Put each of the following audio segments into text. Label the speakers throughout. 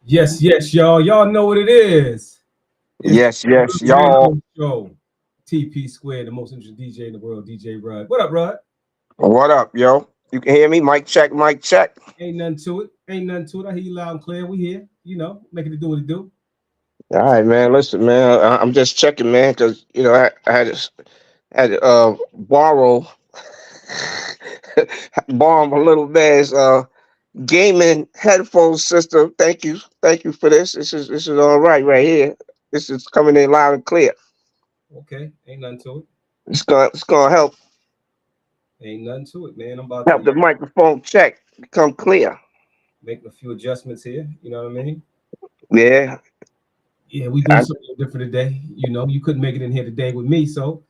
Speaker 1: Yes, yes, y'all. Y'all know what it is. It's
Speaker 2: Yes, yes,
Speaker 1: the
Speaker 2: y'all.
Speaker 1: radio show. TP Squared, the most interesting DJ in the world, DJ Rud. What up, Rud?
Speaker 2: What up, yo? You can hear me? Mic check, mic check.
Speaker 1: Ain't nothing to it. Ain't nothing to it. I hear you loud and clear. We here. Making it do what it do.
Speaker 2: All right, man. Listen, man. I'm just checking, man, because I had to borrow borrow my little man's gaming headphone system. Thank you for this. This is all right here. This is coming in loud and clear.
Speaker 1: Okay, ain't nothing to it.
Speaker 2: It's gonna
Speaker 1: Ain't nothing to it, man. I'm about to
Speaker 2: help the microphone check become clear.
Speaker 1: make a few adjustments here. You know what I mean?
Speaker 2: Yeah.
Speaker 1: Yeah, we doing
Speaker 2: I,
Speaker 1: something different today. You couldn't make it in here today with me, so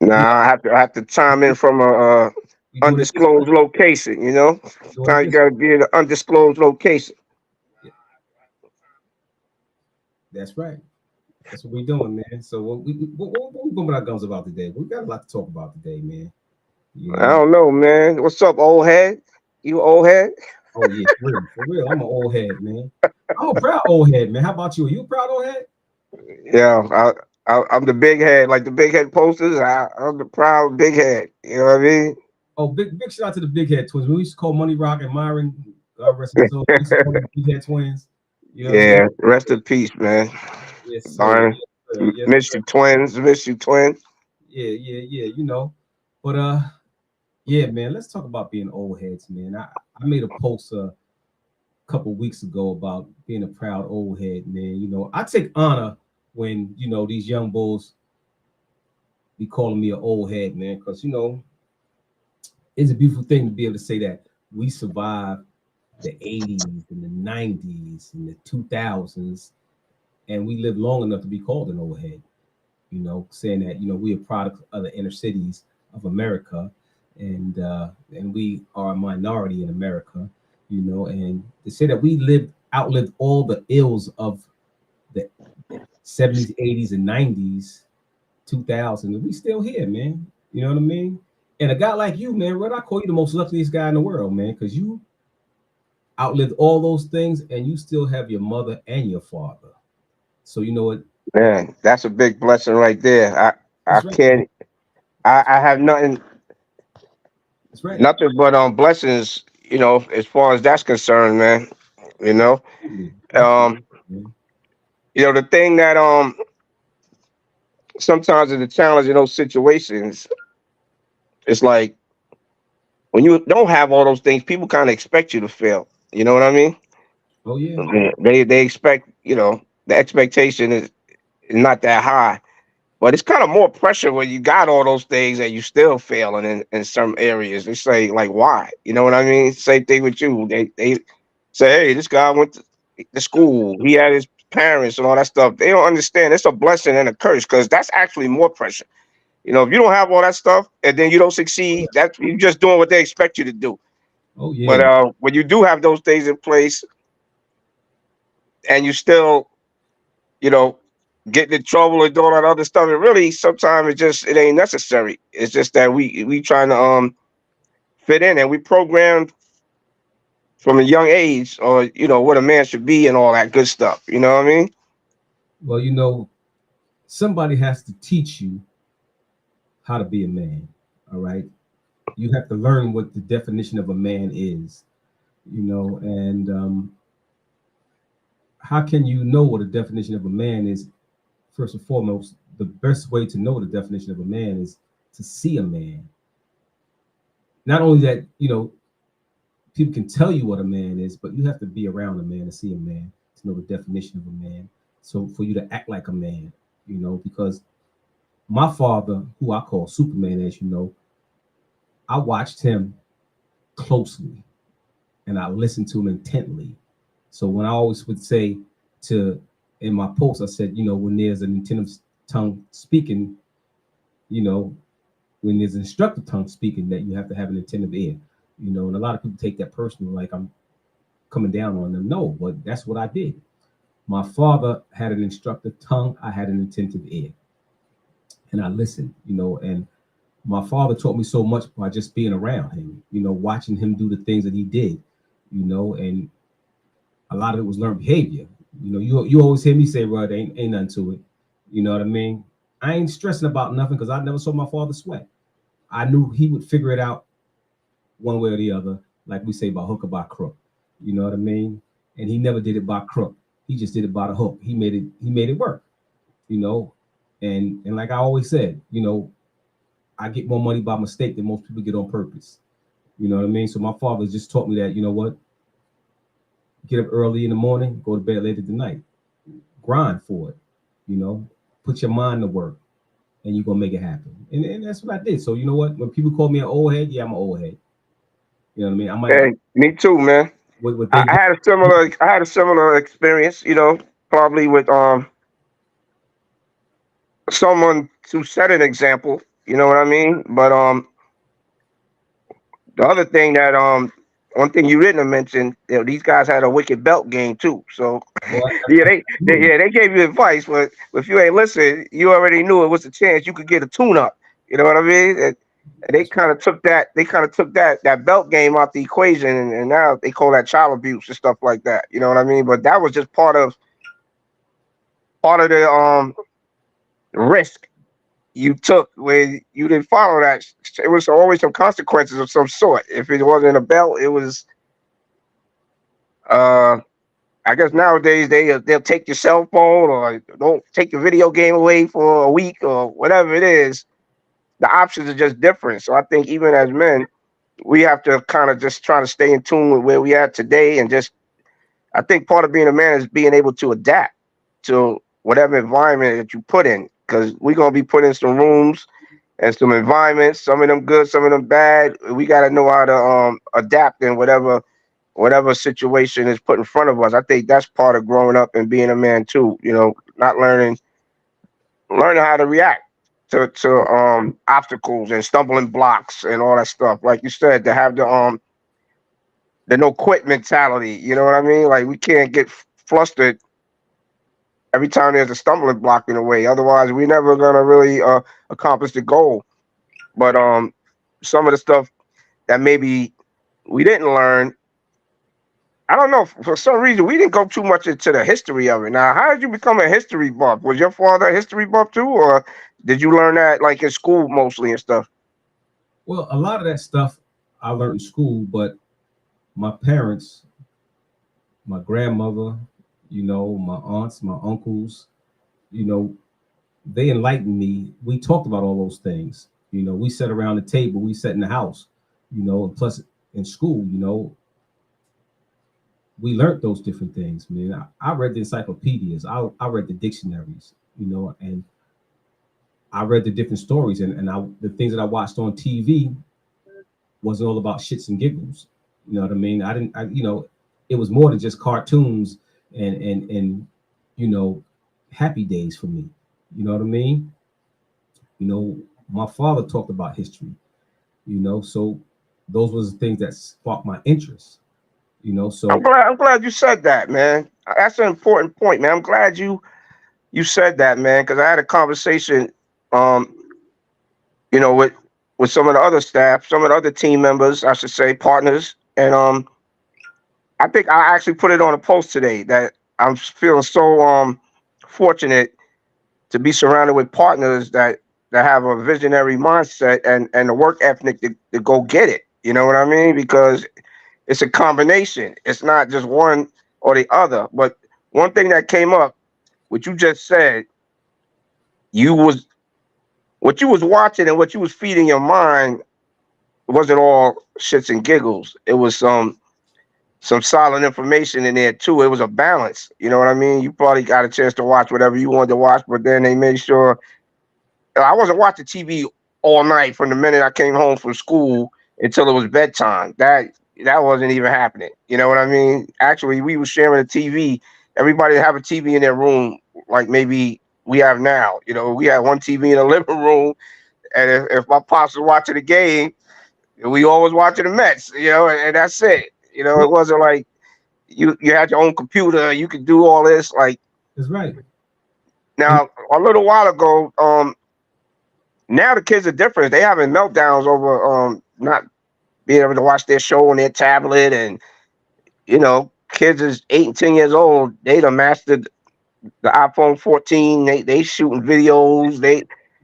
Speaker 2: nah,
Speaker 1: we
Speaker 2: I have to chime in from a
Speaker 1: we doing it this way.
Speaker 2: undisclosed location.
Speaker 1: Doing it
Speaker 2: Sometimes you
Speaker 1: this
Speaker 2: gotta
Speaker 1: way.
Speaker 2: be in an undisclosed location.
Speaker 1: Yeah, that's right. That's what we doing, man. So what we going with our guns about today? We got a lot to talk about today, man. You
Speaker 2: I
Speaker 1: know.
Speaker 2: don't know, man. What's up, old head? You old head?
Speaker 1: Oh yeah, for real, for real. I'm an old head, man. I'm a proud old head, man. How about you? Are you a proud old head?
Speaker 2: Yeah, I'm the big head, like the big head posters. I'm the proud big head. You know what I mean?
Speaker 1: Oh, big shout out to the big head twins. We used to call Money Rock and Myron, God rest his soul. We used to call them the big head twins. You know what I mean?
Speaker 2: Yeah, rest in peace, man.
Speaker 1: Yes, sir.
Speaker 2: Darn,
Speaker 1: Yes, sir. Yes,
Speaker 2: miss
Speaker 1: sir.
Speaker 2: you twins, miss you twins.
Speaker 1: Yeah, yeah, yeah. But yeah, man. Let's talk about being old heads, man. I made a post couple weeks ago about being a proud old head, man. I take honor when these young bulls be calling me an old head, man, because it's a beautiful thing to be able to say that we survived the 80s and the 90s and the 2000s, and we lived long enough to be called an old head. Saying that we are products of the inner cities of America, and we are a minority in America. And to say that we outlived all the ills of the 70s, 80s, and 90s, 2000, and we still here, man. You know what I mean? And a guy like you, man, what I call you the most luckiest guy in the world, man, because you outlived all those things and you still have your mother and your father. So you know what?
Speaker 2: Man, that's a big blessing right there. I
Speaker 1: That's right, man.
Speaker 2: can't. I have
Speaker 1: That's right.
Speaker 2: nothing but blessings. As far as that's concerned, man. You know,
Speaker 1: Absolutely. Absolutely,
Speaker 2: um,
Speaker 1: man.
Speaker 2: the thing that sometimes is a challenge in those situations. It's like when you don't have all those things, people kind of expect you to fail. You know what I mean?
Speaker 1: Oh yeah.
Speaker 2: Yeah. They expect, the expectation is not that high, but it's kind of more pressure when you got all those things and you still failing in some areas. They say like, why? You know what I mean? Same thing with you. They say, hey, this guy went to school. He had his parents and all that stuff. They don't understand. It's a blessing and a curse because that's actually more pressure. If you don't have all that stuff and then you don't succeed, that's you're just doing what they expect you to do.
Speaker 1: Oh yeah.
Speaker 2: But when you do have those things in place and you still, you know, getting in trouble and doing all that other stuff, it really sometimes it ain't necessary. It's just that we trying to fit in and we programmed from a young age or what a man should be and all that good stuff. You know what I mean?
Speaker 1: Well, somebody has to teach you how to be a man. All right. You have to learn what the definition of a man is. And how can you know what a definition of a man is? First and foremost, the best way to know the definition of a man is to see a man. Not only that, people can tell you what a man is, but you have to be around a man to see a man, to know the definition of a man. So for you to act like a man, because my father, who I call Superman, as you know, I watched him closely and I listened to him intently. So when I always would say to in my post, I said, when there's an attentive tongue speaking, you know, when there's an instructive tongue speaking, that you have to have an attentive ear. And a lot of people take that personal, like I'm coming down on them. No, but that's what I did. My father had an instructive tongue, I had an attentive ear. And I listened, and my father taught me so much by just being around him, watching him do the things that he did, and A lot of it was learned behavior. You always hear me say, "Bro, there ain't nothing to it." You know what I mean? I ain't stressing about nothing because I never saw my father sweat. I knew he would figure it out one way or the other, like we say by hook or by crook. You know what I mean? And he never did it by crook. He just did it by the hook. He made it work. You know, and like I always said, I get more money by mistake than most people get on purpose. You know what I mean? So my father just taught me that, you know what? Get up early in the morning, go to bed late at the night. Grind for it. You know, put your mind to work and you're gonna make it happen. And that's what I did. So you know what? When people call me an old head, yeah, I'm an old head. You know what I mean? I might
Speaker 2: Hey, me too, man.
Speaker 1: what
Speaker 2: I,
Speaker 1: they
Speaker 2: I had a similar I had a similar experience, probably with someone to set an example, you know what I mean? But the other thing that one thing you didn't mention, these guys had a wicked belt game too. So
Speaker 1: boy,
Speaker 2: yeah,
Speaker 1: absolutely.
Speaker 2: they gave you advice, but if you ain't listen, you already knew it was a chance you could get a tune up. You know what I mean? And they
Speaker 1: That's
Speaker 2: kind of took that belt game out the equation, and now they call that child abuse and stuff like that. You know what I mean? But that was just part of the risk you took when you didn't follow that. It was always some consequences of some sort. If it wasn't a belt, it was uh I guess nowadays they'll take your cell phone or don't take your video game away for a week or whatever it is. The options are just different. So I think even as men, we have to kind of just try to stay in tune with where we are today, and just I think part of being a man is being able to adapt to whatever environment that you put in, because we're gonna be put in some rooms and some environments, some of them good, some of them bad. We got to know how to adapt in whatever situation is put in front of us. I think that's part of growing up and being a man too. Not learning how to react to obstacles and stumbling blocks and all that stuff. Like you said, to have the no quit mentality. You know what I mean? Like we can't get flustered every time there's a stumbling block in the way. Otherwise, we're never gonna really accomplish the goal. But some of the stuff that maybe we didn't learn, I don't know. For some reason, we didn't go too much into the history of it. Now, how did you become a history buff? Was your father a history buff too, or did you learn that like in school mostly and stuff?
Speaker 1: well, a lot of that stuff I learned in school, but my parents, my grandmother, my aunts, my uncles, you know, they enlightened me. We talked about all those things. We sat around the table, we sat in the house, and plus in school, we learned those different things, man. I read the encyclopedias, I read the dictionaries, and I read the different stories, and the things that I watched on TV wasn't all about shits and giggles. You know what I mean? I didn't, it was more than just cartoons and you know, happy days for me. You know what I mean? My father talked about history, so those was the things that sparked my interest,
Speaker 2: I'm
Speaker 1: so
Speaker 2: glad. I'm glad you said that, man. That's an important point, man. I'm glad you said that, man, because I had a conversation, um, with some of the other staff, some of the other team members, I should say, partners, and I think I actually put it on a post today that I'm feeling so fortunate to be surrounded with partners that have a visionary mindset and the work ethic to go get it. You know what I mean? Because it's a combination. It's not just one or the other. But one thing that came up, what you just said, you was what you was watching and what you was feeding your mind wasn't all shits and giggles. It was some solid information in there too. It was a balance. You know what I mean? You probably got a chance to watch whatever you wanted to watch, but then they made sure I wasn't watching TV all night from the minute I came home from school until it was bedtime. That wasn't even happening. You know what I mean? Actually, we were sharing a TV. Everybody have a TV in their room, like maybe we have now. We had one TV in the living room, and if my pops was watching the game, we always watching the Mets. And that's it. It wasn't like you had your own computer, you could do all this. Like
Speaker 1: it's right. And
Speaker 2: now, a little while ago, now the kids are different. They having meltdowns over not being able to watch their show on their tablet, and kids is 8 and 10 years old. They done mastered the iPhone 14. They shooting videos.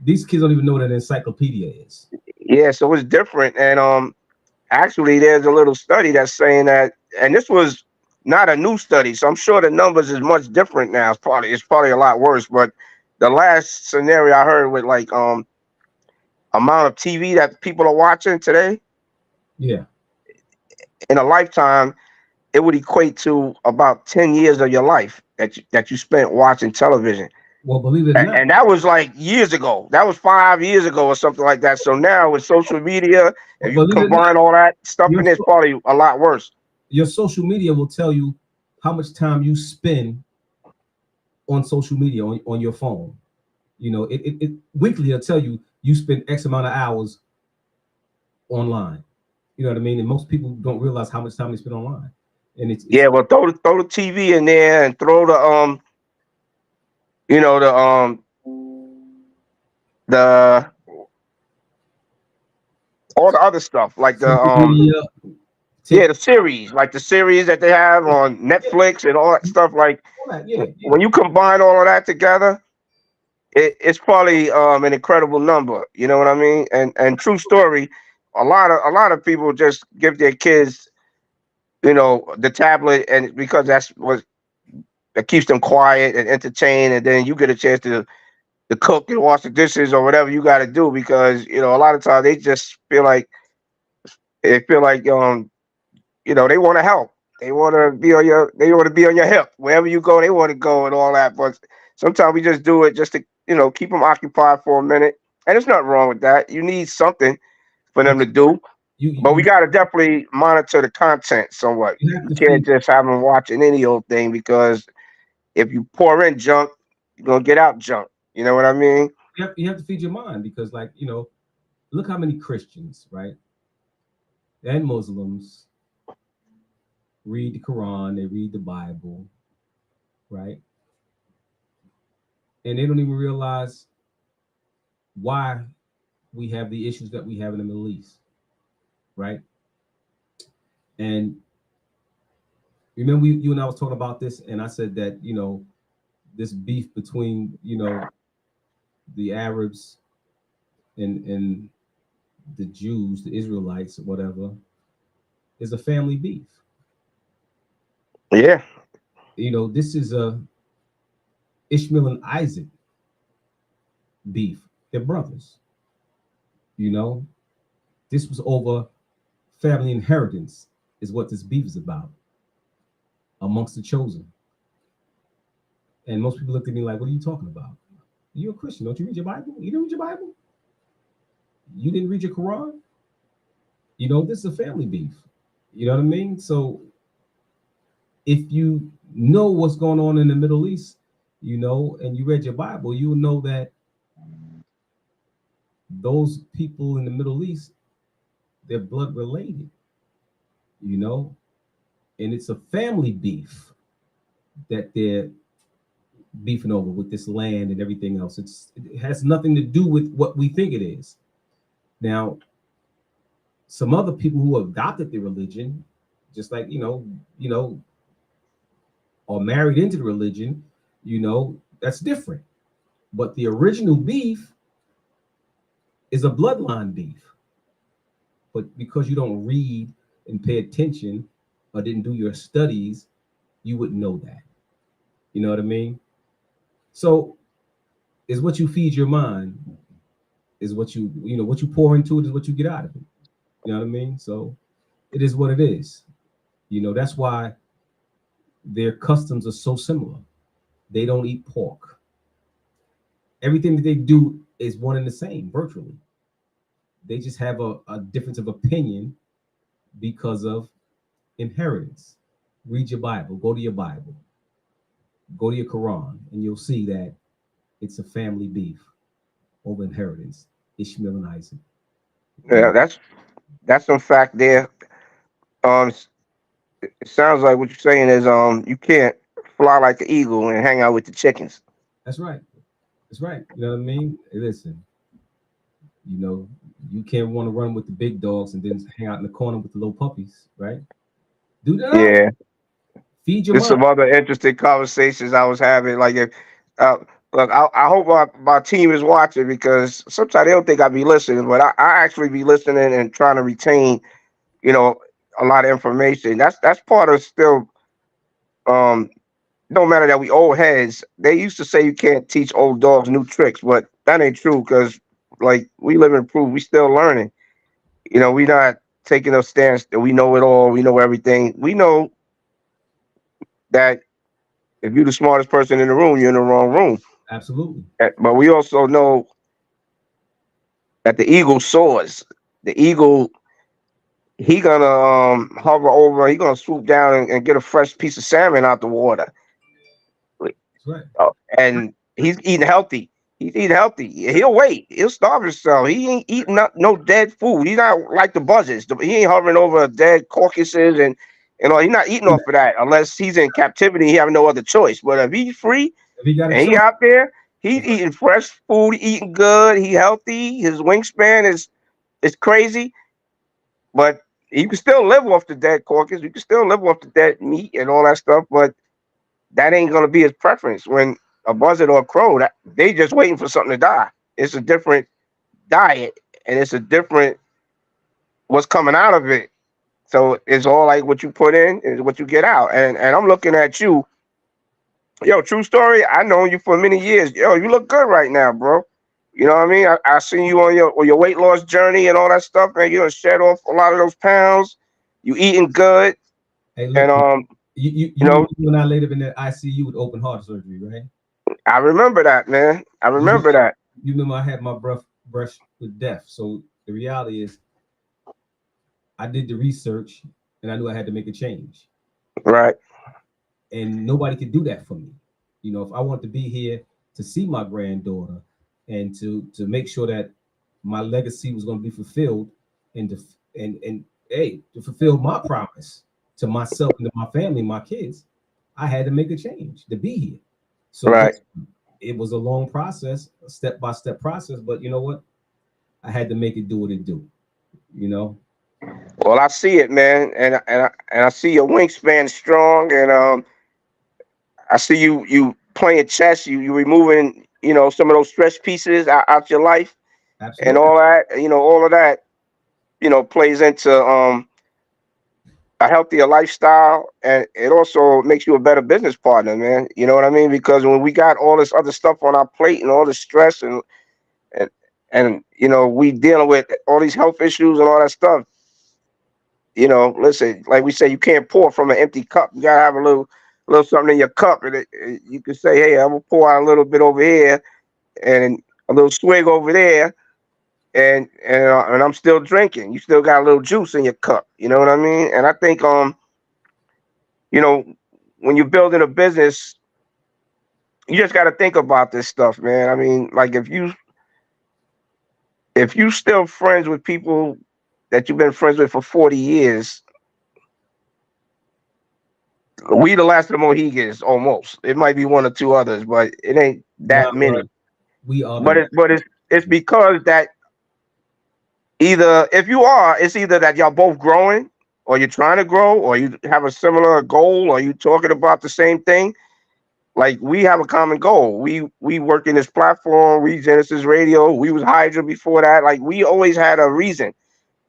Speaker 1: These kids don't even know what an encyclopedia is.
Speaker 2: Yeah, so it's different. And actually, there's a little study that's saying that, and this was not a new study, so I'm sure the numbers is much different now. It's probably a lot worse. But the last scenario I heard with like amount of TV that people are watching today
Speaker 1: Yeah.
Speaker 2: in a lifetime, it would equate to about 10 years of your life that you spent watching television.
Speaker 1: Well, believe it or not,
Speaker 2: And that was like years ago. That was 5 years ago or something like that. So now with social media, if you
Speaker 1: believe it or not,
Speaker 2: combine all that stuff
Speaker 1: your
Speaker 2: in there, it's probably a lot worse.
Speaker 1: your social media will tell you how much time you spend on social media on your phone. You know, it weekly it'll tell you you spend X amount of hours online. You know what I mean? And most people don't realize how much time they spend online. And it's
Speaker 2: Yeah, well, throw the TV in there and throw the the the all the other stuff like the
Speaker 1: social media,
Speaker 2: yeah,
Speaker 1: TikTok,
Speaker 2: the series, like the series that they have on
Speaker 1: yeah,
Speaker 2: Netflix and all that stuff. Like
Speaker 1: all that, yeah, yeah.
Speaker 2: when you combine all of that together, it's probably an incredible number. You know what I mean? And true story, a lot of people just give their kids, the tablet, and because that's what that keeps them quiet and entertained, and then you get a chance to cook and wash the dishes or whatever you got to do because a lot of times they just feel like they want to help. They want to be on your hip. Wherever you go, they want to go and all that. But sometimes we just do it just to, keep them occupied for a minute. And there's nothing wrong with that. You need something for them
Speaker 1: But
Speaker 2: to do.
Speaker 1: you
Speaker 2: But we
Speaker 1: you
Speaker 2: got to definitely monitor the content somewhat.
Speaker 1: you have
Speaker 2: You
Speaker 1: to
Speaker 2: can't
Speaker 1: feed
Speaker 2: just have them watching any old thing because if you pour in junk, you're going to get out junk. You know what I mean?
Speaker 1: you have to feed your mind because like look how many Christians, right, and Muslims read the Quran, they read the Bible, right, and they don't even realize why we have the issues that we have in the Middle East, right? And remember, you and I was talking about this, and I said that this beef between the Arabs and the Jews, the Israelites, or whatever, is a family beef.
Speaker 2: Yeah.
Speaker 1: This is a Ishmael and Isaac beef. They're brothers. You know, this was over family inheritance, is what this beef is about amongst the chosen. And most people look at me like, "What are you talking about? You're a Christian, don't you read your Bible? You didn't read your Bible? You didn't read your Quran? This is a family beef. You know what I mean? So if you know what's going on in the Middle East, and you read your Bible, you will know that those people in the Middle East, they're blood related, you know, and it's a family beef that they're beefing over with this land and everything else. It has nothing to do with what we think it is. Now, some other people who adopted the religion, just like are married into the religion, that's different. But the original beef is a bloodline beef. But because you don't read and pay attention or didn't do your studies, you wouldn't know that. You know what I mean? So is what you feed your mind is what you pour into it is what you get out of it. You know what I mean? So it is what it is. That's why their customs are so similar. They don't eat pork. Everything that they do is one and the same virtually. They just have a difference of opinion because of inheritance. Read your Bible, go to your Bible, go to your Quran, and you'll see that it's a family beef over inheritance. Ishmael and Isaac. You
Speaker 2: Yeah,
Speaker 1: know,
Speaker 2: that's some fact there. It sounds like what you're saying is you can't fly like the eagle and hang out with the chickens.
Speaker 1: that's right. That's right. You know what I mean? Hey, listen, you know, you can't want to run with the big dogs and then hang out in the corner with the little puppies, right? Do that.
Speaker 2: Yeah.
Speaker 1: Feed your
Speaker 2: There's
Speaker 1: mind.
Speaker 2: some other interesting conversations I was having. Like, if uh, look, I hope my team is watching, because sometimes they don't think I be listening, but I actually be listening and trying to retain, you know, a lot of information. That's part of still. Um, no matter that we old heads, they used to say you can't teach old dogs new tricks, but that ain't true, because like we live and prove, we still learning. We not taking a stance that we know it all, we know everything. We know that if you're the smartest person in the room, you're in the wrong room.
Speaker 1: Absolutely.
Speaker 2: But we also know that the eagle soars. The eagle, he gonna hover over, he gonna swoop down and get a fresh piece of salmon out the water.
Speaker 1: That's right.
Speaker 2: And he's eating healthy. He's eating healthy. He'll wait. He'll starve himself. He ain't eating no dead food. He's not like the buzzards. He ain't hovering over dead carcasses and he's not eating off of that unless he's in captivity. He have no other choice. But if he's free
Speaker 1: If you got a
Speaker 2: and he
Speaker 1: choice,
Speaker 2: out there, he's
Speaker 1: that's right.
Speaker 2: eating fresh food, eating good. He healthy. His wingspan is crazy. But you can still live off the dead carcass. You can still live off the dead meat and all that stuff. But that ain't gonna be his preference. When a buzzard or a crow, that they just waiting for something to die. It's a different diet, and it's a different what's coming out of it. So it's all like what you put in is what you get out. And I'm looking at you, yo, true story. I known you for many years. Yo, you look good right now, bro. You know what I mean? I seen you on your weight loss journey and all that stuff, man. You done shed off a lot of those pounds. You eating good,
Speaker 1: Hey,
Speaker 2: and
Speaker 1: look, you
Speaker 2: you
Speaker 1: remember
Speaker 2: know,
Speaker 1: you and I laid up in the ICU with open heart surgery, right?
Speaker 2: I remember that, man. I
Speaker 1: You,
Speaker 2: remember that.
Speaker 1: you remember I had my breath brushed with death. So the reality is, I did the research and I knew I had to make a change.
Speaker 2: Right.
Speaker 1: And nobody could do that for me. If I want to be here to see my granddaughter and to make sure that my legacy was going to be fulfilled, and to and hey, to fulfill my promise to myself and to my family, my kids, I had to make a change to be here. So
Speaker 2: Right.
Speaker 1: yes, it was a long process, a step by step process, but you know what? I had to make it do what it do. You know,
Speaker 2: Well, I see it, man, and I see your wingspan strong, and I see you playing chess. You removing some of those stress pieces out your life, and
Speaker 1: absolutely.
Speaker 2: all that. All of that plays into a healthier lifestyle, and it also makes you a better business partner, man. You know what I mean? Because when we got all this other stuff on our plate and all this stress and we dealing with all these health issues and all that stuff. Listen, like we say, you can't pour from an empty cup. You gotta have a little something in your cup, and you can say, "Hey, I'm gonna pour out a little bit over here, and a little swig over there, and I'm still drinking. You still got a little juice in your cup. You know what I mean?" And I think, you know, when you're building a business, you just got to think about this stuff, man. I mean, like if you still friends with people that you've been friends with for 40 years, we the last of the Mohegans almost. It might be one or two others, but it ain't that
Speaker 1: Nah, bro,
Speaker 2: many.
Speaker 1: we are the
Speaker 2: But
Speaker 1: last.
Speaker 2: it's because that either if you are, it's either that y'all both growing or you're trying to grow or you have a similar goal or you talking about the same thing. Like we have a common goal. We work in this platform, we Genesis Radio, we was Hydra before that. Like we always had a reason,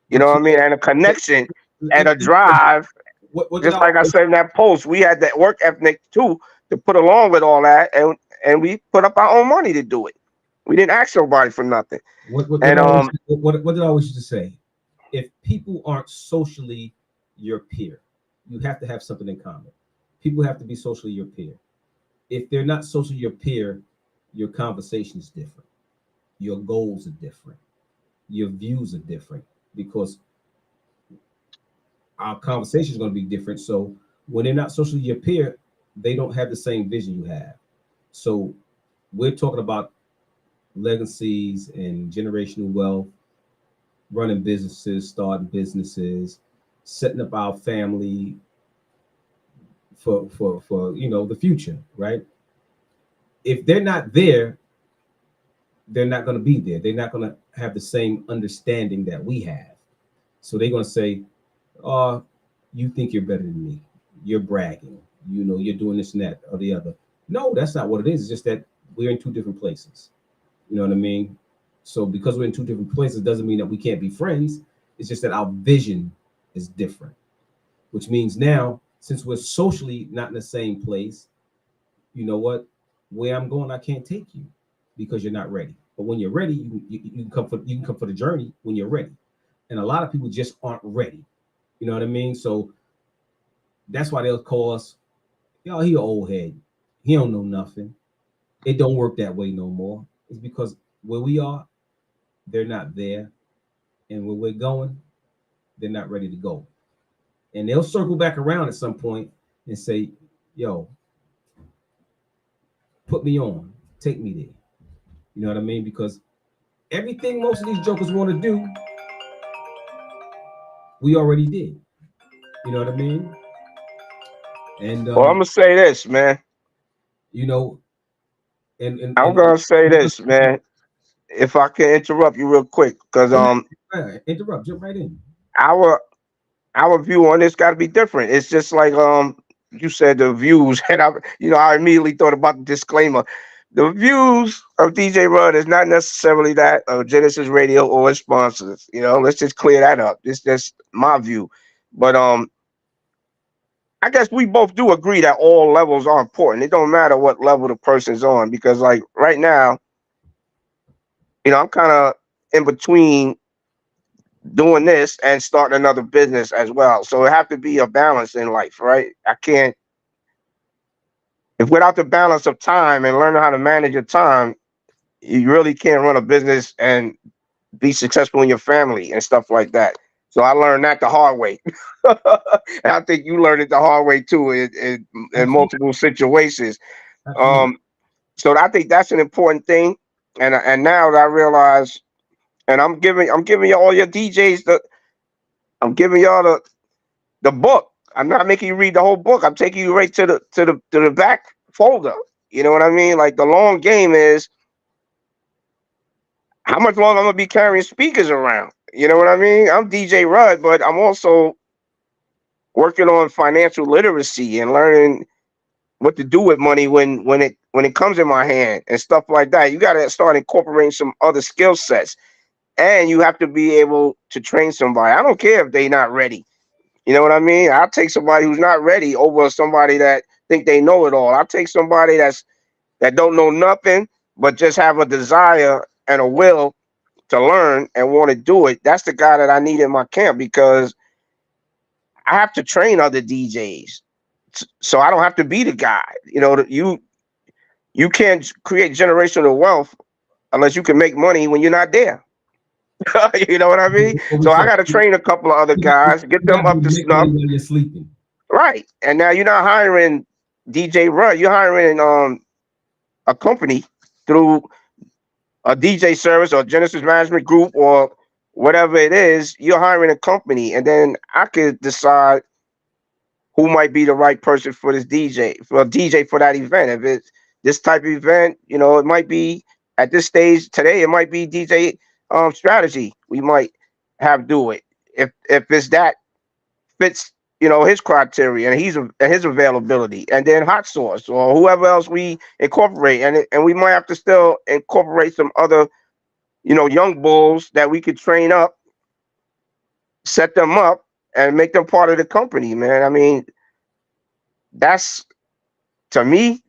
Speaker 2: you know
Speaker 1: But
Speaker 2: what
Speaker 1: you
Speaker 2: I mean, and a connection and
Speaker 1: let
Speaker 2: a
Speaker 1: me tell you,
Speaker 2: drive.
Speaker 1: what did I
Speaker 2: Just like I
Speaker 1: always
Speaker 2: said in that post, we had that work ethic too to put along with all that, and we put up our own money to do it. We didn't ask nobody for nothing.
Speaker 1: what
Speaker 2: And
Speaker 1: I always what did I always used to say? If people aren't socially your peer, you have to have something in common. People have to be socially your peer. If they're not socially your peer, your conversation is different. Your goals are different. Your views are different because our conversation is going to be different. So when they're not socially your peer, they don't have the same vision you have. So we're talking about legacies and generational wealth, running businesses, starting businesses, setting up our family for the future, right? If they're not there, they're not going to be there. They're not going to have the same understanding that we have. So they're going to say, "Oh, you think you're better than me. You're bragging. You know, you're doing this and that or the other. No, that's not what it is. It's just that we're in two different places. You know what I mean? So because we're in two different places doesn't mean that we can't be friends. It's just that our vision is different, which means now, since we're socially not in the same place, you know what? Where I'm going, I can't take you because you're not ready. But when you're ready, you can come for the journey when you're ready. And a lot of people just aren't ready. You know what I mean? So that's why they'll call us, yo, he an old head. He don't know nothing. It don't work that way no more. It's because where we are, they're not there. And where we're going, they're not ready to go. And they'll circle back around at some point and say, yo, put me on, take me there. You know what I mean? Because everything most of these jokers want to do, we already did. You know what I mean? And
Speaker 2: Well, I'm gonna say this, man.
Speaker 1: you know, and
Speaker 2: I'm gonna say this, man. If I can interrupt you real quick, because
Speaker 1: interrupt, jump right in.
Speaker 2: our our view on this got to be different. It's just like you said the views, and I immediately thought about the disclaimer. The views of DJ Rudd is not necessarily that of Genesis Radio or its sponsors. Let's just clear that up. It's just my view. But I guess we both do agree that all levels are important. It don't matter what level the person's on, because like right now, I'm kind of in between doing this and starting another business as well. So it have to be a balance in life, right? I can't, if without the balance of time and learning how to manage your time, you really can't run a business and be successful in your family and stuff like that. So I learned that the hard way. And I think you learned it the hard way too in
Speaker 1: Absolutely.
Speaker 2: multiple situations.
Speaker 1: Absolutely.
Speaker 2: Um, so I think that's an important thing. And now that I realize, and I'm giving you all your DJs I'm giving y'all the book. I'm not making you read the whole book. I'm taking you right to the back folder. You know what I mean? Like the long game is how much longer I'm gonna be carrying speakers around. You know what I mean? I'm DJ Rudd, but I'm also working on financial literacy and learning what to do with money when it comes in my hand and stuff like that. You gotta start incorporating some other skill sets. And you have to be able to train somebody. I don't care if they're not ready. You know what I mean? I'll take somebody who's not ready over somebody that think they know it all. I'll take somebody that don't know nothing, but just have a desire and a will to learn and want to do it. That's the guy that I need in my camp, because I have to train other DJs. So I don't have to be the guy. You can't create generational wealth unless you can make money when you're not there. You know what I mean?
Speaker 1: What we
Speaker 2: So I
Speaker 1: say?
Speaker 2: got to train a couple of other guys, get
Speaker 1: You got
Speaker 2: them
Speaker 1: to be
Speaker 2: up
Speaker 1: able
Speaker 2: to
Speaker 1: to make money
Speaker 2: snuff.
Speaker 1: while you're sleeping.
Speaker 2: Right. And now you're not hiring DJ Rudd. You're hiring a company through a DJ service or Genesis Management Group or whatever it is. You're hiring a company, and then I could decide who might be the right person for this DJ for that event. If it's this type of event, it might be at this stage today. It might be DJ strategy. We might have do it if it's that fits his criteria and his availability, and then hot sauce or whoever else we incorporate, and we might have to still incorporate some other young bulls that we could train up, set them up, and make them part of the company, man. I mean, that's, to me,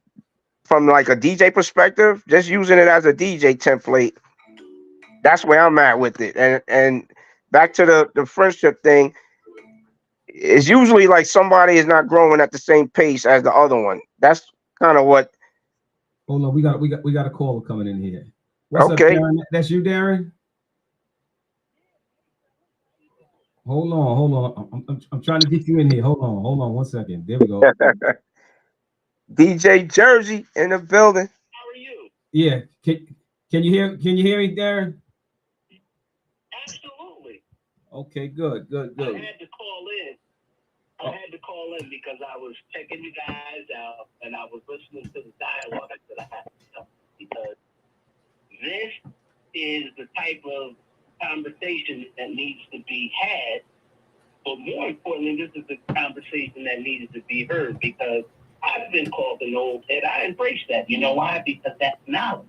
Speaker 2: from like a DJ perspective, just using it as a DJ template, that's where I'm at with it. And back to the friendship thing, it's usually like somebody is not growing at the same pace as the other one. That's kind of what.
Speaker 1: Hold on, we got a caller coming in here. What's up,
Speaker 2: Okay.
Speaker 1: Darren? That's you, Darren? Hold on. I'm trying to get you in here. Hold on 1 second. There we go.
Speaker 2: DJ Jersey in the building.
Speaker 3: How are you?
Speaker 1: Yeah. Can you hear me, Darren?
Speaker 3: Absolutely.
Speaker 1: Okay, good.
Speaker 3: I had to call in. I had to call in because I was checking you guys out and I was listening to the dialogue that I had to tell, because this is the type of conversation that needs to be had, but more importantly, this is the conversation that needed to be heard, because I've been called an old head. I embrace that. You know why? Because that's knowledge.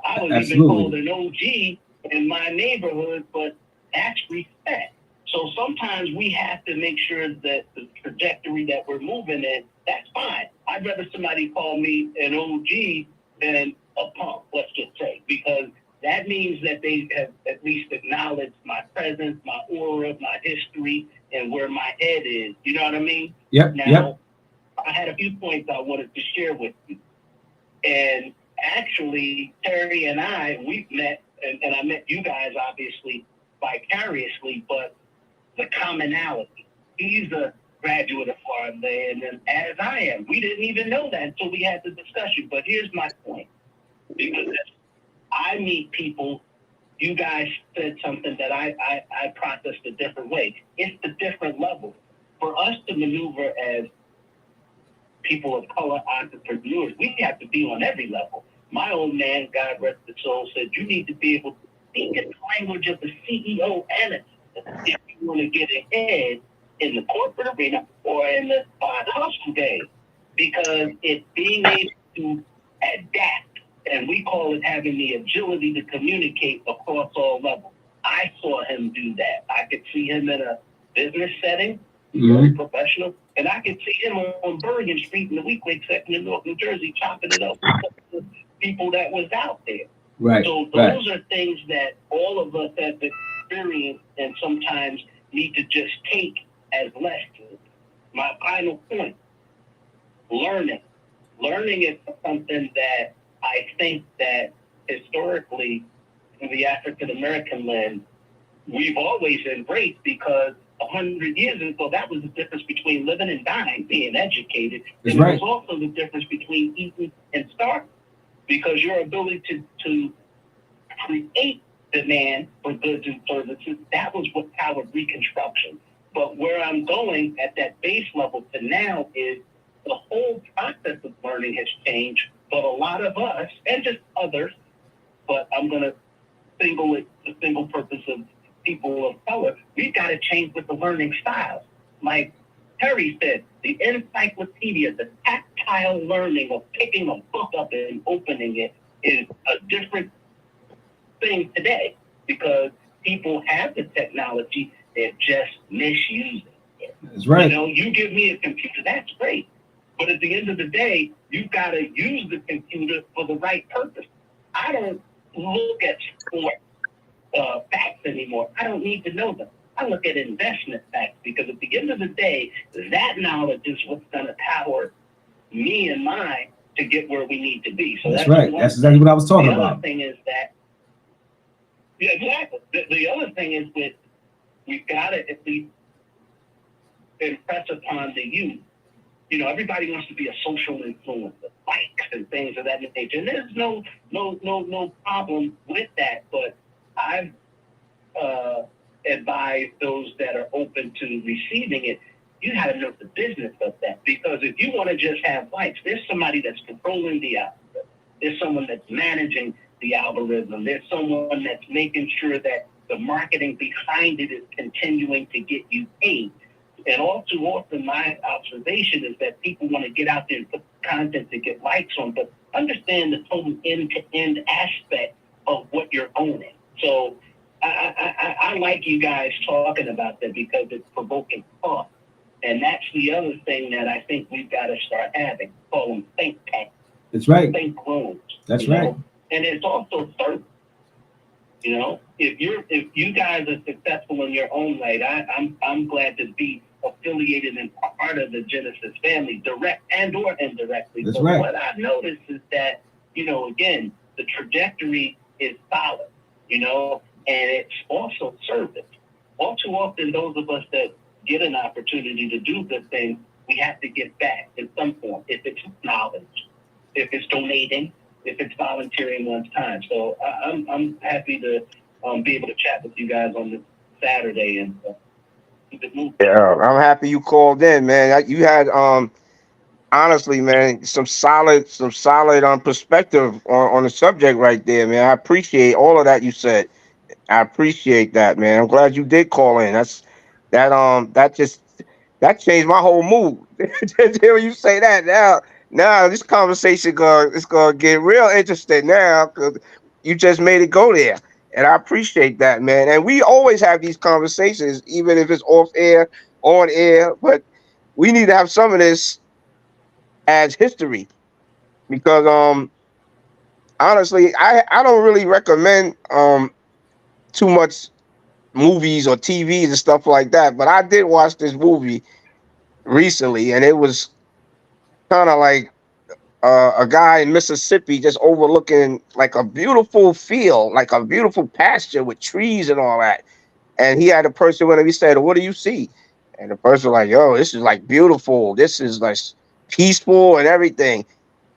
Speaker 3: I was even called an OG in my neighborhood, but that's respect. So sometimes we have to make sure that the trajectory that we're moving in, that's fine. I'd rather somebody call me an OG than a punk, let's just say, because that means that they have at least acknowledged my presence, my aura, my history, and where my head is. You know what I mean?
Speaker 1: Yep.
Speaker 3: Now, I had a few points I wanted to share with you. And actually, Terry and I, we've met, and I met you guys, obviously, vicariously, but the commonality. He's a graduate of Florida, and as I am. We didn't even know that until we had the discussion. But here's my point. Because I meet people, you guys said something that I processed a different way. It's the different level. For us to maneuver as people of color entrepreneurs, we have to be on every level. My old man, God rest his soul, said you need to be able to speak in the language of the CEO and if you want to get ahead in the corporate arena or in the hustle game, because it's being able to adapt, and we call it having the agility to communicate across all levels. I saw him do that. I could see him in a business setting, very professional, and I could see him on Bergen Street in the Weequahic section in North New Jersey chopping it up with people that was out there.
Speaker 1: Right.
Speaker 3: So those are things that all of us have experienced and sometimes need to just take as lessons. My final point, learning. Learning is something that I think that historically, in the African American lens, we've always embraced, because 100 years ago, that was the difference between living and dying, being educated.
Speaker 1: That's
Speaker 3: and
Speaker 1: right.
Speaker 3: it was also the difference between eating and starving, because your ability to create demand for goods and services, that was what powered Reconstruction. But where I'm going at that base level to now is the whole process of learning has changed, but a lot of us, and just others, but I'm going to single it, the single purpose of people of color, we've got to change with the learning styles. Like Terry said, the encyclopedia, the tactile learning of picking a book up and opening it is a different thing today, because people have the technology, they're just misusing it.
Speaker 1: That's right.
Speaker 3: You know, you give me a computer, that's great. But at the end of the day, you've got to use the computer for the right purpose. I don't look at sports facts anymore. I don't need to know them. I look at investment facts, because at the end of the day, that knowledge is what's going to power me and mine to get where we need to be. So
Speaker 1: that's right. That's exactly what I was talking about.
Speaker 3: The other thing is that, yeah, exactly. The other thing is that we've got to at least impress upon the youth. You know, everybody wants to be a social influencer, likes and things of that nature. And there's no problem with that. But I've advised those that are open to receiving it, you got to know the business of that. Because if you want to just have likes, there's somebody that's controlling the algorithm. There's someone that's managing the algorithm. There's someone that's making sure that the marketing behind it is continuing to get you paid. And all too often, my observation is that people want to get out there and put content to get likes on, but understand the total end-to-end aspect of what you're owning. So I like you guys talking about that, because it's provoking thought. And that's the other thing that I think we've got to start having, call them think tanks.
Speaker 1: That's right.
Speaker 3: Think rooms.
Speaker 1: That's right.
Speaker 3: Know? And it's also service. You know, if you guys are successful in your own right, I'm glad to be affiliated and part of the Gynesis family, direct and or indirectly.
Speaker 1: That's
Speaker 3: but
Speaker 1: right.
Speaker 3: What I've noticed is that, you know, again, the trajectory is solid, you know, and it's also service. All too often, those of us that get an opportunity to do good things, we have to give back in some form. If it's knowledge, if it's donating, if it's volunteering one's time. So I'm happy to be able to chat with you guys on this Saturday and keep it moving.
Speaker 2: Yeah, I'm happy you called in, man. You had honestly, man, some solid perspective on the subject right there, man. I appreciate all of that you said. I appreciate that, man. I'm glad you did call in. That changed my whole mood. When you say that now this conversation it's gonna get real interesting now because you just made it go there, and I appreciate that, man. And we always have these conversations, even if it's off air, on air. But we need to have some of this as history because honestly, I don't really recommend too much movies or TVs and stuff like that. But I did watch this movie recently, and it was kind of like a guy in Mississippi just overlooking like a beautiful field, like a beautiful pasture with trees and all that. And he had a person with him. He said, "What do you see?" And the person was like, "Yo, this is like beautiful. This is like peaceful and everything."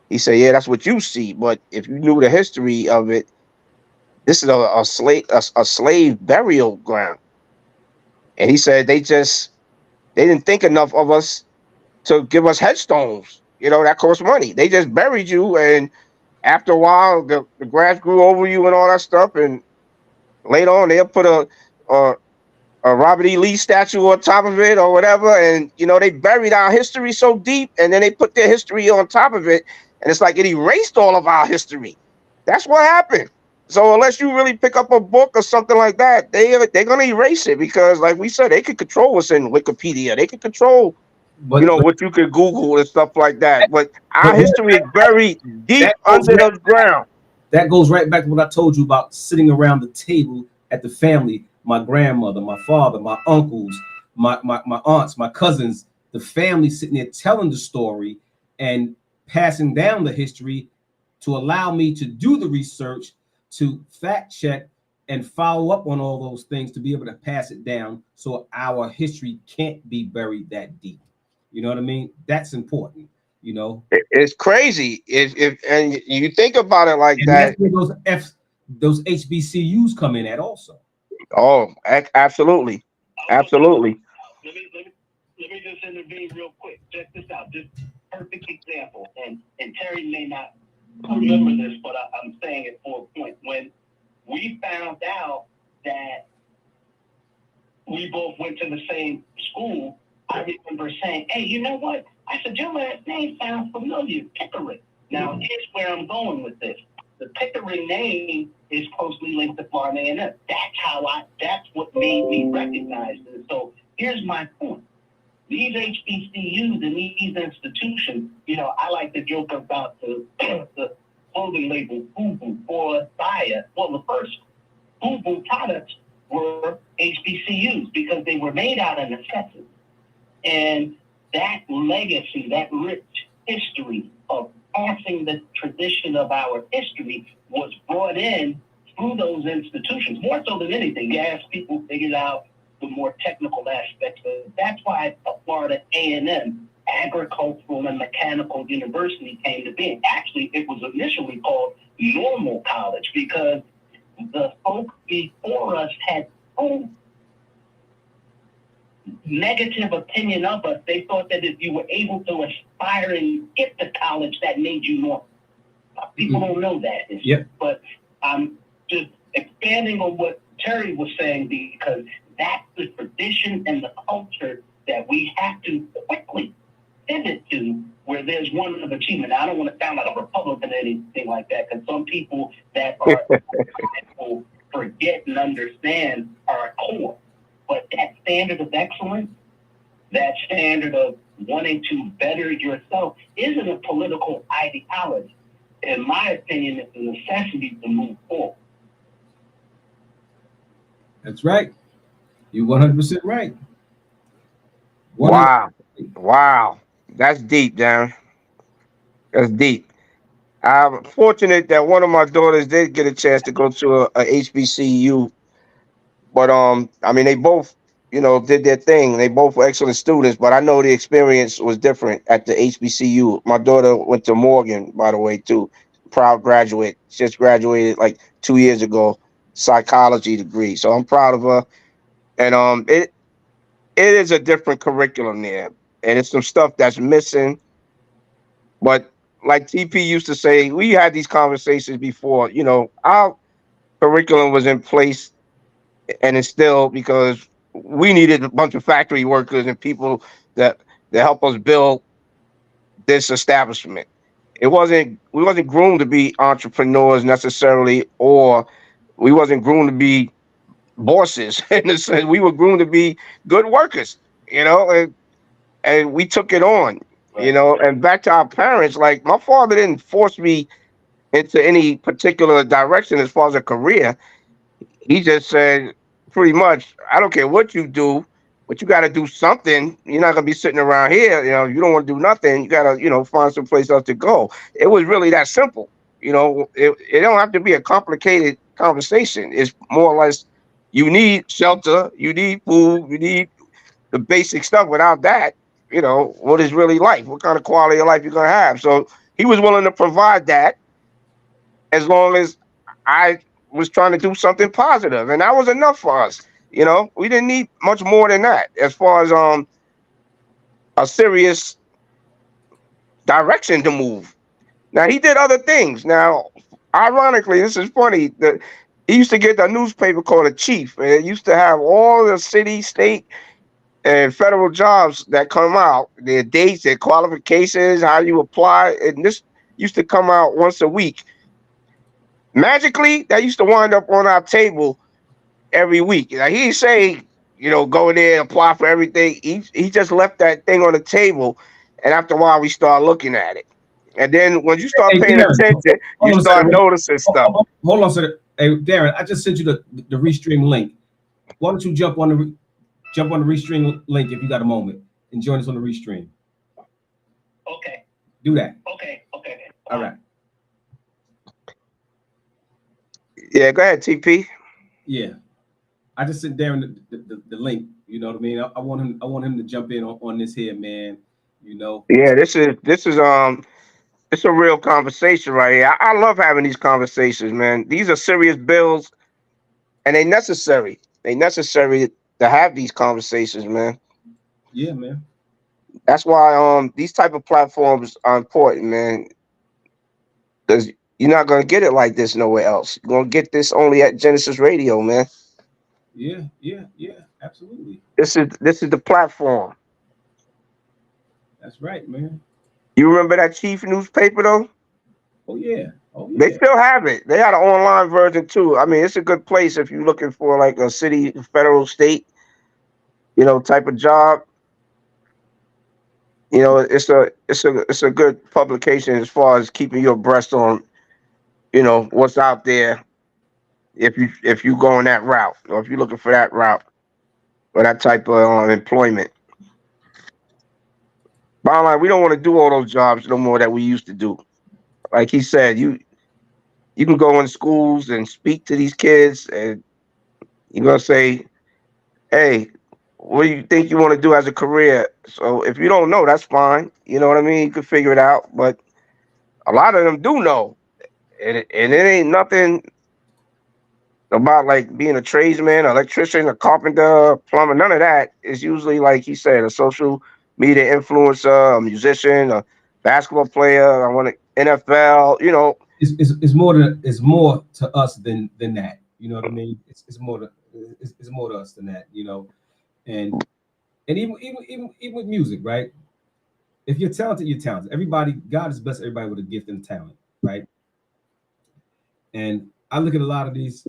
Speaker 2: He said, "Yeah, that's what you see. But if you knew the history of it, this is a slave burial ground." And he said they didn't think enough of us to give us headstones. That costs money. They just buried you, and after a while, the grass grew over you and all that stuff. And later on, they'll put a, a Robert E. Lee statue on top of it or whatever. And they buried our history so deep, and then they put their history on top of it, and it's like it erased all of our history. That's what happened. So unless you really pick up a book or something like that, they're gonna erase it because, like we said, they could control what's in Wikipedia. They could control
Speaker 1: but
Speaker 2: what you could Google and stuff like that. But our
Speaker 1: but
Speaker 2: history is buried deep
Speaker 1: that goes
Speaker 2: under
Speaker 1: right,
Speaker 2: the ground.
Speaker 1: that goes right back to what I told you about sitting around the table at the family. My grandmother, my father, my uncles, my aunts, my cousins, the family sitting there telling the story and passing down the history to allow me to do the research, to fact check and follow up on all those things to be able to pass it down so our history can't be buried that deep. You know what I mean? That's important, you know.
Speaker 2: It's crazy if and you think about it like
Speaker 1: And that's
Speaker 2: that.
Speaker 1: where those HBCUs come in at also.
Speaker 2: Oh, absolutely,
Speaker 3: Okay,
Speaker 2: absolutely.
Speaker 3: let me just intervene real quick. Check this out. Just perfect example. And Terry may not remember this, but I'm saying it for a point. When we found out that we both went to the same school, I remember saying, "Hey, you know what?" I said, "Your last name sounds familiar, Pickering." Now, here's where I'm going with this. The Pickering name is closely linked to Florida A&M. That's what made me recognize it. So here's my point. These HBCUs and these institutions, I like to joke about the the clothing label FUBU or Saya. Well, the first FUBU products were HBCUs because they were made out of necessity. And that legacy, that rich history of passing the tradition of our history was brought in through those institutions, more so than anything. Yes, people figured out the more technical aspects, but that's why Florida A&M, Agricultural and Mechanical University, came to be. Actually, it was initially called Normal College because the folks before us had so negative opinion of us. They thought that if you were able to aspire and get to college, that made you normal. People don't know that.
Speaker 1: Yep.
Speaker 3: But I'm just expanding on what Terry was saying because that's the tradition and the culture that we have to quickly pivot to where there's one of achievement. Now, I don't want to sound like a Republican or anything like that because some people that are people forget and understand our core. But that standard of excellence, that standard of wanting to better yourself isn't a political ideology. In my opinion, it's a necessity to move forward.
Speaker 1: That's right. You're 100% right. 100.
Speaker 2: Wow, wow, that's deep, Darren. That's deep. I'm fortunate that one of my daughters did get a chance to go to a HBCU, but I mean, they both, did their thing. They both were excellent students, but I know the experience was different at the HBCU. My daughter went to Morgan, by the way, too. Proud graduate. Just graduated like 2 years ago, psychology degree. So I'm proud of her. And it is a different curriculum there, and it's some stuff that's missing. But like TP used to say, we had these conversations before. Our curriculum was in place and it's still because we needed a bunch of factory workers and people that to help us build this establishment. We wasn't groomed to be entrepreneurs necessarily, or we wasn't groomed to be bosses. In the sense, we were groomed to be good workers, and we took it on,
Speaker 3: Right.
Speaker 2: And back to our parents, like my father didn't force me into any particular direction as far as a career. He just said pretty much, I don't care what you do, but you got to do something. You're not gonna be sitting around here. You don't want to do nothing. You gotta, find some place else to go. It was really that simple. It don't have to be a complicated conversation. It's more or less you need shelter, you need food, you need the basic stuff. Without that, what is really life? What kind of quality of life you're gonna have? So he was willing to provide that as long as I was trying to do something positive, and that was enough for us. We didn't need much more than that as far as a serious direction to move. Now he did other things. Now, ironically, this is funny. He used to get a newspaper called The Chief, and it used to have all the city, state, and federal jobs that come out, their dates, their qualifications, how you apply, and this used to come out once a week. Magically, that used to wind up on our table every week. Like he didn't say, go there, apply for everything. He just left that thing on the table, and after a while, we start looking at it. And then when you start
Speaker 1: Hey,
Speaker 2: paying
Speaker 1: Darren,
Speaker 2: attention, you
Speaker 1: hold on a
Speaker 2: start
Speaker 1: second.
Speaker 2: noticing stuff.
Speaker 1: Hold on a second. Hey, Darren, I just sent you the Restream link. Why don't you jump on the Restream link if you got a moment and join us on the Restream?
Speaker 3: Okay.
Speaker 1: Do that.
Speaker 3: Okay.
Speaker 1: All right.
Speaker 2: Yeah, go ahead, TP.
Speaker 1: Yeah. I just sent Darren the link. You know what I mean? I want him to jump in on this here, man.
Speaker 2: Yeah, this is it's a real conversation right here. I love having these conversations, man. These are serious bills, and they necessary. They necessary to have these conversations, man.
Speaker 1: Yeah, man.
Speaker 2: That's why these type of platforms are important, man. Because you're not gonna get it like this nowhere else. You're gonna get this only at Genesis Radio, man.
Speaker 1: Yeah, absolutely.
Speaker 2: This is the platform.
Speaker 1: That's right, man.
Speaker 2: You remember that Chief newspaper though?
Speaker 1: Oh yeah.
Speaker 2: They still have it. They had an online version too. I mean, it's a good place if you're looking for like a city, federal, state, type of job. It's a good publication as far as keeping you abreast on, what's out there if you going that route or if you're looking for that route or that type of employment. Bottom line, we don't want to do all those jobs no more that we used to do. Like he said, you can go in schools and speak to these kids, and you're gonna say, "Hey, what do you think you want to do as a career?" So if you don't know, that's fine. You know what I mean? You can figure it out. But a lot of them do know, and it ain't nothing about like being a tradesman, electrician, a carpenter, plumber. None of that. It's usually like he said, a social media influencer, a musician, a basketball player. I want to NFL.
Speaker 1: It's more to us than that. You know what I mean? It's more to us than that. And even with music, right? If you're talented, you're talented. God has blessed everybody with a gift and talent, right? And I look at a lot of these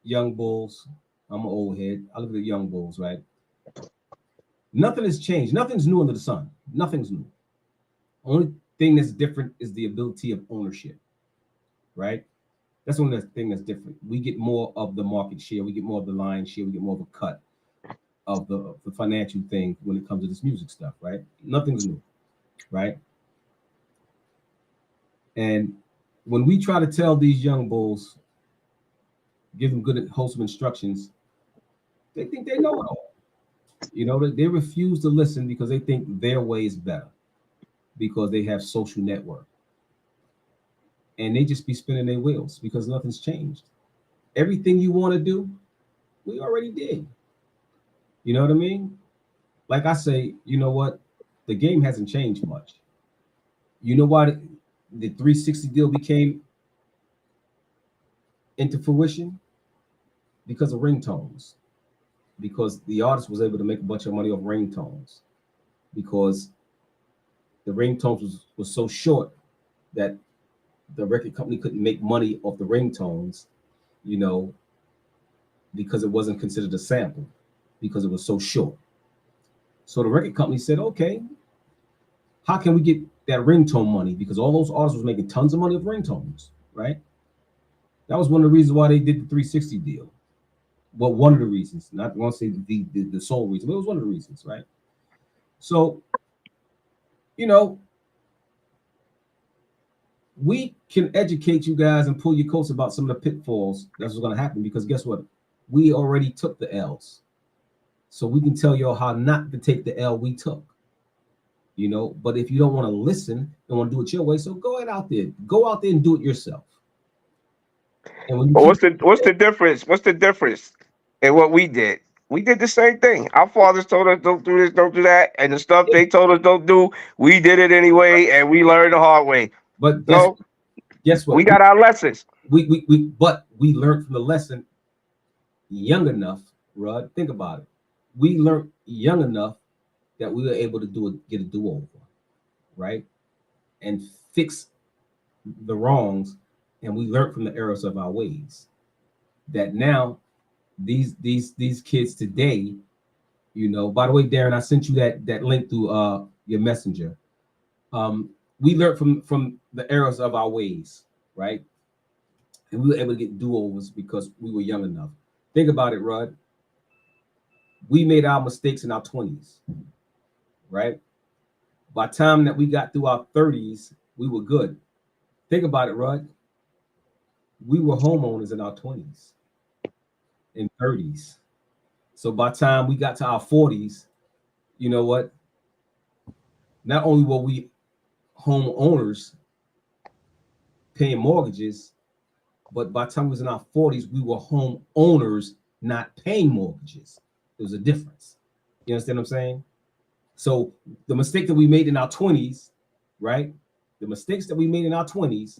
Speaker 1: young bulls. I'm an old head. I look at the young bulls, right? Nothing has changed. Nothing's new under the sun. Nothing's new. Only thing that's different is the ability of ownership, right? That's the only thing that's different. We get more of the market share. We get more of the lion's share. We get more of a cut of the financial thing when it comes to this music stuff, right? Nothing's new, right? And when we try to tell these young bulls, give them good, wholesome instructions, they think they know it all. They refuse to listen because they think their way is better because they have social network. And they just be spinning their wheels because nothing's changed. Everything you want to do, we already did. You know what I mean? Like I say, you know what? The game hasn't changed much. You know why the 360 deal became into fruition? Because of ringtones. Because the artist was able to make a bunch of money off ringtones. because the ringtones was so short that the record company couldn't make money off the ringtones, you know, because it wasn't considered a sample because it was so short. So the record company said, okay, how can we get that ringtone money? Because all those artists was making tons of money of ringtones, right? That was one of the reasons why they did the 360 deal. Well, one of the reasons, not want to say the sole reason, but it was one of the reasons, right? So, you know, we can educate you guys and pull your coats about some of the pitfalls that's what's going to happen, because guess what? We already took the L's. So we can tell y'all how not to take the L we took. You know, but if you don't want to listen and want to do it your way, so go ahead out there. Go out there and do it yourself. And when you
Speaker 2: What's the difference? What's the difference in what we did? We did the same thing. Our fathers told us don't do this, don't do that, and the stuff they told us don't do, we did it anyway, and we learned the hard way.
Speaker 1: But
Speaker 2: No,
Speaker 1: guess what?
Speaker 2: we got our lessons.
Speaker 1: But we learned from the lesson young enough, Rod. Think about it. We learned young enough that we were able to get a do-over, right? And fix the wrongs, and we learned from the errors of our ways. That now these kids today, you know, by the way, Darren, I sent you that link through your messenger. We learned from the errors of our ways, right? And we were able to get do-overs because we were young enough. Think about it, Rod. We made our mistakes in our 20s, right? By the time that we got through our 30s, we were good. Think about it, Rod. We were homeowners in our 20s and 30s. So by the time we got to our 40s, you know what? Not only were we homeowners paying mortgages, but by the time we was in our 40s, we were homeowners not paying mortgages. There was a difference. You understand what I'm saying? So the mistake that we made in our 20s, right? The mistakes that we made in our 20s,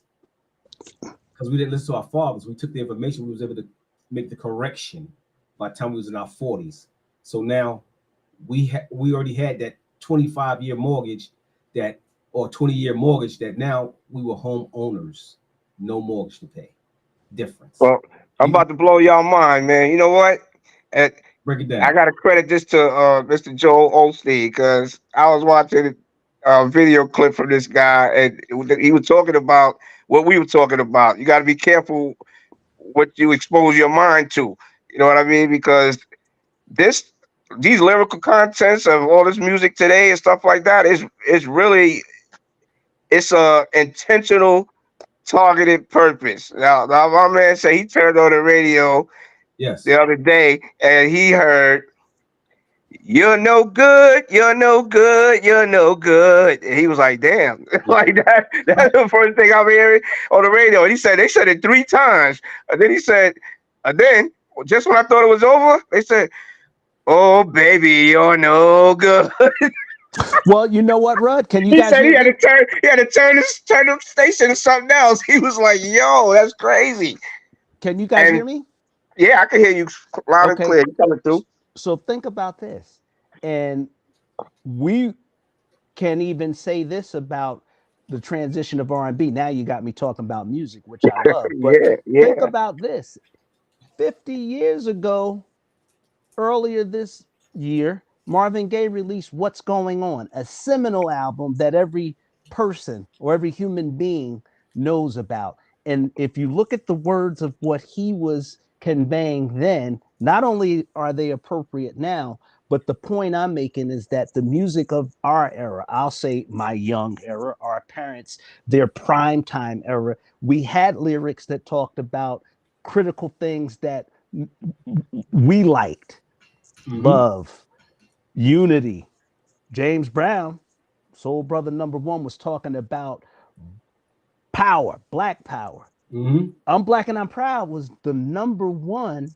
Speaker 1: because we didn't listen to our fathers, we took the information, we was able to make the correction by the time we was in our 40s. So now we already had that 25-year mortgage or 20-year mortgage that now we were homeowners, no mortgage to pay. Difference.
Speaker 2: Well, I'm about to blow y'all mind, man. You know what?
Speaker 1: Break it down.
Speaker 2: I got to credit this to Mr. Joel Osteen, because I was watching a video clip from this guy, and he was talking about what we were talking about. You got to be careful what you expose your mind to. You know what I mean? Because these lyrical contents of all this music today and stuff like that is really, it's a intentional, targeted purpose. Now my man said he turned on the radio the other day and he heard, "You're no good, you're no good, you're no good." And he was like, damn, like that's the first thing I'm hearing on the radio. And he said, they said it 3 times. And then he said, just when I thought it was over, they said, "Oh baby, you're no good."
Speaker 4: Well, you know what, Rud? Can you
Speaker 2: He
Speaker 4: guys
Speaker 2: said
Speaker 4: hear me?
Speaker 2: he had to turn the station to something else. He was like, yo, that's crazy.
Speaker 4: Can you guys hear me?
Speaker 2: Yeah, I can hear you loud and clear. You coming through.
Speaker 4: So think about this. And we can even say this about the transition of R&B. Now you got me talking about music, which I love. But think about this. 50 years ago, earlier this year, Marvin Gaye released What's Going On, a seminal album that every person or every human being knows about. And if you look at the words of what he was conveying then, not only are they appropriate now, but the point I'm making is that the music of our era, I'll say my young era, our parents, their prime time era, we had lyrics that talked about critical things that we liked. Love, unity. James Brown, Soul Brother #1, was talking about power, black power. I'm Black and I'm Proud was the #1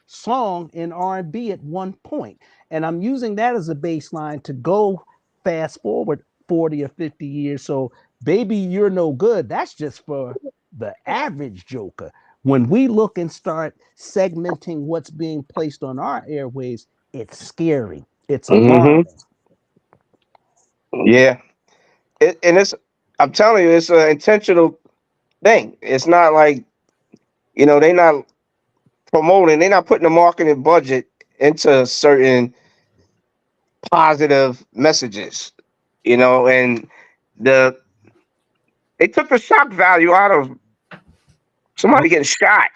Speaker 4: song in R&B at one point. And I'm using that as a baseline to go fast forward 40 or 50 years. So Baby, You're No Good, that's just for the average joker. When we look and start segmenting what's being placed on our airways, it's scary. It's alarming.
Speaker 2: Yeah, and I'm telling you, it's an intentional thing. It's not like they're not promoting, they're not putting the marketing budget into certain positive messages, and the they took the shock value out of
Speaker 1: Well,
Speaker 2: somebody getting shot.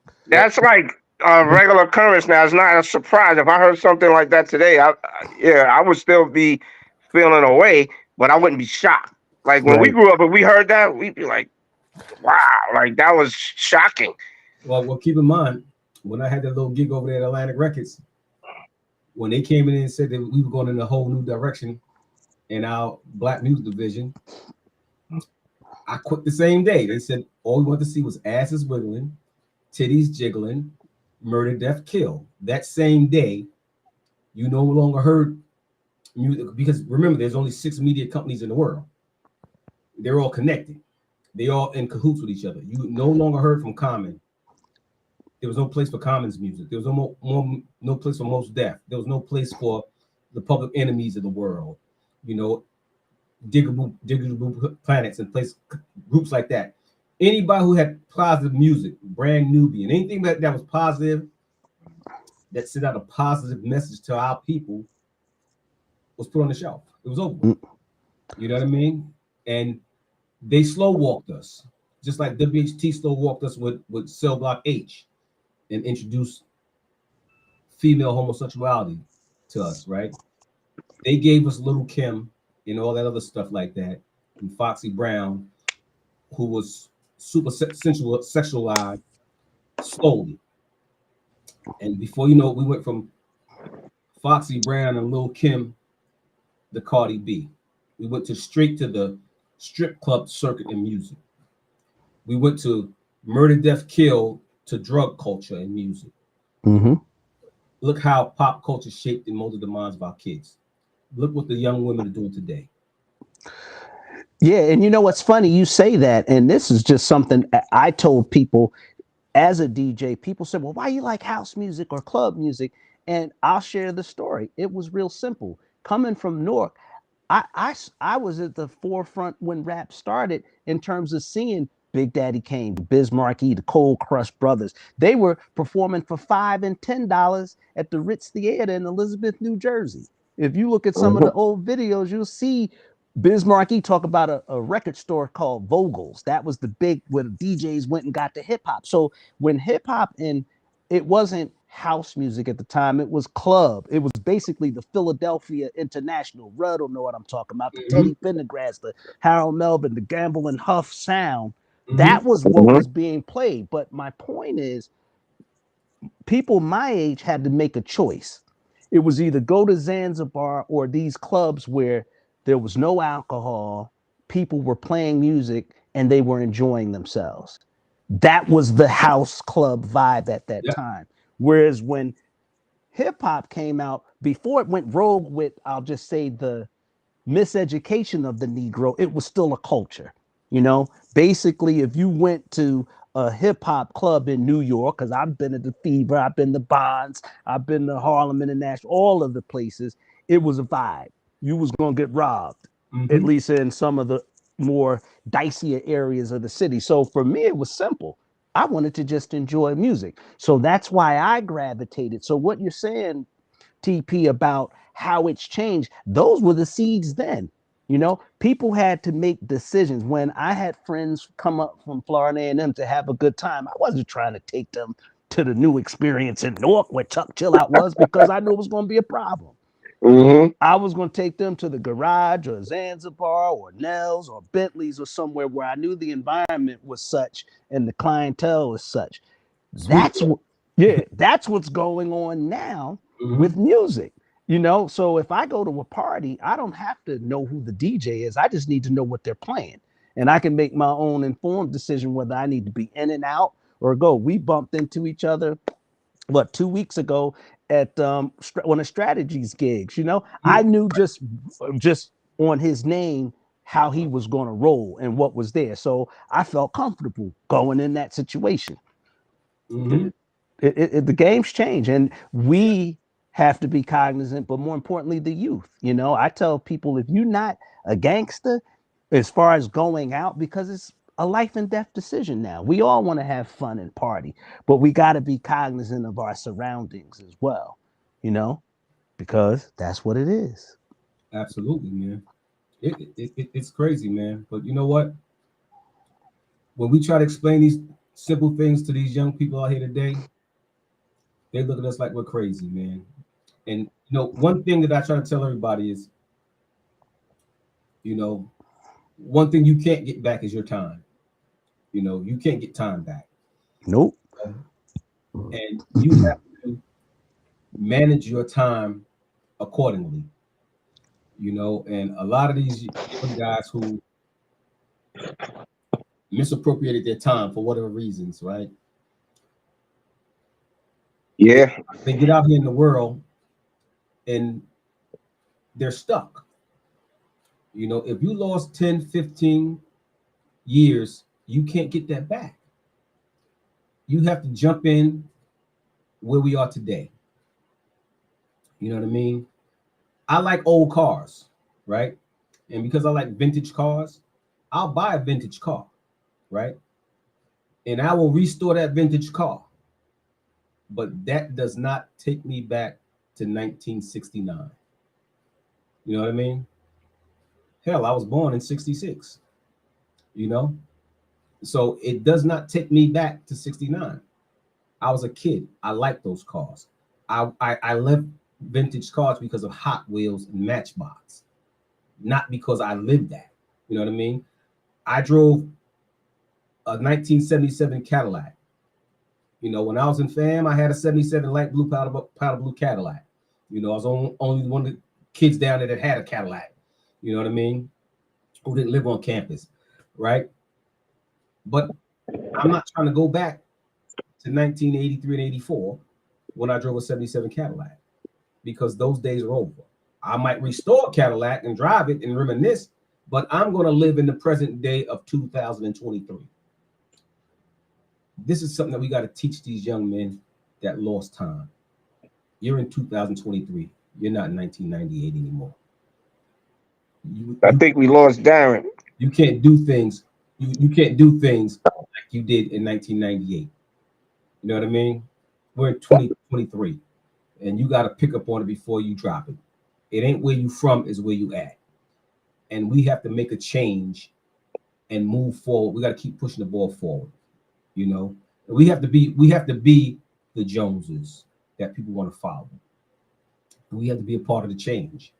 Speaker 1: well,
Speaker 2: That's like a regular occurrence now. It's not a surprise. If I heard something like that today, I would still be feeling away, but I wouldn't be shocked. Like when we
Speaker 4: Right.
Speaker 2: grew up and we heard that, we'd be like, wow, like that was shocking.
Speaker 1: well, keep in mind when I had that little gig over there at Atlantic Records, when they came in and said that we were going in a whole new direction in our black music division, I quit the same day. They said all we wanted to see was asses wiggling, titties jiggling, murder, death, kill. That same day, you no longer heard music because remember, there's only 6 media companies in the world. They're all connected. They all in cahoots with each other. You no longer heard from Common. There was no place for Common's music. There was no place for Most Def. There was no place for the Public Enemies of the world. You know, Digital Planets and place groups like that. Anybody who had positive music, Brand Nubian, anything that was positive, that sent out a positive message to our people, was put on the shelf. It was over with. You know what I mean? And they slow walked us, just like WHT slow walked us with Cell Block H and introduced female homosexuality to us, right? They gave us Little Kim and all that other stuff like that, and Foxy Brown, who was super sexualized slowly. And before you know it, we went from Foxy Brown and Lil Kim to Cardi B. We went straight to the strip club circuit in music. We went to murder, death, kill to drug culture in music.
Speaker 4: Mm-hmm.
Speaker 1: Look how pop culture shaped and molded the minds of our kids. Look what the young women are doing today.
Speaker 4: Yeah, and you know what's funny? You say that, and this is just something I told people as a DJ. People said, "Well, why you like house music or club music?" And I'll share the story. It was real simple. Coming from Newark, I was at the forefront when rap started in terms of seeing Big Daddy Kane, Biz Markie, the Cold Crush Brothers. They were performing for $5 and $10 at the Ritz Theater in Elizabeth, New Jersey. If you look at some of the old videos, you'll see Biz Markie talk about a record store called Vogel's. That was the big where the DJs went and got the hip hop. So when hip hop, and it wasn't house music at the time, it was club. It was basically the Philadelphia International. Rudd will know what I'm talking about. The
Speaker 1: Mm-hmm.
Speaker 4: Teddy Pendergrass, the Harold Melvin, the Gamble and Huff sound.
Speaker 1: Mm-hmm.
Speaker 4: That was what was being played. But my point is, people my age had to make a choice. It was either go to Zanzibar or these clubs where there was no alcohol, people were playing music, and they were enjoying themselves. That was the house club vibe at that
Speaker 1: Yep.
Speaker 4: time. Whereas when hip hop came out, before it went rogue with, I'll just say, the miseducation of the Negro, it was still a culture. You know, basically, if you went to a hip hop club in New York, because I've been at the Fever, I've been to Bonds, I've been to Harlem International, all of the places, it was a vibe. You was gonna get robbed, at
Speaker 1: Mm-hmm.
Speaker 4: least in some of the more dicier areas of the city. So for me, it was simple. I wanted to just enjoy music. So that's why I gravitated. So what you're saying, TP, about how it's changed, those were the seeds then. You know, people had to make decisions. When I had friends come up from Florida A&M to have a good time, I wasn't trying to take them to the new experience in Newark where Chuck Chill Out was, because I knew it was going to be a problem.
Speaker 2: Mm-hmm.
Speaker 4: I was going to take them to the Garage or Zanzibar or Nell's or Bentley's or somewhere where I knew the environment was such and the clientele was such.
Speaker 1: Sweet.
Speaker 4: That's what, yeah, that's what's going on now
Speaker 1: Mm-hmm.
Speaker 4: with music. You know, so if I go to a party, I don't have to know who the DJ is. I just need to know what they're playing. And I can make my own informed decision whether I need to be in and out or go. We bumped into each other, 2 weeks ago at one of Strategies gigs. You know, I knew just on his name how he was going to roll and what was there. So I felt comfortable going in that situation.
Speaker 1: Mm-hmm.
Speaker 4: The game's changed, and we have to be cognizant, but more importantly, the youth. You know, I tell people, if you're not a gangster as far as going out, because it's a life and death decision now. We all want to have fun and party, but we got to be cognizant of our surroundings as well, you know, because that's what it is.
Speaker 1: Absolutely, man. It's crazy, man. But you know what? When we try to explain these simple things to these young people out here today, they look at us like we're crazy, man. And you know, one thing that I try to tell everybody is, you know, one thing you can't get back is your time. You know, you can't get time back.
Speaker 4: Nope.
Speaker 1: And you have to manage your time accordingly. You know, and a lot of these young guys who misappropriated their time for whatever reasons, right?
Speaker 2: Yeah.
Speaker 1: They get out here in the world and they're stuck. You know, if you lost 10, 15 years, you can't get that back. You have to jump in where we are today. You know what I mean? I like old cars, right? And because I like vintage cars, I'll buy a vintage car, right? And I will restore that vintage car. But that does not take me back to 1969. You know what I mean? Hell, I was born in 66, you know? So it does not take me back to 69. I was a kid. I like those cars. I left vintage cars because of Hot Wheels and Matchbox, not because I lived that. You know what I mean? I drove a 1977 Cadillac. You know, when I was in fam, I had a 77 light blue powder blue Cadillac. You know, I was only one of the kids down there that had a Cadillac. You know what I mean? Who didn't live on campus, right? But I'm not trying to go back to 1983 and 84 when I drove a 77 Cadillac, because those days are over. I might restore a Cadillac and drive it and reminisce, but I'm going to live in the present day of 2023. This is something that we got to teach these young men that lost time. You're in 2023. You're not in 1998 anymore.
Speaker 2: I think we lost Darren.
Speaker 1: You can't do things. You can't do things like you did in 1998. You know what I mean? We're in 2023, and you got to pick up on it before you drop it. It ain't where you from, is where you at. And we have to make a change and move forward. We got to keep pushing the ball forward. You know, we have to be the Joneses that people want to follow. We have to be a part of the change.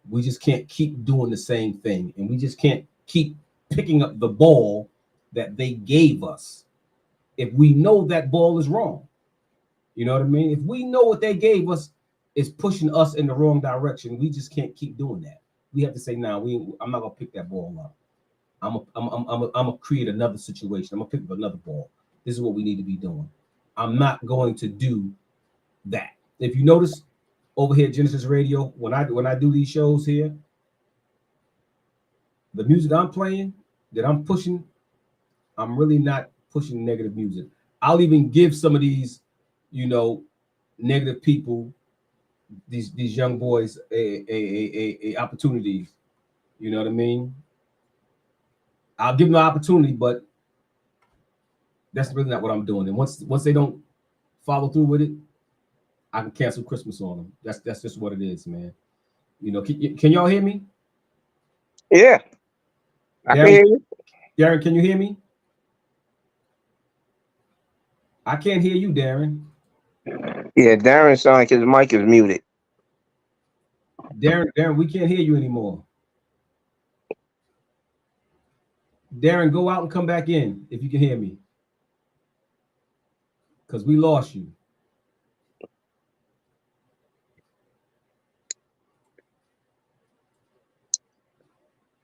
Speaker 1: We just can't keep doing the same thing, and we just can't keep picking up the ball that they gave us if we know that ball is wrong. You know what I mean? If we know what they gave us is pushing us in the wrong direction, we just can't keep doing that. We have to say, nah, I'm not gonna pick that ball up. I'm gonna create another situation. I'm gonna pick up another ball. This is what we need to be doing. I'm not going to do that. If you notice over here at Gynesis Radio, when I do these shows here, the music I'm playing, that I'm pushing, I'm really not pushing negative music. I'll even give some of these, you know, negative people, these young boys, a opportunities. You know what I mean? I'll give them an opportunity, but that's really not what I'm doing. And once they don't follow through with it, I can cancel Christmas on them. That's just what it is, man. You know, can y'all hear me?
Speaker 2: Yeah, I can hear you.
Speaker 1: Darren, can you hear me? I can't hear you, Darren.
Speaker 2: Yeah, Darren sounds like his mic is muted.
Speaker 1: Darren, we can't hear you anymore. Darren, go out and come back in if you can hear me, because we lost you.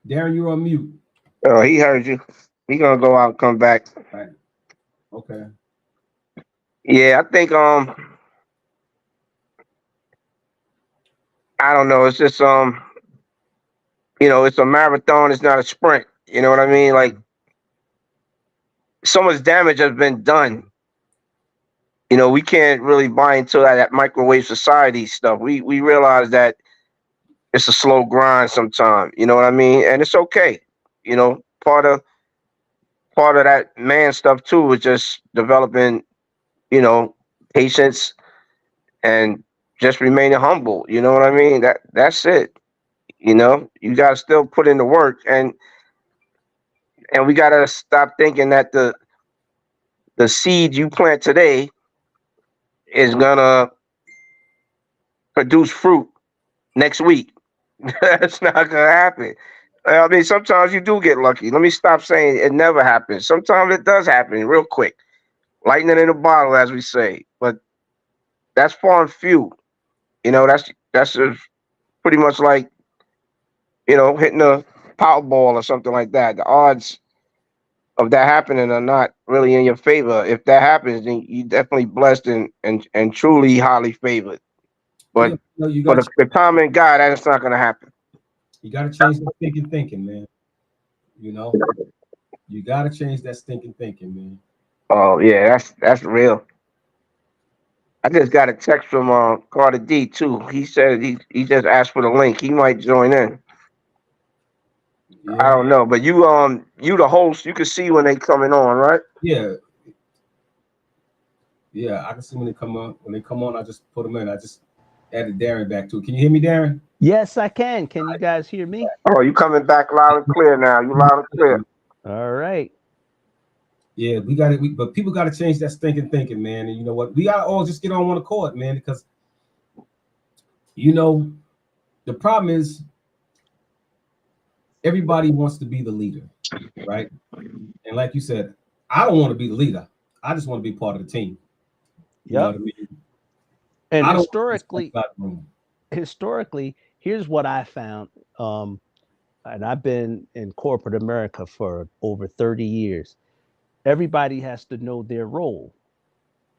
Speaker 1: Darren, you're on mute.
Speaker 2: Oh, he heard you. He gonna go out and come back.
Speaker 1: Right. Okay.
Speaker 2: Yeah, I think I don't know. It's just you know, it's a marathon. It's not a sprint. You know what I mean? Like, so much damage has been done you know, we can't really buy into that microwave society stuff. We realize that it's a slow grind sometimes. You know what I mean? And it's okay. You know, part of that man stuff too is just developing, you know, patience and just remaining humble. You know what I mean? That's it. You know, you gotta still put in the work, and we gotta stop thinking that the seed you plant today is gonna produce fruit next week. That's not gonna happen. I mean, sometimes you do get lucky. Let me stop saying it never happens. Sometimes it does happen real quick, lightning in a bottle, as we say. But that's far and few. You know, that's just pretty much like, you know, hitting a Powerball or something like that. The odds of that happening are not really in your favor. If that happens, then you definitely blessed and truly highly favored.
Speaker 1: Yeah,
Speaker 2: But
Speaker 1: you
Speaker 2: for
Speaker 1: got
Speaker 2: the time in God, that's not going to happen.
Speaker 1: you got to change that thinking, man. You know, you got to change that stinking thinking, man.
Speaker 2: Oh yeah, that's real. I just got a text from Carter D too. He said he just asked for the link. He might join in. I
Speaker 1: Yeah,
Speaker 2: don't know, but you the host. You can see when they coming on, right?
Speaker 1: yeah, yeah. I can see when they come on. When they come on, I just put them in. I just added Darren back to it. Can you hear me, Darren?
Speaker 4: Yes, I can. Can you guys hear me?
Speaker 2: Oh, you coming back loud and clear now. You loud and clear.
Speaker 4: All right.
Speaker 1: Yeah, we got it. But people got to change that stinking thinking, man. And you know what? We got to all just get on one accord, man. Because you know the problem is everybody wants to be the leader, right? And like you said, I don't want to be the leader. I just want to be part of the team. You know
Speaker 4: Yep.
Speaker 1: what I mean?
Speaker 4: And
Speaker 1: I don't want
Speaker 4: historically, here's what I found. And I've been in corporate America for over 30 years. Everybody has to know their role.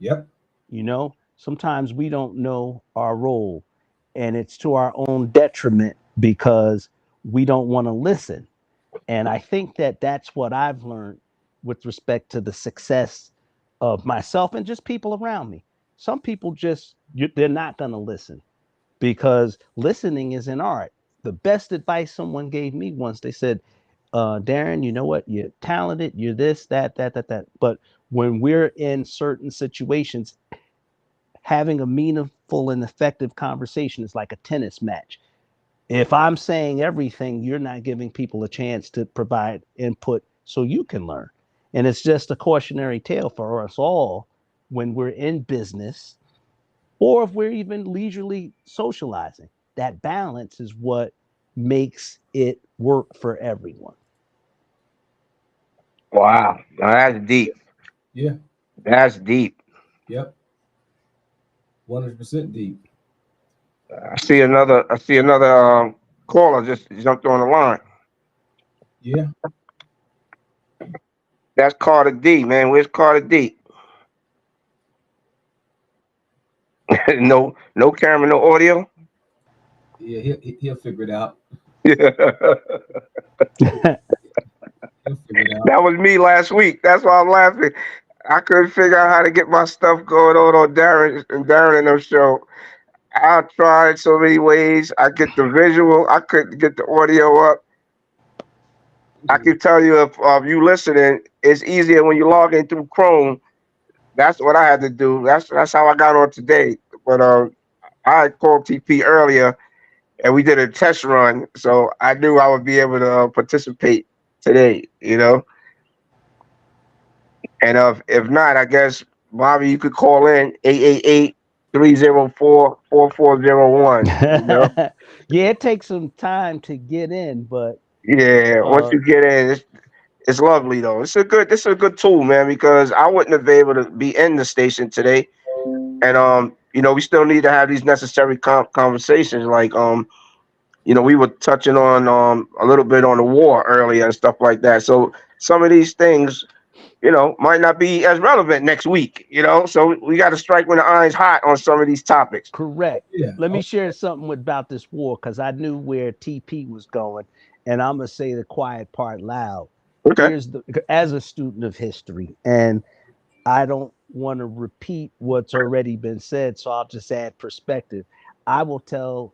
Speaker 1: Yep.
Speaker 4: You know, sometimes we don't know our role, and it's to our own detriment because we don't want to listen. And I think that that's what I've learned with respect to the success of myself and just people around me. Some people just, they're not going to listen because listening is an art. The best advice someone gave me once, they said, Darren, you know what? You're talented, you're this, that. But when we're in certain situations, having a meaningful and effective conversation is like a tennis match. If I'm saying everything, you're not giving people a chance to provide input so you can learn. And it's just a cautionary tale for us all when we're in business or if we're even leisurely socializing. That balance is what makes it work for everyone.
Speaker 2: Wow, now that's deep.
Speaker 1: Yeah.
Speaker 2: That's deep.
Speaker 1: Yep. 100% deep.
Speaker 2: I see another caller just jumped on the line.
Speaker 1: Yeah.
Speaker 2: That's Carter D, man. Where's Carter D? No camera, no audio.
Speaker 1: Yeah. He'll figure it out.
Speaker 2: That
Speaker 1: He'll figure it out.
Speaker 2: was me last week. That's why I'm laughing. I couldn't figure out how to get my stuff going on Darren and them show. I tried so many ways. I get the visual. I couldn't get the audio up. I can tell you if you listening, it's easier when you log in through Chrome. That's what I had to do. That's how I got on today. But I had called TP earlier and we did a test run, so I knew I would be able to participate today. You know, and if not, I guess Bobby, you could call in 888-304-4401. You know,
Speaker 4: Yeah, it takes some time to get in, but
Speaker 2: yeah. Once
Speaker 4: uh,
Speaker 2: you get in, it's lovely though. This is a good tool, man, because I wouldn't have been able to be in the station today. And you know, we still need to have these necessary conversations. Like you know, we were touching on a little bit on the war earlier and stuff like that. So some of these things, you know, might not be as relevant next week, you know. So we got to strike when the iron's hot on some of these topics.
Speaker 4: correct.
Speaker 1: Yeah.
Speaker 4: Let me share something about this war because I knew where TP was going, and I'm gonna say the quiet part loud.
Speaker 2: Okay.
Speaker 4: Here's the as a student of history, and I don't want to repeat what's already been said, so I'll just add perspective. I will tell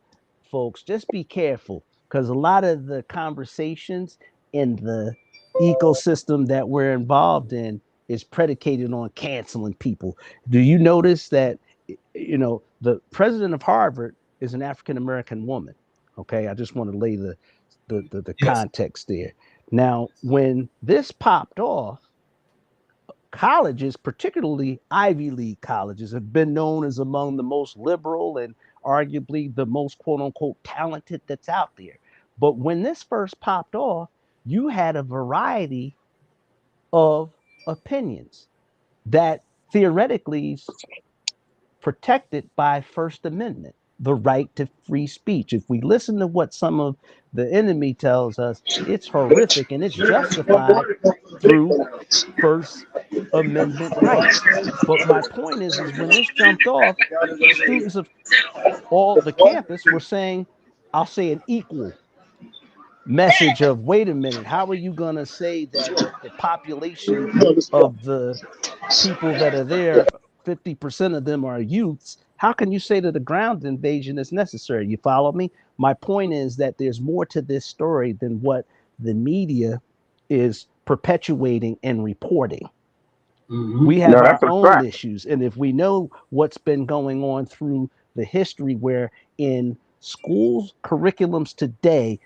Speaker 4: folks, just be careful, because a lot of the conversations in the ecosystem that we're involved in is predicated on canceling people. Do you notice that, the president of Harvard is an African American woman? Okay, I just want to lay the
Speaker 1: Yes.
Speaker 4: context there. Now, when this popped off, colleges, particularly Ivy League colleges, have been known as among the most liberal and arguably the most quote unquote talented that's out there. But when this first popped off, you had a variety of opinions that theoretically is protected by First Amendment, the right to free speech. If we listen to what some of the enemy tells us, it's horrific and it's justified through First Amendment rights. But my point is when this jumped off, students of all the campus were saying, I'll say an equal message of, wait a minute, how are you going to say that the population of the people that are there, 50% of them are youths? How can you say that a ground invasion is necessary? You follow me? My point is that there's more to this story than what the media is perpetuating and reporting.
Speaker 1: Mm-hmm.
Speaker 4: We have our
Speaker 2: that's a
Speaker 4: own
Speaker 2: fact.
Speaker 4: issues. And if we know what's been going on through the history, where in schools curriculums today,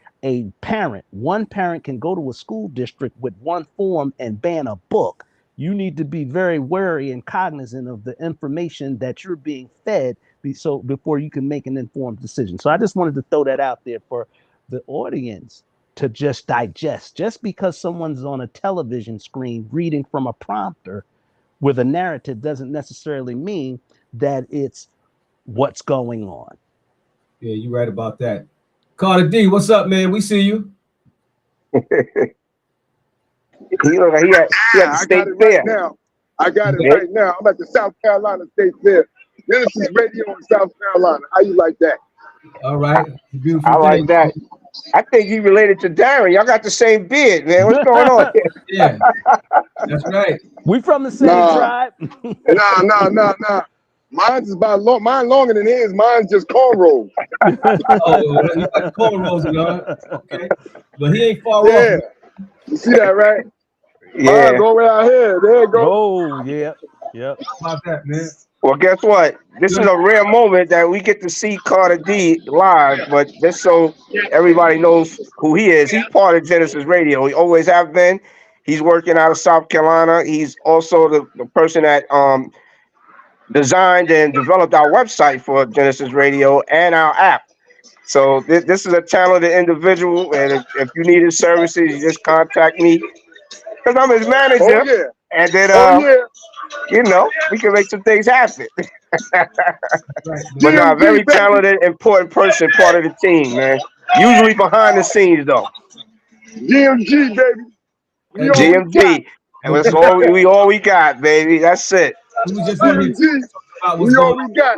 Speaker 4: one parent can go to a school district with one form and ban a book. You need to be very wary and cognizant of the information that you're being fed before you can make an informed decision. So I just wanted to throw that out there for the audience to just digest. Just because someone's on a television screen reading from a prompter with a narrative doesn't necessarily mean that it's what's going on.
Speaker 1: Yeah, you're right about that. Carter D, what's up, man? We see you.
Speaker 2: He look like he at the state fair.
Speaker 5: Now. I got it right now. I'm at the South Carolina State Fair. Gynesis Radio in South Carolina. How you like that?
Speaker 1: All right. Beautiful.
Speaker 2: I like that. I think he related to Darren. Y'all got the same beard, man. What's going on here?
Speaker 1: Yeah, that's right.
Speaker 4: We from the same tribe.
Speaker 5: Nah. Mine's is about mine longer than his. Mine's just cornrows.
Speaker 1: Oh, you got cornrows, okay. But he ain't far off.
Speaker 5: You see that, right?
Speaker 2: Yeah.
Speaker 5: Mine's all the way out here. There you go.
Speaker 4: Oh, yeah. Yep.
Speaker 1: How about that, man?
Speaker 2: Well, guess what? This is a rare moment that we get to see Carter D live, but just so everybody knows who he is, he's part of Gynesis Radio. He always have been. He's working out of South Carolina. He's also the person that designed and developed our website for Gynesis Radio and our app. So this is a talented individual, and if you need his services, you just contact me, because I'm his manager.
Speaker 5: Oh, yeah.
Speaker 2: And then, we can make some things happen. But no, very talented, important person, part of the team, man. Usually behind the scenes, though.
Speaker 5: GMG, baby.
Speaker 2: GMG. And that's all we got, baby. That's it.
Speaker 5: We all we got.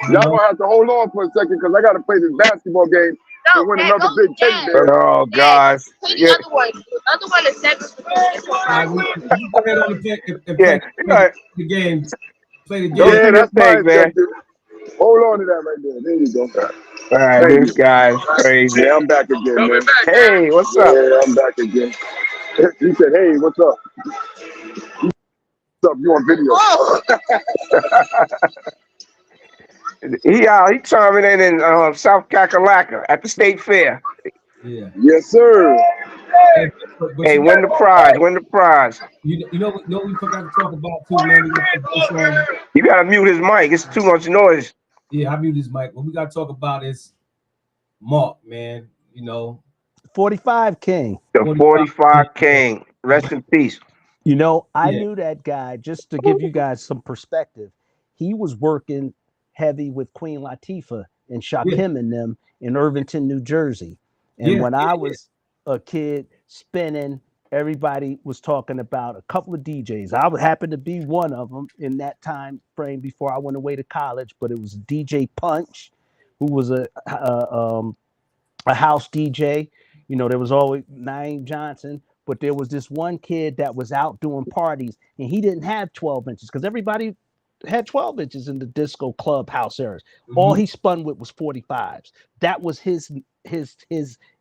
Speaker 5: Y'all gonna have to hold on for a second, because I gotta play this basketball game to win another big teddy bear.
Speaker 2: Oh gosh.
Speaker 6: The other one. The other one is 7.
Speaker 1: You go ahead on the game. Play the game.
Speaker 5: Yeah, that's big, man. Hold on to that right there. There you go.
Speaker 2: All right, this guy's crazy.
Speaker 5: Yeah, I'm back again, man.
Speaker 2: Hey, what's up?
Speaker 5: Yeah, I'm back again. He said, "Hey, what's up? What's up? You on video?"
Speaker 2: He chiming in South Kakalaka at the state fair.
Speaker 1: Yeah.
Speaker 5: Yes, sir.
Speaker 2: Hey, win the prize. Win the prize.
Speaker 1: You know what we forgot to talk about too, man.
Speaker 2: You gotta mute his mic. It's too much noise.
Speaker 1: Yeah, I mute his mic. What we gotta talk about is Mark, man.
Speaker 4: 45 King.
Speaker 2: The 45 King. Rest in peace.
Speaker 4: I knew that guy, just to give you guys some perspective. He was working heavy with Queen Latifah and Shakim and them in Irvington, New Jersey. And when I was a kid spinning, everybody was talking about a couple of DJs. I would happen to be one of them in that time frame before I went away to college, but it was DJ Punch, who was a house DJ. There was always Naeem Johnson, but there was this one kid that was out doing parties, and he didn't have 12 inches because everybody had 12 inches in the disco clubhouse eras.
Speaker 1: Mhm.
Speaker 4: All he spun with was 45s. That was his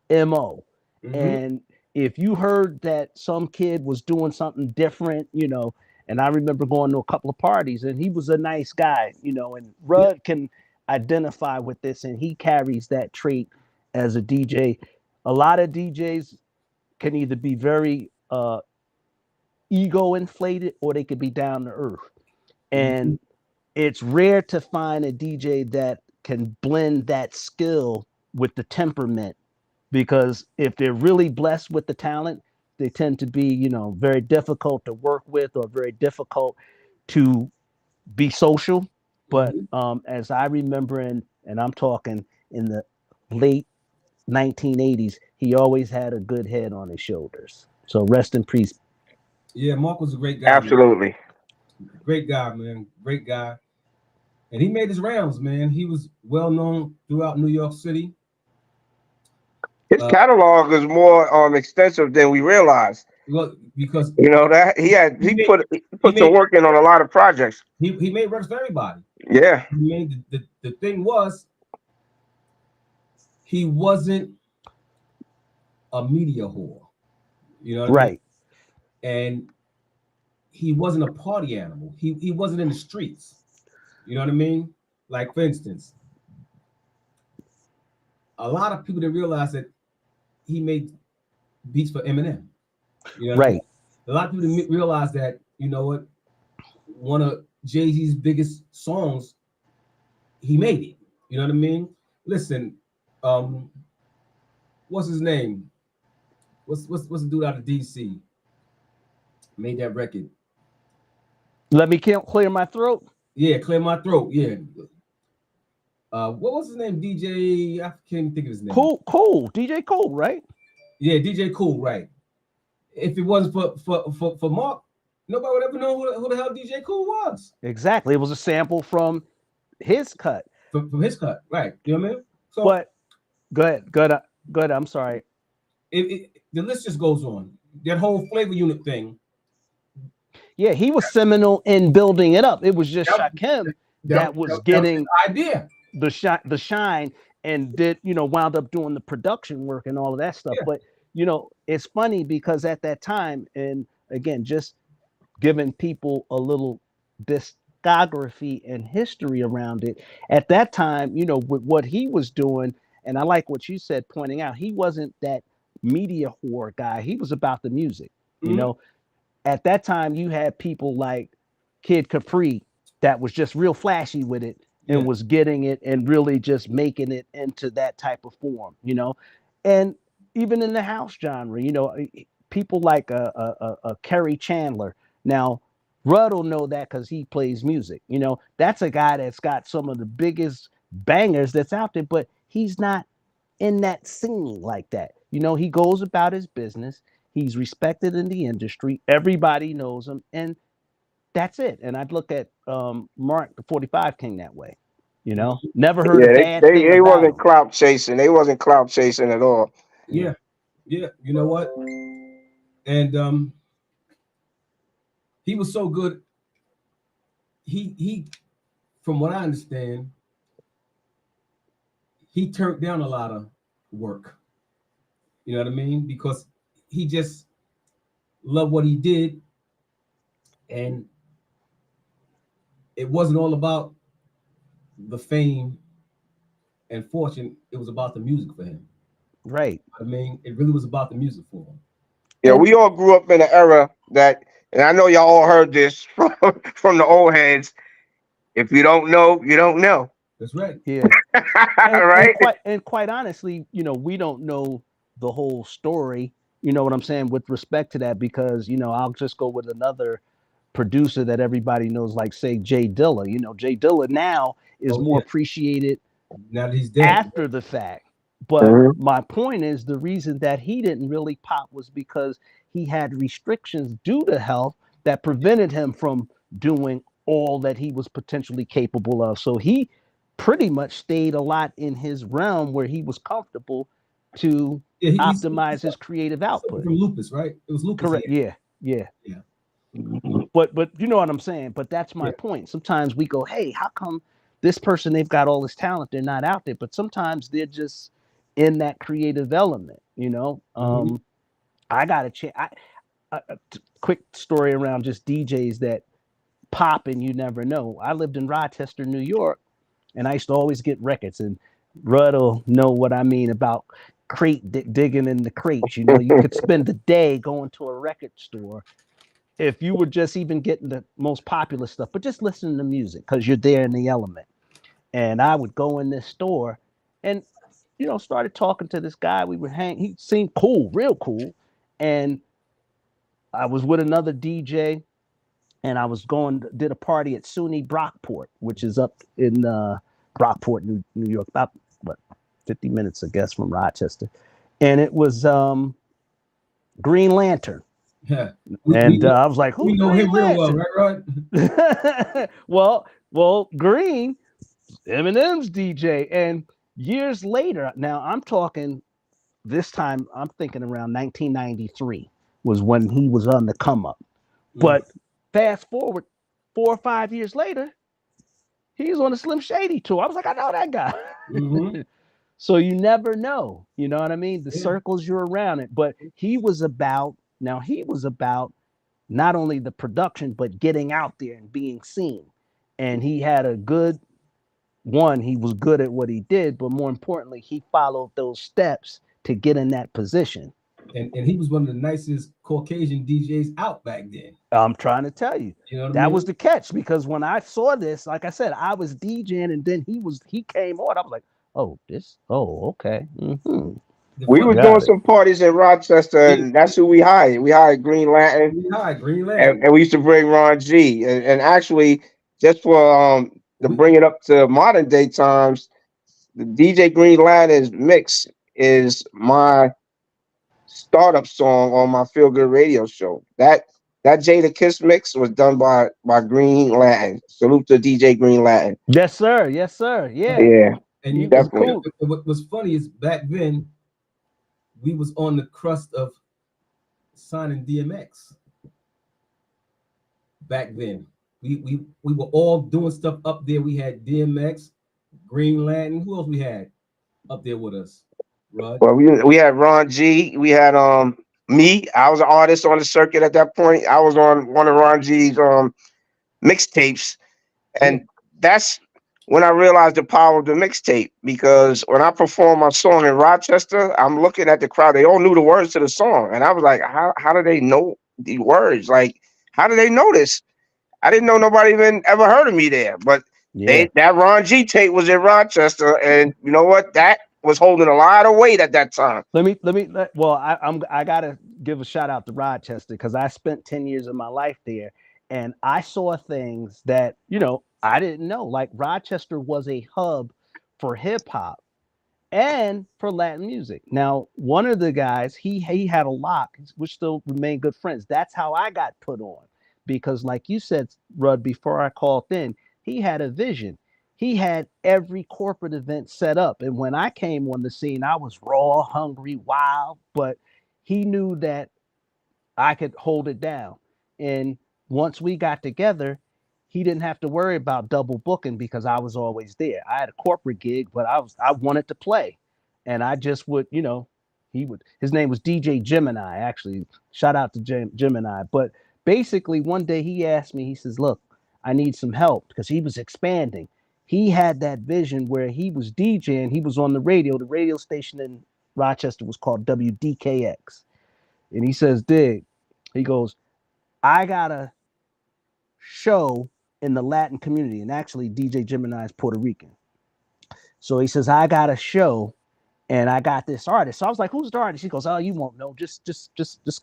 Speaker 4: MO.
Speaker 1: Mhm.
Speaker 4: And if you heard that some kid was doing something different, you know, and I remember going to a couple of parties, and he was a nice guy, you know, and Rudd can identify with this, and he carries that trait as a DJ. A lot of DJs can either be very ego inflated, or they could be down to earth. And it's rare to find a DJ that can blend that skill with the temperament, because if they're really blessed with the talent, they tend to be, you know, very difficult to work with or very difficult to be social. But as I remember, and I'm talking in the late 1980s, he always had a good head on his shoulders. So rest in peace.
Speaker 1: Yeah, Mark was a great guy.
Speaker 2: Absolutely.
Speaker 1: Man. Great guy, man. Great guy. And he made his rounds, man. He was well known throughout New York City.
Speaker 2: His catalog is more extensive than we realized.
Speaker 1: Look, because
Speaker 2: you know that he put some work in on a lot of projects.
Speaker 1: He made records for everybody.
Speaker 2: Yeah.
Speaker 1: I mean, the thing was, he wasn't a media whore. You know what I mean? And he wasn't a party animal. He wasn't in the streets. You know what I mean? Like, for instance, a lot of people didn't realize that he made beats for Eminem. You know what I mean? A lot of people didn't realize that, you know what, one of Jay-Z's biggest songs, he made it. You know what I mean? Listen, what's his name? What's the dude out of DC? Made that record.
Speaker 4: Let me clear my throat.
Speaker 1: Yeah, clear my throat. Yeah. What was his name? DJ, I can't even think of his name.
Speaker 4: Cool. DJ Cool, right?
Speaker 1: Yeah, DJ Cool, right. If it wasn't for Mark, nobody would ever know who the hell DJ Cool was.
Speaker 4: Exactly. It was a sample from his cut.
Speaker 1: From his cut, right. You know what I mean? So,
Speaker 4: but go ahead. I'm sorry.
Speaker 1: The list just goes on. That whole flavor unit thing.
Speaker 4: Yeah, he was seminal in building it up. It was just Shakim that was getting
Speaker 1: the idea,
Speaker 4: the shine, and wound up doing the production work and all of that stuff. Yeah. But it's funny because at that time, and again, just giving people a little discography and history around it. At that time, with what he was doing, and I like what you said, pointing out, he wasn't that media whore guy. He was about the music, At that time, you had people like Kid Capri that was just real flashy with it and was getting it and really just making it into that type of form, And even in the house genre, people like a Kerry Chandler. Now, Rudd will know that because he plays music. That's a guy that's got some of the biggest bangers that's out there, but he's not in that scene like that. He goes about his business. He's respected in the industry. Everybody knows him, and that's it. And I'd look at Mark, the 45 King, that way. Never heard a bad thing.
Speaker 2: They wasn't clout chasing. They wasn't clout chasing at all.
Speaker 1: Yeah. You know what? And he was so good. He, from what I understand, he turned down a lot of work. You know what I mean? Because he just loved what he did, and it wasn't all about the fame and fortune. It was about the music for him.
Speaker 4: Right.
Speaker 1: I mean, it really was about the music for him.
Speaker 2: Yeah, we all grew up in an era that, and I know y'all all heard this from the old heads. If you don't know, you don't know.
Speaker 1: That's right.
Speaker 4: Yeah.
Speaker 2: Right.
Speaker 4: And quite honestly, we don't know the whole story. You know what I'm saying, with respect to that, because, I'll just go with another producer that everybody knows, like, say, Jay Dilla. Jay Dilla now is more appreciated
Speaker 1: now that he's dead
Speaker 4: after the fact. But my point is, the reason that he didn't really pop was because he had restrictions due to health that prevented him from doing all that he was potentially capable of. So he pretty much stayed a lot in his realm where he was comfortable, to
Speaker 1: Yeah,
Speaker 4: optimize his creative output.
Speaker 1: From Lupus, right? It was Lupus.
Speaker 4: Correct. Yeah. But you know what I'm saying? But that's my point. Sometimes we go, hey, how come this person, they've got all this talent, they're not out there? But sometimes they're just in that creative element, you know? I got a chance. Quick story around just DJs that pop and you never know. I lived in Rochester, New York, and I used to always get records. And Rudd will know what I mean about digging in the crates. You know, you could spend the day going to a record store if you were just even getting the most popular stuff, but just listening to music because you're there in the element. And I would go in this store and, you know, started talking to this guy. We would hang. He seemed cool, real cool. And I was with another DJ, and I was did a party at SUNY Brockport, which is up in Brockport, New York, about 50 minutes, I guess, from Rochester. And it was Green Lantern.
Speaker 1: Yeah.
Speaker 4: I was like, who?
Speaker 1: We know him real well, right,
Speaker 4: Rod? well, Green, Eminem's DJ. And years later, now I'm talking, this time I'm thinking around 1993 was when he was on the come up. But fast forward 4 or 5 years later, he's on a Slim Shady tour. I was like, I know that guy. So you never know, you know what I mean? The circles you're around it. But he was about not only the production, but getting out there and being seen. And he had a good one. He was good at what he did, but more importantly, he followed those steps to get in that position.
Speaker 1: And he was one of the nicest Caucasian DJs out back then.
Speaker 4: I'm trying to tell you, that
Speaker 1: was
Speaker 4: the catch, because when I saw this, like I said, I was DJing, and then he came on. I was like, okay.
Speaker 2: We were doing some parties in Rochester, and that's who we hired. We hired Green Lantern. And we used to bring Ron G. And actually, just for to bring it up to modern day times, the DJ Green Lantern's mix is my startup song on my Feel Good Radio show. That Jada Kiss mix was done by Green Lantern. Salute to DJ Green Lantern.
Speaker 4: Yes, sir.
Speaker 2: Yeah.
Speaker 1: And you definitely. What was funny is back then we was on the crust of signing DMX. Back then, we were all doing stuff up there. We had DMX, Green Lantern. Who else we had up there with us? Rod?
Speaker 2: Well, we had Ron G. We had me. I was an artist on the circuit at that point. I was on one of Ron G's mixtapes, and that's when I realized the power of the mixtape, because when I performed my song in Rochester, I'm looking at the crowd. They all knew the words to the song. And I was like, how do they know the words? Like, how do they know this? I didn't know nobody even ever heard of me there. But that Ron G tape was in Rochester. And you know what? That was holding a lot of weight at that time.
Speaker 4: I got to give a shout out to Rochester, because I spent 10 years of my life there. And I saw things that, you know, I didn't know. Like, Rochester was a hub for hip hop and for Latin music. Now, one of the guys, he had a lock. We still remain good friends. That's how I got put on, because like you said, Rudd, before I called in, he had a vision. He had every corporate event set up. And when I came on the scene, I was raw, hungry, wild, but he knew that I could hold it down. And once we got together, he didn't have to worry about double booking, because I was always there. I had a corporate gig, but I wanted to play. And I just would, you know, his name was DJ Gemini, actually. Shout out to Gemini. But basically, one day he asked me, he says, look, I need some help, because he was expanding. He had that vision where he was DJing. He was on the radio. The radio station in Rochester was called WDKX. And he says, Dig, he goes, I got a show in the Latin community. And actually, DJ Gemini is Puerto Rican. So he says, I got a show and I got this artist. So I was like, who's the artist? He goes, oh, you won't know. Just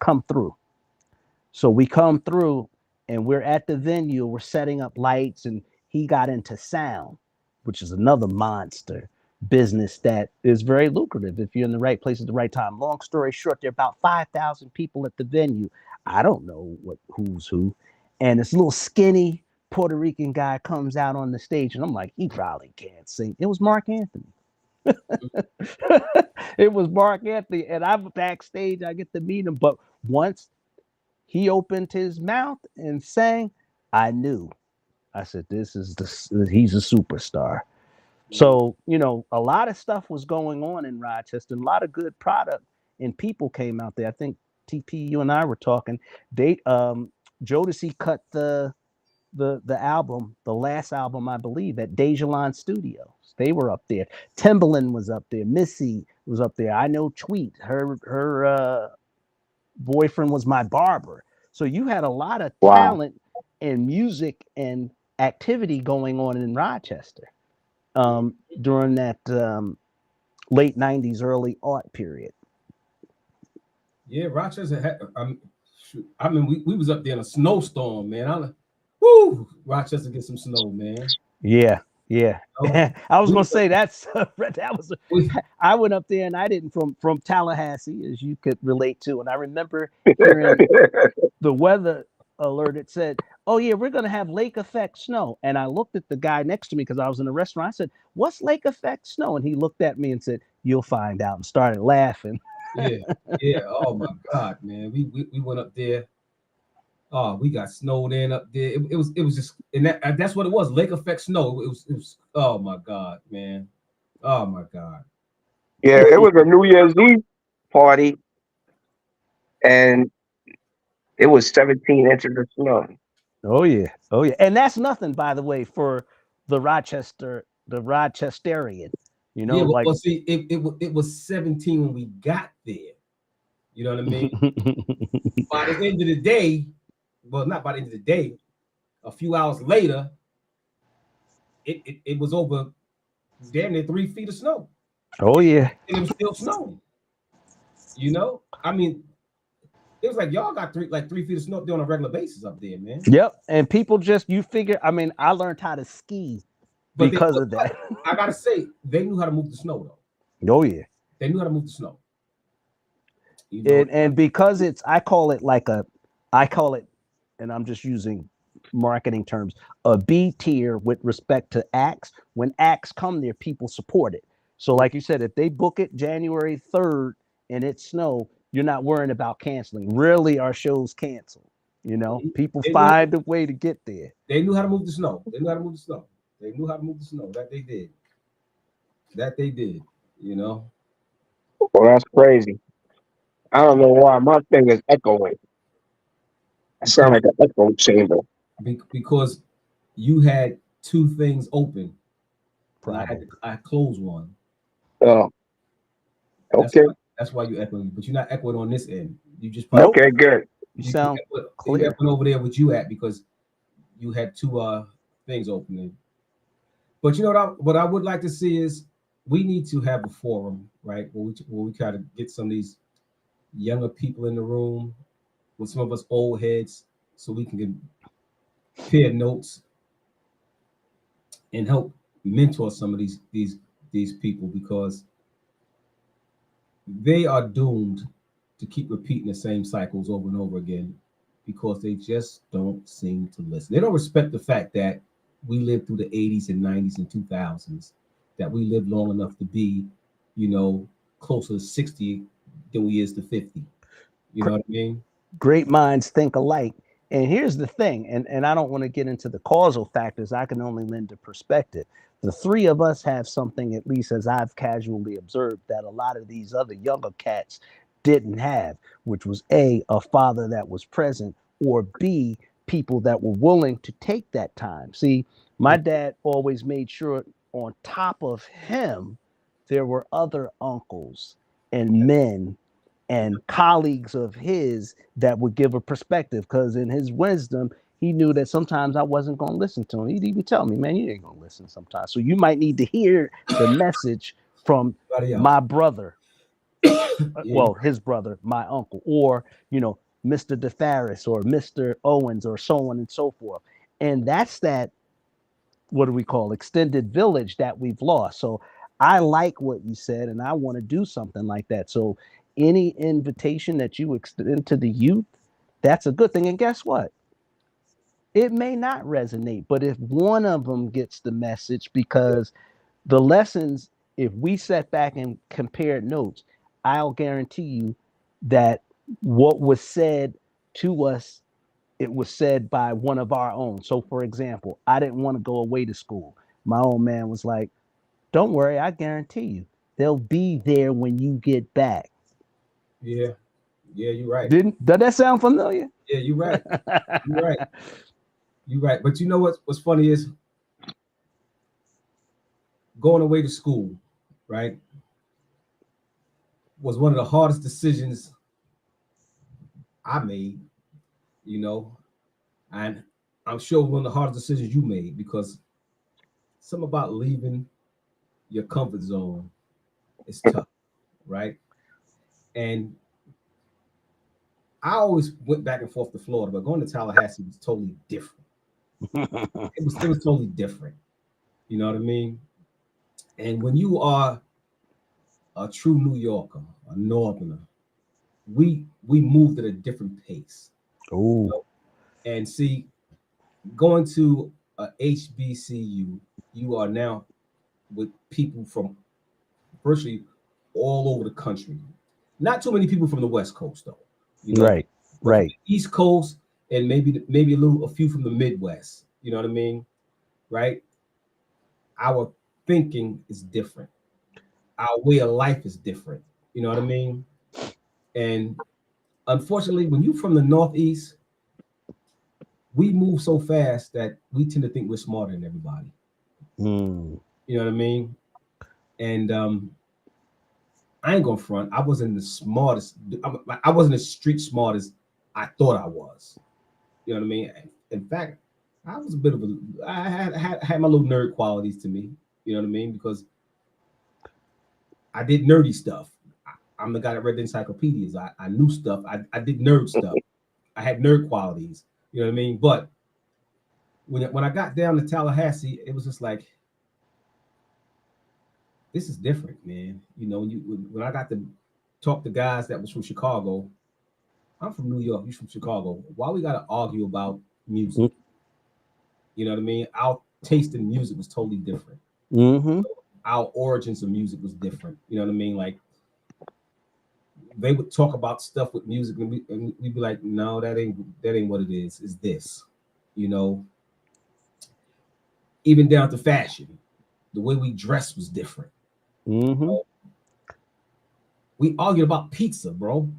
Speaker 4: come through. So we come through and we're at the venue. We're setting up lights, and he got into sound, which is another monster business that is very lucrative if you're in the right place at the right time. Long story short, there are about 5,000 people at the venue. I don't know who's who. And this little skinny Puerto Rican guy comes out on the stage, and I'm like, he probably can't sing. It was Mark Anthony. It was Mark Anthony, and I'm backstage. I get to meet him, but once he opened his mouth and sang, I knew. I said, "This is he's a superstar." So a lot of stuff was going on in Rochester, and a lot of good product and people came out there. I think TP, you and I were talking. They Jodeci cut the album, the last album, I believe, at Dejalon Studios. They were up there. Timbaland was up there. Missy was up there. I know Tweet. Her boyfriend was my barber. So you had a lot of talent and music and activity going on in Rochester during that late 90s, early art period.
Speaker 1: Yeah, Rochester had, I mean, we was up there in a snowstorm, man. Rochester get some snow, man.
Speaker 4: Yeah. I was gonna say that was. I went up there and I didn't from Tallahassee, as you could relate to, and I remember hearing the weather alert. It said, "Oh yeah, we're gonna have lake effect snow," and I looked at the guy next to me because I was in a restaurant. I said, "What's lake effect snow?" And he looked at me and said, "You'll find out," and started laughing.
Speaker 1: Yeah. Oh my God, man. We went up there. Oh, we got snowed in up there. It was just, and that's what it was. Lake effect snow. It was. Oh my God, man. Oh my God.
Speaker 2: Yeah, it was a New Year's Eve party, and it was 17 inches of snow.
Speaker 4: Oh yeah, and that's nothing, by the way, for the Rochesterian.
Speaker 1: Yeah, well, see, it was 17 when we got there. You know what I mean? By the end of the day. Well, not by the end of the day. A few hours later, it was over damn near 3 feet of snow.
Speaker 4: Oh yeah,
Speaker 1: and it was still snowing. I mean, it was like y'all got 3 feet of snow there on a regular basis up there, man.
Speaker 4: Yep, and people you figure. I mean, I learned how to ski because of that.
Speaker 1: I gotta say, they knew how to move the snow though.
Speaker 4: Oh yeah,
Speaker 1: they knew how to move the snow.
Speaker 4: And because I call it, and I'm just using marketing terms, a B tier with respect to acts. When acts come there, people support it. So like you said, if they book it January 3rd and it's snow, you're not worrying about canceling. Rarely are shows canceled. People find a way to get there.
Speaker 1: They knew how to move the snow. That they did.
Speaker 2: Well, that's crazy. I don't know why my thing is echoing. I sound like an echo chamber.
Speaker 1: Because you had 2 things open. I closed one.
Speaker 2: Oh. Okay.
Speaker 1: That's why you echoing, but you're not echoing on this end. You just
Speaker 2: okay, good.
Speaker 4: You sound clear.
Speaker 1: You echoing over there with you at because you had 2 things opening. But what I would like to see is we need to have a forum, right? Where we try to get some of these younger people in the room with some of us old heads, so we can compare notes and help mentor some of these people, because they are doomed to keep repeating the same cycles over and over again, because they just don't seem to listen. They don't respect the fact that we lived through the 80s and 90s and 2000s, that we lived long enough to be, closer to 60 than we is to 50. You know what I mean?
Speaker 4: Great minds think alike. And here's the thing, and I don't want to get into the causal factors. I can only lend a perspective. The 3 of us have something, at least as I've casually observed, that a lot of these other younger cats didn't have, which was A, a father that was present, or B, people that were willing to take that time. See, my dad always made sure on top of him, there were other uncles and men and colleagues of his that would give a perspective, because in his wisdom, he knew that sometimes I wasn't going to listen to him. He'd even tell me, man, you ain't going to listen sometimes. So you might need to hear the message from my brother, well, his brother, my uncle, or, Mr. DeFaris or Mr. Owens or so on and so forth. And that's that, what do we call, extended village that we've lost. So I like what you said, and I want to do something like that. So any invitation that you extend to the youth, that's a good thing. And guess what? It may not resonate, but if one of them gets the message, because the lessons if we sat back and compared notes, I'll guarantee you that what was said to us, it was said by one of our own. So, for example, I didn't want to go away to school. My old man was like, don't worry, I guarantee you, they'll be there when you get back.
Speaker 1: Yeah, you're right.
Speaker 4: Did that sound familiar?
Speaker 1: Yeah, you're right. You're right. You're right. But you know what's funny is going away to school, right, was one of the hardest decisions I made, you know, and I'm sure one of the hardest decisions you made, because something about leaving your comfort zone is tough, right? And I always went back and forth to Florida, but going to Tallahassee was totally different. It was totally different. You know what I mean? And when you are a true New Yorker, a Northerner, we moved at a different pace.
Speaker 4: Oh,
Speaker 1: You know? And see, going to a HBCU, you are now with people from virtually all over the country. Not too many people from the West Coast, though. You know?
Speaker 4: right, right.
Speaker 1: East Coast, and maybe a few from the Midwest. You know what I mean? Right? Our thinking is different. Our way of life is different. You know what I mean? And unfortunately, when you're from the Northeast, we move so fast that we tend to think we're smarter than everybody.
Speaker 4: Mm.
Speaker 1: You know what I mean? And I ain't gonna front. I wasn't the smartest. I wasn't as street smart as I thought I was. You know what I mean? In fact, I was a bit of a. I had my little nerd qualities to me. You know what I mean? Because I did nerdy stuff. I'm the guy that read the encyclopedias. I knew stuff. I did nerd stuff. I had nerd qualities. You know what I mean? But when I got down to Tallahassee, it was just like, this is different, man. You know, when I got to talk to guys that was from Chicago, I'm from New York, you from Chicago. Why we gotta argue about music? You know what I mean? Our taste in music was totally different.
Speaker 4: Mm-hmm.
Speaker 1: Our origins of music was different. You know what I mean? Like, they would talk about stuff with music, and we'd be like, no, that ain't what it is. It's this, you know. Even down to fashion, the way we dress was different.
Speaker 4: Mm-hmm.
Speaker 1: You know? We argued about pizza, bro.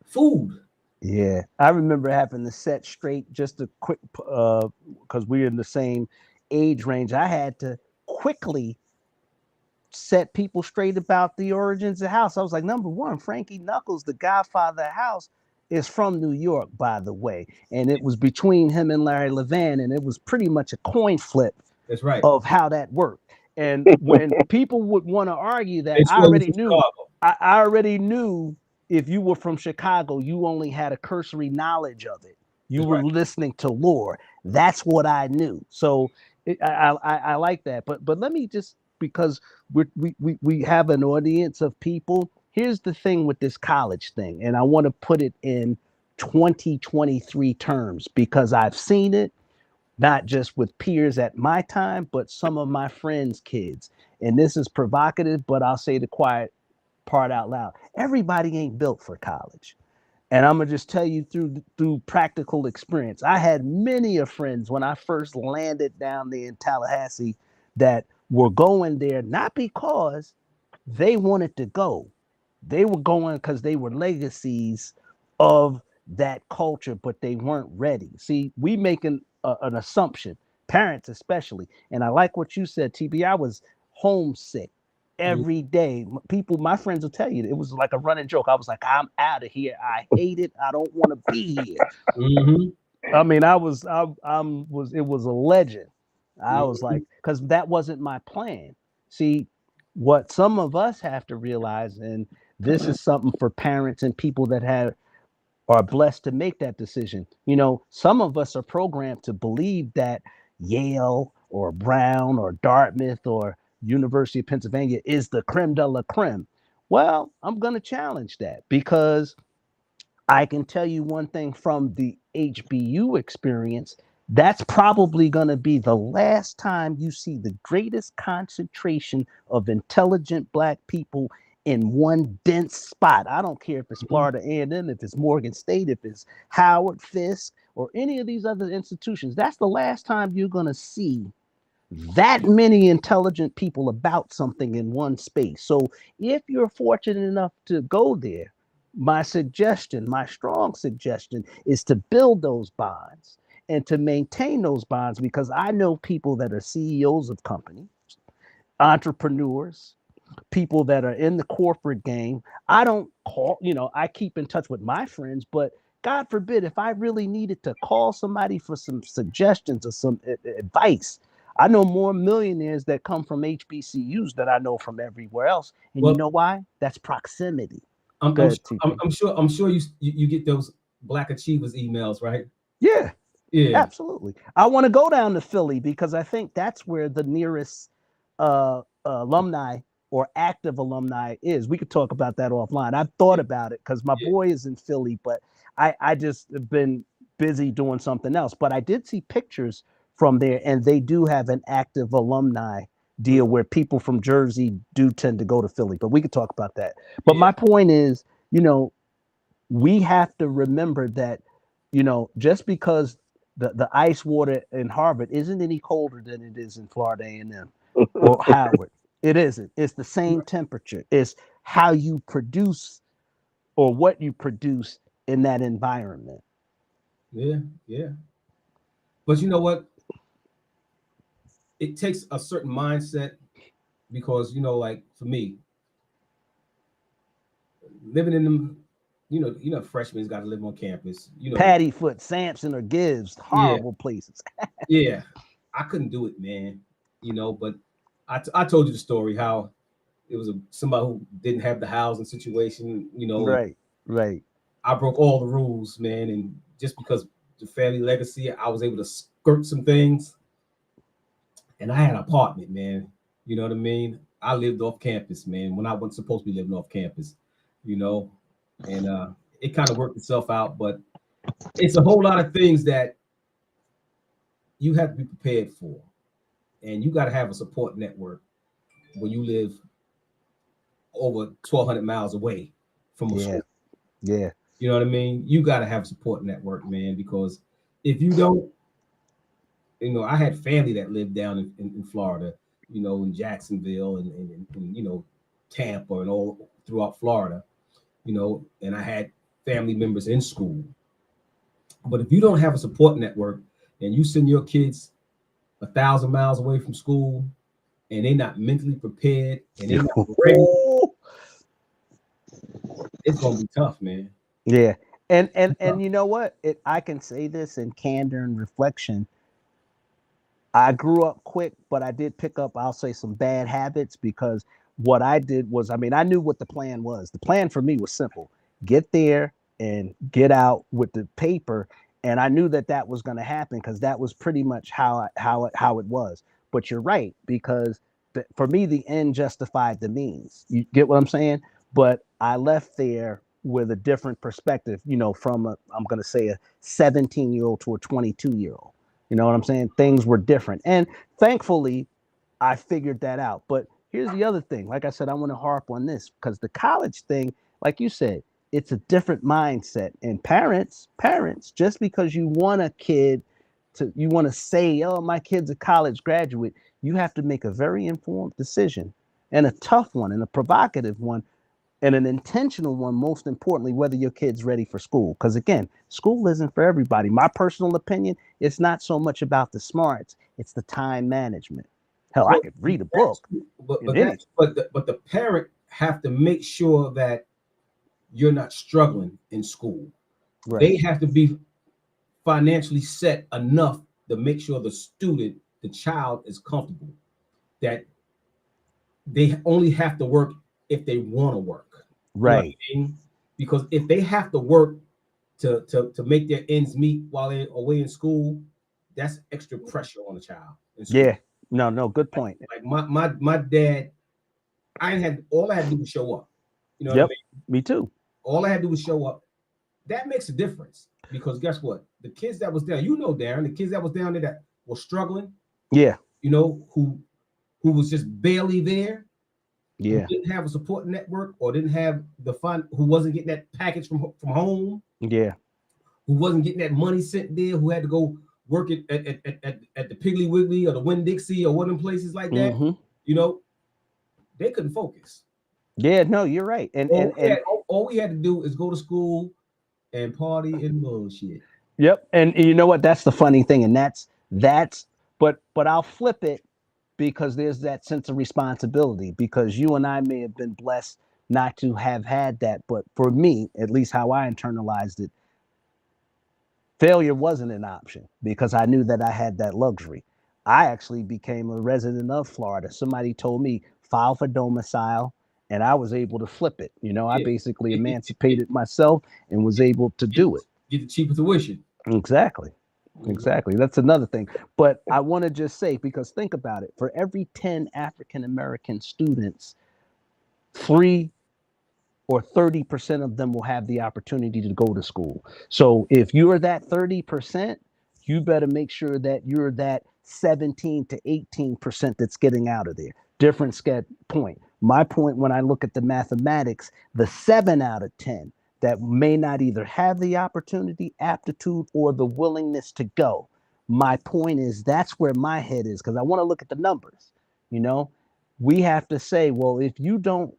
Speaker 1: Food.
Speaker 4: Yeah, I remember having to set straight just a quick, because we're in the same age range. I had to quickly set people straight about the origins of house. I was like, number one, Frankie Knuckles, the godfather of house, is from New York, by the way. And it was between him and Larry Levan, and it was pretty much a coin flip.
Speaker 1: That's right.
Speaker 4: Of how that worked. And when people would want to argue that, I already knew if you were from Chicago, you only had a cursory knowledge of it. You
Speaker 1: That's
Speaker 4: were
Speaker 1: right.
Speaker 4: listening to lore. That's what I knew. So I like that. But let me just, because we have an audience of people. Here's the thing with this college thing, and I want to put it in 2023 terms because I've seen it, not just with peers at my time, but some of my friends' kids. And this is provocative, but I'll say the quiet part out loud. Everybody ain't built for college. And I'm gonna just tell you through practical experience. I had many of friends when I first landed down there in Tallahassee that were going there not because they wanted to go. They were going because they were legacies of that culture, but they weren't ready. See, we making an assumption, parents especially. And I like what you said, TB. I was homesick every day. People, my friends will tell you, it was like a running joke. I was like, I'm out of here. I hate it. I don't want to be here.
Speaker 1: Mm-hmm.
Speaker 4: I mean, it was a legend. I was like, because that wasn't my plan. See, what some of us have to realize, and this is something for parents and people that are blessed to make that decision. You know, some of us are programmed to believe that Yale or Brown or Dartmouth or University of Pennsylvania is the creme de la creme. Well, I'm going to challenge that because I can tell you one thing from the HBU experience. That's probably going to be the last time you see the greatest concentration of intelligent Black people in one dense spot. I don't care if it's Florida A&M, if it's Morgan State, if it's Howard, Fisk, or any of these other institutions. That's the last time you're going to see that many intelligent people about something in one space. So if you're fortunate enough to go there, my strong suggestion is to build those bonds and to maintain those bonds, because I know people that are CEOs of companies, entrepreneurs, people that are in the corporate game. I don't call, I keep in touch with my friends, but God forbid, if I really needed to call somebody for some suggestions or some advice, I know more millionaires that come from HBCUs that I know from everywhere else. And you know why? That's proximity.
Speaker 1: I'm sure you get those Black Achievers emails, right?
Speaker 4: Yeah, absolutely. I want to go down to Philly because I think that's where the nearest alumni or active alumni is. We could talk about that offline. I've thought about it because my boy is in Philly, but I just have been busy doing something else. But I did see pictures from there, and they do have an active alumni deal where people from Jersey do tend to go to Philly, but we could talk about that. But my point is, we have to remember that, just because the ice water in Harvard isn't any colder than it is in Florida A&M or Howard. It isn't. It's the same temperature. It's how you produce or what you produce in that environment.
Speaker 1: Yeah. But you know what? It takes a certain mindset because, like for me, living in them, freshmen got to live on campus.
Speaker 4: Paddyfoot, Sampson, or Gibbs, horrible places.
Speaker 1: Yeah, I couldn't do it, man. But I told you the story how it was somebody who didn't have the housing situation.
Speaker 4: Right.
Speaker 1: I broke all the rules, man, and just because the family legacy, I was able to skirt some things. And I had an apartment, man. You know what I mean? I lived off campus, man, when I wasn't supposed to be living off campus, and it kind of worked itself out. But it's a whole lot of things that you have to be prepared for. And you got to have a support network when you live over 1,200 miles away from a school.
Speaker 4: Yeah.
Speaker 1: You know what I mean? You got to have a support network, man, because if you don't, I had family that lived down in Florida, in Jacksonville and Tampa and all throughout Florida, and I had family members in school. But if you don't have a support network and you send your kids 1,000 miles away from school and they're not mentally prepared and they're not ready, it's going to be tough, man.
Speaker 4: Yeah. And you know what? I can say this in candor and reflection. I grew up quick, but I did pick up, I'll say, some bad habits, because what I did was, I knew what the plan was. The plan for me was simple: get there and get out with the paper. And I knew that was going to happen because that was pretty much how it was. But you're right, because for me, the end justified the means. You get what I'm saying? But I left there with a different perspective, from I'm going to say a 17-year-old to a 22-year-old. You know what I'm saying? Things were different. And thankfully, I figured that out. But here's the other thing. Like I said, I want to harp on this because the college thing, like you said, it's a different mindset. And parents, just because you want a kid you want to say, oh, my kid's a college graduate, you have to make a very informed decision, and a tough one, and a provocative one, and an intentional one, most importantly, whether your kid's ready for school. Because again, school isn't for everybody. My personal opinion, it's not so much about the smarts, it's the time management. Hell, I could read a book.
Speaker 1: But the parent have to make sure that you're not struggling in school. Right. They have to be financially set enough to make sure the child is comfortable, that they only have to work if they want to work.
Speaker 4: Right.
Speaker 1: You know what I mean? Because if they have to work to make their ends meet while they're away in school, that's extra pressure on the child.
Speaker 4: Yeah. No, good point.
Speaker 1: Like my dad, all I had to do was show up. You know what I mean?
Speaker 4: Me too.
Speaker 1: All I had to do was show up. that makes a difference because guess what? The kids that was down, Darren, the kids that was down there that were struggling,
Speaker 4: yeah,
Speaker 1: who was just barely there,
Speaker 4: yeah,
Speaker 1: who didn't have a support network or didn't have the fund, who wasn't getting that package from home,
Speaker 4: yeah,
Speaker 1: who wasn't getting that money sent there, who had to go work at the Piggly Wiggly or the Winn-Dixie or one of them places like that, they couldn't focus.
Speaker 4: Yeah, no, you're right. And
Speaker 1: all we had to do is go to school and party and bullshit.
Speaker 4: Yep. And you know what? That's the funny thing. And that's but I'll flip it because there's that sense of responsibility because you and I may have been blessed not to have had that. But for me, at least how I internalized it, failure wasn't an option because I knew that I had that luxury. I actually became a resident of Florida. Somebody told me file for domicile. And I was able to flip it. I basically emancipated myself and was able to do it.
Speaker 1: Get the cheaper tuition.
Speaker 4: Exactly. That's another thing. But I want to just say, because think about it, for every 10 African-American students, 3 or 30% of them will have the opportunity to go to school. So if you're that 30%, you better make sure that you're that 17 to 18% that's getting out of there. Different point. My point when I look at the mathematics, the 7 out of 10 that may not either have the opportunity, aptitude, or the willingness to go. My point is that's where my head is because I want to look at the numbers. We have to say, well, if you don't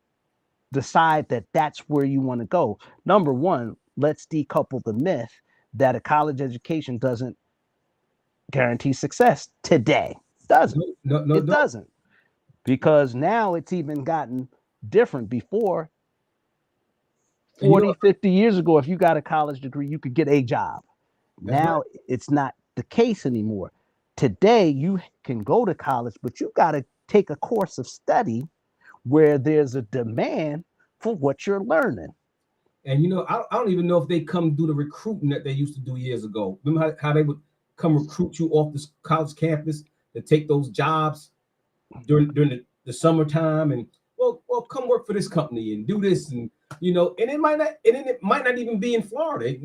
Speaker 4: decide that that's where you want to go, number one, let's decouple the myth that a college education doesn't guarantee success today. Doesn't. No, it doesn't. Because now it's even gotten different. Before, 40, 50 years ago, if you got a college degree, you could get a job. Now it's not the case anymore. Today, you can go to college, but you got to take a course of study where there's a demand for what you're learning.
Speaker 1: And, I don't even know if they come do the recruiting that they used to do years ago. Remember how they would come recruit you off the college campus to take those jobs during the summertime and well come work for this company and do this and and it might not even be in Florida.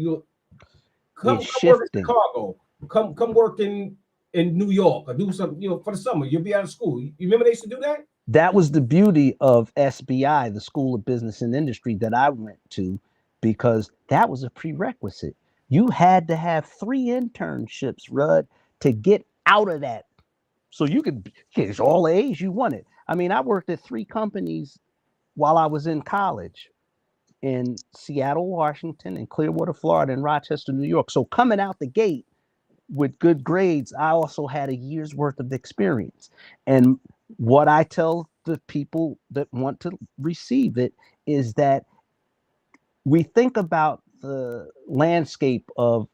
Speaker 1: Come work in Chicago, come work in New York or do something for the summer. You'll be out of school. You remember they used to do that?
Speaker 4: That was the beauty of SBI, the School of Business and Industry that I went to, because that was a prerequisite. You had to have 3 internships, Rudd, to get out of that. So you could get all A's you wanted. I mean, I worked at 3 companies while I was in college in Seattle, Washington, and Clearwater, Florida, and Rochester, New York. So coming out the gate with good grades, I also had a year's worth of experience. And what I tell the people that want to receive it is that we think about the landscape of,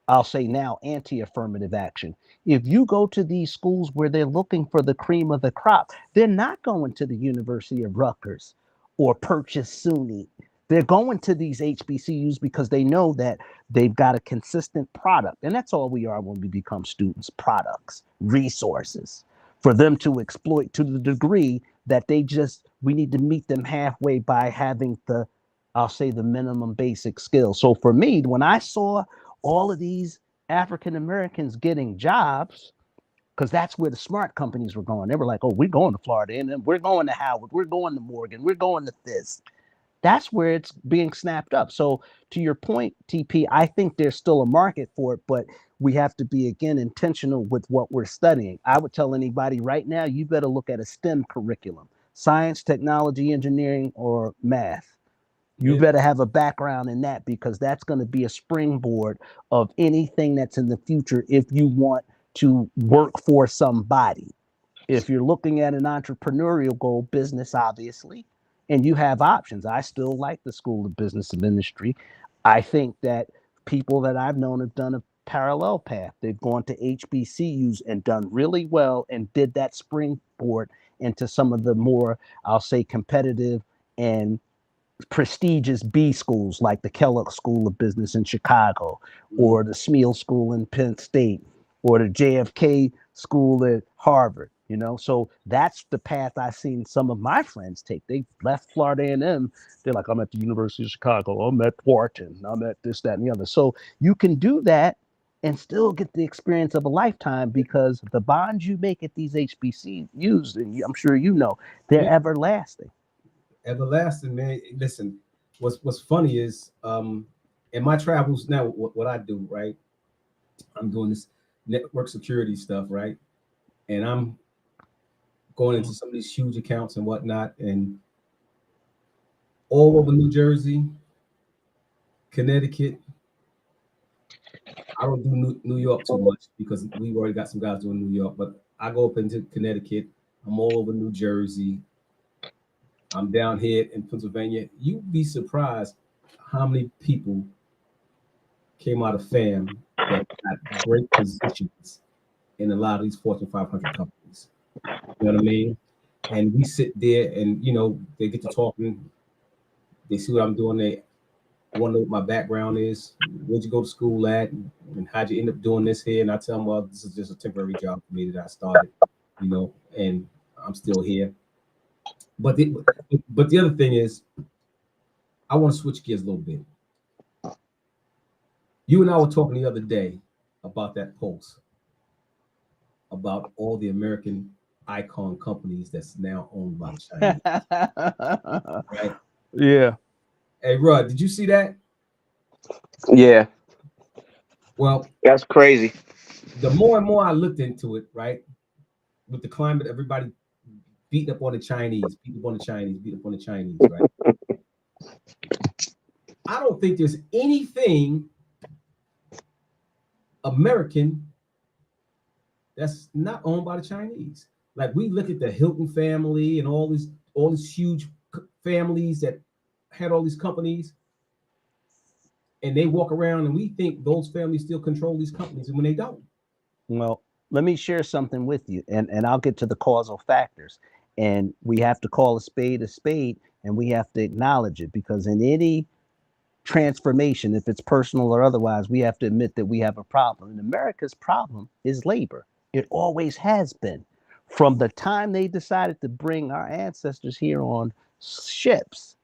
Speaker 4: I'll say now, anti-affirmative action. If you go to these schools where they're looking for the cream of the crop, they're not going to the University of Rutgers or Purchase SUNY. They're going to these HBCUs because they know that they've got a consistent product. And that's all we are when we become students: products, resources for them to exploit to the degree that we need to meet them halfway by having I'll say the minimum basic skills. So for me, when I saw all of these African Americans getting jobs, because that's where the smart companies were going. They were like, oh, we're going to Florida, and then we're going to Howard, we're going to Morgan, we're going to this. That's where it's being snapped up. So to your point, TP, I think there's still a market for it, but we have to be, again, intentional with what we're studying. I would tell anybody right now, you better look at a STEM curriculum: science, technology, engineering, or math. You better have a background in that, because that's going to be a springboard of anything that's in the future if you want to work for somebody. If you're looking at an entrepreneurial goal, business, obviously, and you have options. I still like the School of Business and Industry. I think that people that I've known have done a parallel path. They've gone to HBCUs and done really well and did that springboard into some of the more, I'll say, competitive and prestigious B schools like the Kellogg School of Business in Chicago, or the Smeal School in Penn State, or the JFK School at Harvard. You know, so that's the path I've seen some of my friends take. They left Florida A&M. They're like, I'm at the University of Chicago. I'm at Wharton. I'm at this, that, and the other. So you can do that and still get the experience of a lifetime because the bonds you make at these HBCUs, and I'm sure you know, they're everlasting.
Speaker 1: Everlasting, man. Listen, what's funny is in my travels now, what I do, right? I'm doing this network security stuff, right? And I'm going into some of these huge accounts and whatnot, and all over New Jersey, Connecticut. I don't do New York too much because we've already got some guys doing New York, but I go up into Connecticut. I'm all over New Jersey. I'm down here in Pennsylvania. You'd be surprised how many people came out of FAM that got great positions in a lot of these Fortune 500 companies. You know what I mean? And we sit there and, you know, they get to talking. They see what I'm doing. They want to know what my background is. Where'd you go to school at? And how'd you end up doing this here? And I tell them, well, this is just a temporary job for me that I started, you know, and I'm still here. But the other thing is, I want to switch gears a little bit. You and I were talking the other day about that post about all the American icon companies that's now owned by China. Right?
Speaker 4: Yeah.
Speaker 1: Hey, Rod, did you see that?
Speaker 2: Yeah.
Speaker 1: Well,
Speaker 2: that's crazy.
Speaker 1: The more and more I looked into it, right, with the climate, everybody beat up on the Chinese, right? I don't think there's anything American that's not owned by the Chinese. Like we look at the Hilton family and all these huge families that had all these companies, and they walk around and we think those families still control these companies, and when they don't.
Speaker 4: Well, let me share something with you, and I'll get to the causal factors. And we have to call a spade, and we have to acknowledge it, because in any transformation, if it's personal or otherwise, we have to admit that we have a problem. And America's problem is labor. It always has been. From the time they decided to bring our ancestors here on ships,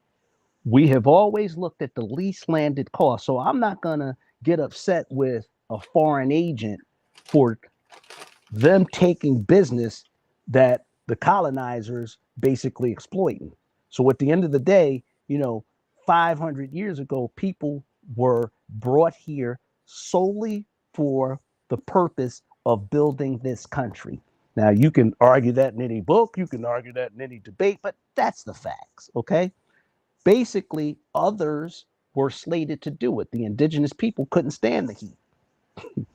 Speaker 4: we have always looked at the least landed cost. So I'm not going to get upset with a foreign agent for them taking business that the colonizers basically exploiting. So at the end of the day, you know, 500 years ago, people were brought here solely for the purpose of building this country. Now, you can argue that in any book, you can argue that in any debate, but that's the facts, okay? Basically, others were slated to do it. The indigenous people couldn't stand the heat.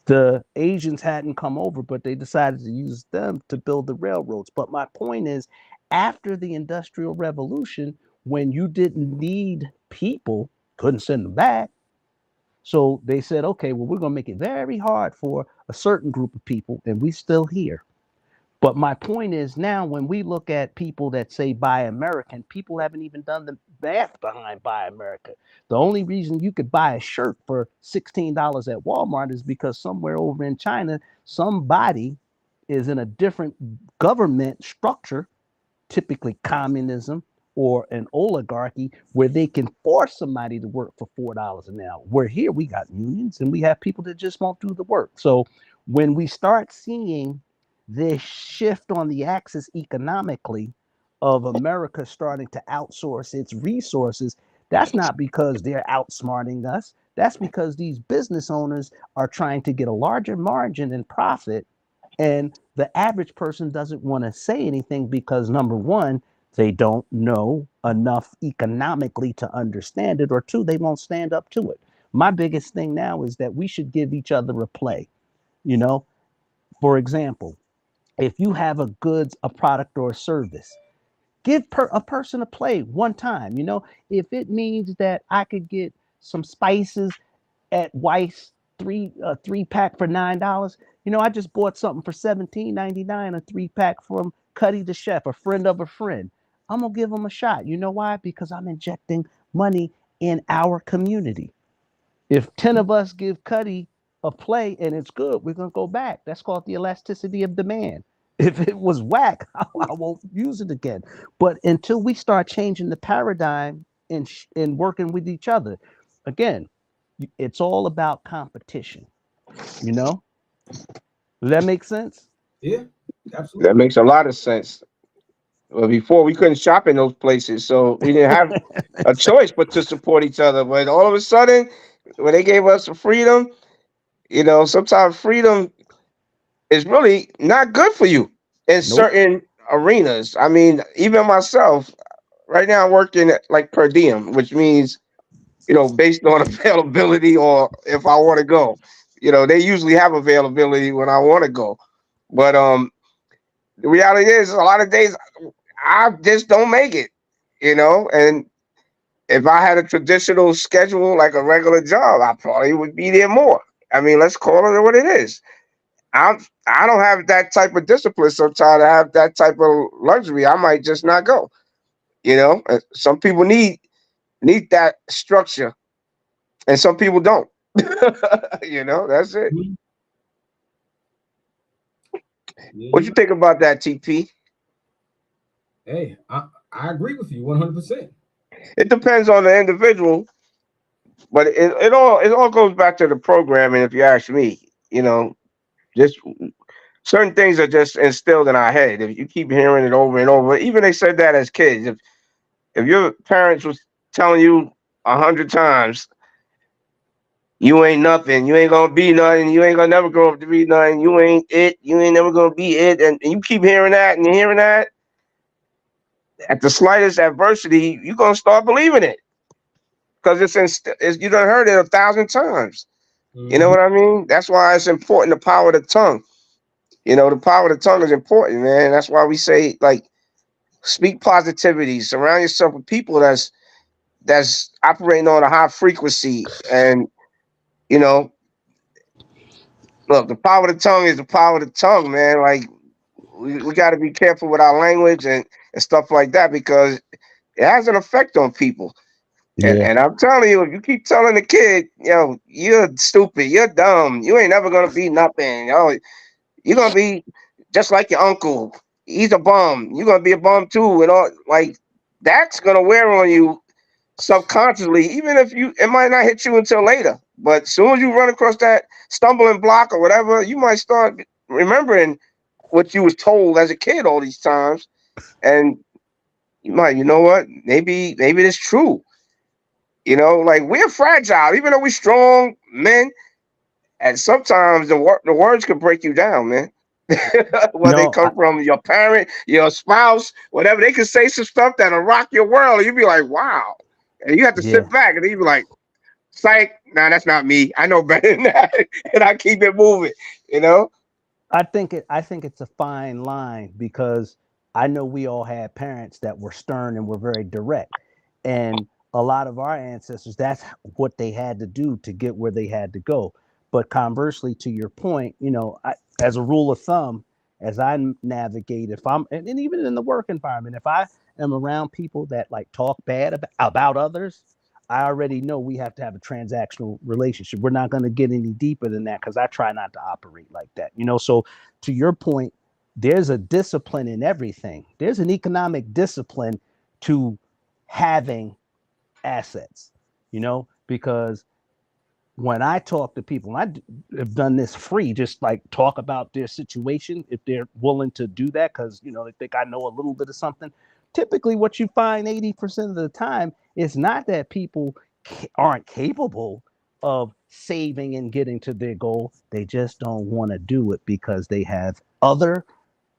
Speaker 4: The Asians hadn't come over, but they decided to use them to build the railroads. But my point is, after the Industrial Revolution, when you didn't need people, couldn't send them back. So they said, okay, well, we're going to make it very hard for a certain group of people, and we're still here. But my point is, now when we look at people that say buy American, people haven't even done the math behind buy America. The only reason you could buy a shirt for $16 at Walmart is because somewhere over in China, somebody is in a different government structure, typically communism or an oligarchy, where they can force somebody to work for $4 an hour. Where here we got unions and we have people that just won't do the work. So when we start seeing this shift on the axis economically of America starting to outsource its resources, that's not because they're outsmarting us. That's because these business owners are trying to get a larger margin and profit. And the average person doesn't want to say anything because, number one, they don't know enough economically to understand it, or two, they won't stand up to it. My biggest thing now is that we should give each other a play. You know, for example, if you have a goods, a product, or a service, give a person a play one time. You know, if it means that I could get some spices at Weiss, three pack for $9. You know, I just bought something for $17.99, a 3-pack from Cuddy the Chef, a friend of a friend. I'm gonna give them a shot. You know why? Because I'm injecting money in our community. If 10 of us give Cuddy a play and it's good, we're gonna go back. That's called the elasticity of demand. If it was whack, I won't use it again. But until we start changing the paradigm and working with each other, again, it's all about competition. You know, does that make sense?
Speaker 1: Yeah,
Speaker 2: That
Speaker 1: absolutely.
Speaker 2: makes a lot of sense. Well, before we couldn't shop in those places, so we didn't have a choice but to support each other. But all of a sudden, when they gave us the freedom, sometimes freedom is really not good for you in
Speaker 4: Nope.
Speaker 2: certain arenas. I mean, even myself, right now I'm working like per diem, which means, based on availability or if I want to go. They usually have availability when I want to go. But the reality is a lot of days I just don't make it, and if I had a traditional schedule like a regular job, I probably would be there more. I mean, let's call it what it is. I don't have that type of discipline sometimes to have that type of luxury. I might just not go. Some people need that structure, and some people don't. That's it.
Speaker 1: Mhm. Yeah,
Speaker 2: What
Speaker 1: you're
Speaker 2: you
Speaker 1: right.
Speaker 2: think about that, TP?
Speaker 1: Hey, I agree with you 100%.
Speaker 2: It depends on the individual, but it all goes back to the programming. If you ask me, just certain things are just instilled in our head. If you keep hearing it over and over, even they said that as kids. If your parents was telling you 100 times, you ain't nothing, you ain't gonna be nothing, you ain't gonna never grow up to be nothing, you ain't it, you ain't never gonna be it, and you keep hearing that and you're hearing that, at the slightest adversity, you're gonna start believing it because you done heard it 1,000 times. You know
Speaker 1: Hmm.
Speaker 2: what I mean? That's why it's important. The power of the tongue. The power of the tongue is important, man. That's why we say like speak positivity. Surround yourself with people that's operating on a high frequency. And you know, look, the power of the tongue is the power of the tongue, man. Like we got to be careful with our language and stuff like that because it has an effect on people. And
Speaker 4: Yeah.
Speaker 2: and I'm telling you, if you keep telling the kid, you're stupid, you're dumb, you ain't never gonna be nothing. You're gonna be just like your uncle. He's a bum. You're gonna be a bum too, and all like that's gonna wear on you subconsciously, even if it might not hit you until later. But as soon as you run across that stumbling block or whatever, you might start remembering what you was told as a kid all these times, and you might, you know what? Maybe it's true. Like we're fragile, even though we're strong men. And sometimes the words can break you down, man. Whether they
Speaker 4: No,
Speaker 2: come from your parent, your spouse, whatever, they can say some stuff that'll rock your world. And you be like, wow. And you have to
Speaker 4: yeah.
Speaker 2: sit back and you be like, psych, nah, that's not me. I know better than that. And I keep it moving, you know?
Speaker 4: I think it's a fine line because I know we all had parents that were stern and were very direct. And a lot of our ancestors, that's what they had to do to get where they had to go. But conversely, to your point, as a rule of thumb, as I navigate, if I'm, and even in the work environment, if I am around people that like talk bad about others, I already know we have to have a transactional relationship. We're not going to get any deeper than that because I try not to operate like that. So to your point, there's a discipline in everything. There's an economic discipline to having assets, because when I talk to people, and have done this free, just like talk about their situation, if they're willing to do that, because, they think I know a little bit of something. Typically, what you find 80% of the time is not that people aren't capable of saving and getting to their goal. They just don't want to do it because they have other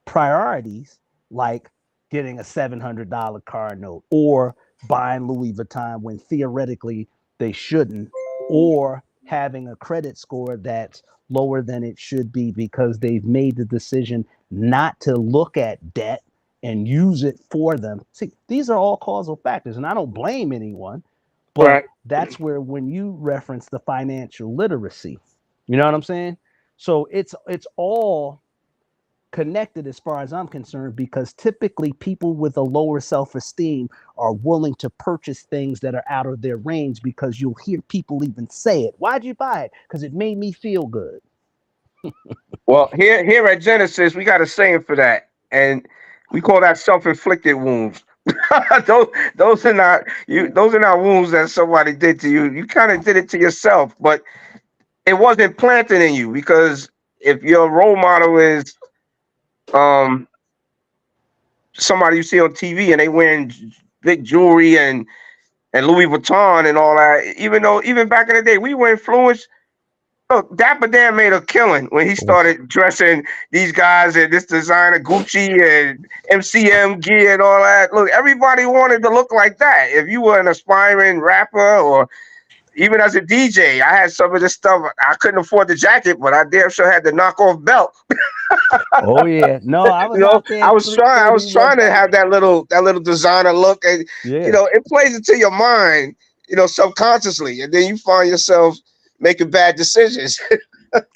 Speaker 4: priorities, like getting a $700 car note or buying Louis Vuitton when theoretically they shouldn't, or having a credit score that's lower than it should be because they've made the decision not to look at debt and use it for them. See, these are all causal factors, and I don't blame anyone, but
Speaker 2: Right.
Speaker 4: that's where when you reference the financial literacy, you know what I'm saying? So it's all connected as far as I'm concerned, because typically people with a lower self-esteem are willing to purchase things that are out of their range because you'll hear people even say it. Why'd you buy it? Because it made me feel good.
Speaker 2: Well, here at Genesis, we got a saying for that, and we call that self-inflicted wounds. those are not you. Those are not wounds that somebody did to you. You kind of did it to yourself, but it wasn't planted in you because if your role model is um somebody you see on TV and they wearing big jewelry and Louis Vuitton and all that, even back in the day, we were influenced. Look, Dapper Dan made a killing when he started dressing these guys in this designer Gucci and MCM gear and all that. Look, everybody wanted to look like that. If you were an aspiring rapper or even as a DJ, I had some of this stuff. I couldn't afford the jacket, but I damn sure had the knockoff belt.
Speaker 4: Oh yeah, no, I was out there.
Speaker 2: I was trying to have that little designer look, and
Speaker 4: yeah,
Speaker 2: it plays into your mind, subconsciously, and then you find yourself making bad decisions.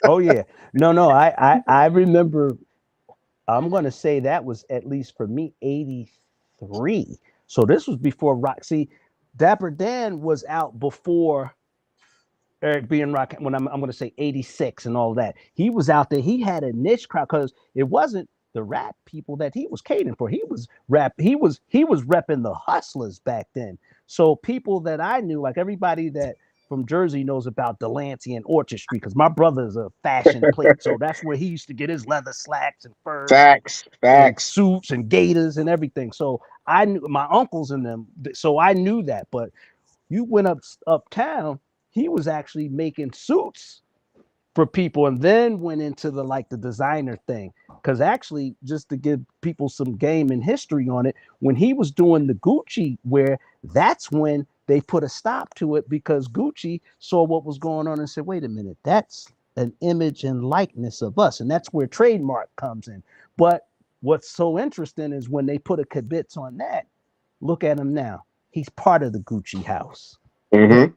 Speaker 4: oh yeah, no, I remember. I'm gonna say that was at least for me 83. So this was before rock. See, Dapper Dan was out before Eric B. and Rock. When I'm gonna say 86 and all that, he was out there. He had a niche crowd because it wasn't the rap people that he was catering for. He was repping the hustlers back then. So people that I knew, like everybody that from Jersey knows about Delancey and Orchard Street, because my brother's a fashion plate. So that's where he used to get his leather slacks and furs,
Speaker 2: facts,
Speaker 4: and suits and gaiters and everything. So I knew my uncles and them. So I knew that. But you went uptown, he was actually making suits for people, and then went into the designer thing. Because actually, just to give people some game and history on it, when he was doing the Gucci wear, that's when they put a stop to it because Gucci saw what was going on and said, wait a minute, that's an image and likeness of us. And that's where trademark comes in. But what's so interesting is when they put a kibitz on that, look at him now. He's part of the Gucci house.
Speaker 2: Mm-hmm.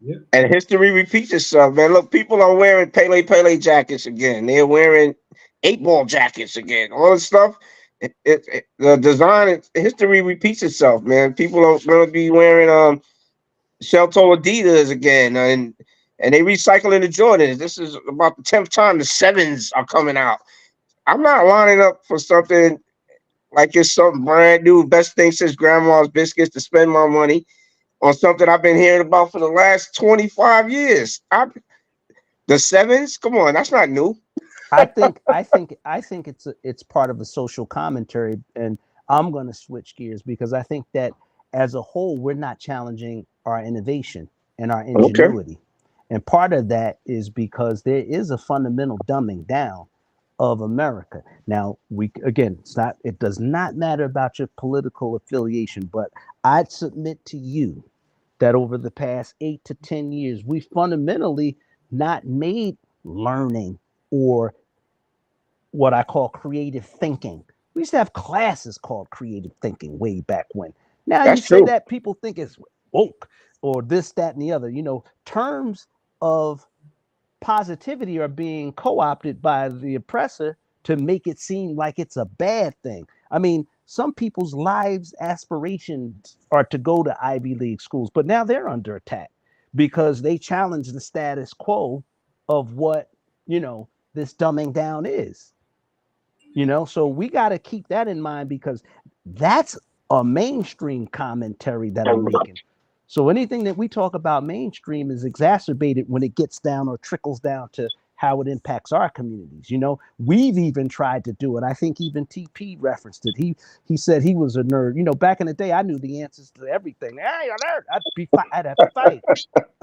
Speaker 2: Yep. And history repeats itself, man. Look, people are wearing Pele jackets again. They're wearing 8-ball jackets again. All this stuff. The design, history repeats itself, man. People are going to be wearing shell-toe Adidas again, and they recycling the Jordans. This is about the 10th time the 7s are coming out. I'm not lining up for something like it's something brand new, best thing since grandma's biscuits to spend my money on something I've been hearing about for the last 25 years. The 7s, come on, that's not new.
Speaker 4: I think it's part of a social commentary, and I'm going to switch gears because I think that as a whole, we're not challenging our innovation and our ingenuity. Okay. And part of that is because there is a fundamental dumbing down of America. Now, it does not matter about your political affiliation, but I'd submit to you that over the past 8 to 10 years, we fundamentally not made learning or what I call creative thinking. We used to have classes called creative thinking way back when. Now that's you say true. That people think it's woke or this, that, and the other. Terms of positivity are being co-opted by the oppressor to make it seem like it's a bad thing. I mean, some people's lives' aspirations are to go to Ivy League schools, but now they're under attack because they challenge the status quo of what, this dumbing down is. So we got to keep that in mind because that's a mainstream commentary that I'm making. So anything that we talk about mainstream is exacerbated when it gets down or trickles down to how it impacts our communities. We've even tried to do it. I think even TP referenced it. He said he was a nerd. Back in the day, I knew the answers to everything. Hey, I'd have to fight.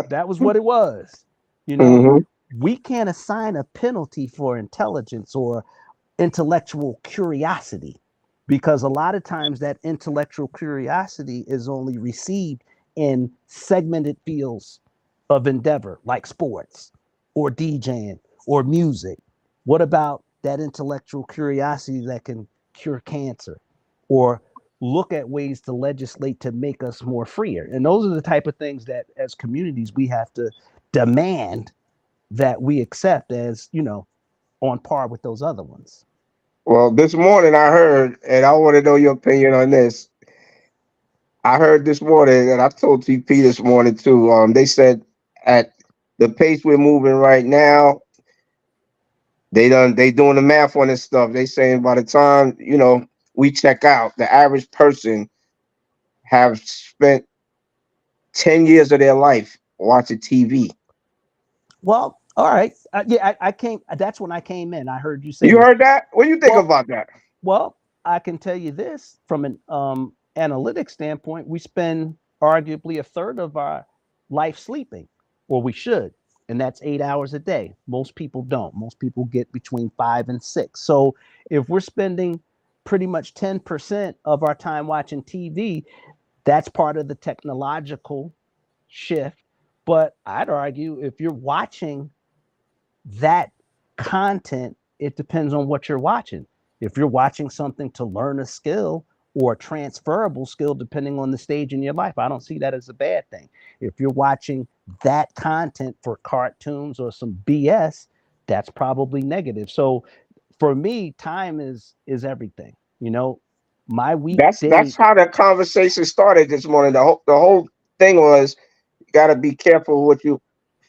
Speaker 4: That was what it was. Mm-hmm. We can't assign a penalty for intelligence or intellectual curiosity because a lot of times that intellectual curiosity is only received in segmented fields of endeavor like sports or DJing or music. What about that intellectual curiosity that can cure cancer or look at ways to legislate to make us more freer? And those are the type of things that as communities we have to demand that we accept as, on par with those other ones.
Speaker 2: Well, this morning I heard, and I want to know your opinion on this. I heard this morning, and I told TP this morning too. They said at the pace we're moving right now, They doing the math on this stuff. They saying by the time, we check out, the average person have spent 10 years of their life watching TV.
Speaker 4: Well, all right. Yeah, I came. That's when I came in. I heard you say
Speaker 2: You
Speaker 4: this.
Speaker 2: heard that? What do you think
Speaker 4: Well,
Speaker 2: about that?
Speaker 4: Well, I can tell you this from an analytic standpoint, we spend arguably a third of our life sleeping, or we should, and that's 8 hours a day. Most people don't. Most people get between 5 and 6. So if we're spending pretty much 10% of our time watching TV, that's part of the technological shift. But I'd argue if you're watching that content, it depends on what you're watching. If you're watching something to learn a skill or a transferable skill, depending on the stage in your life, I don't see that as a bad thing. If you're watching that content for cartoons or some BS, that's probably negative. So for me, time is everything. My
Speaker 2: That's
Speaker 4: weekday.
Speaker 2: how the conversation started this morning. The whole thing was, you got to be careful what you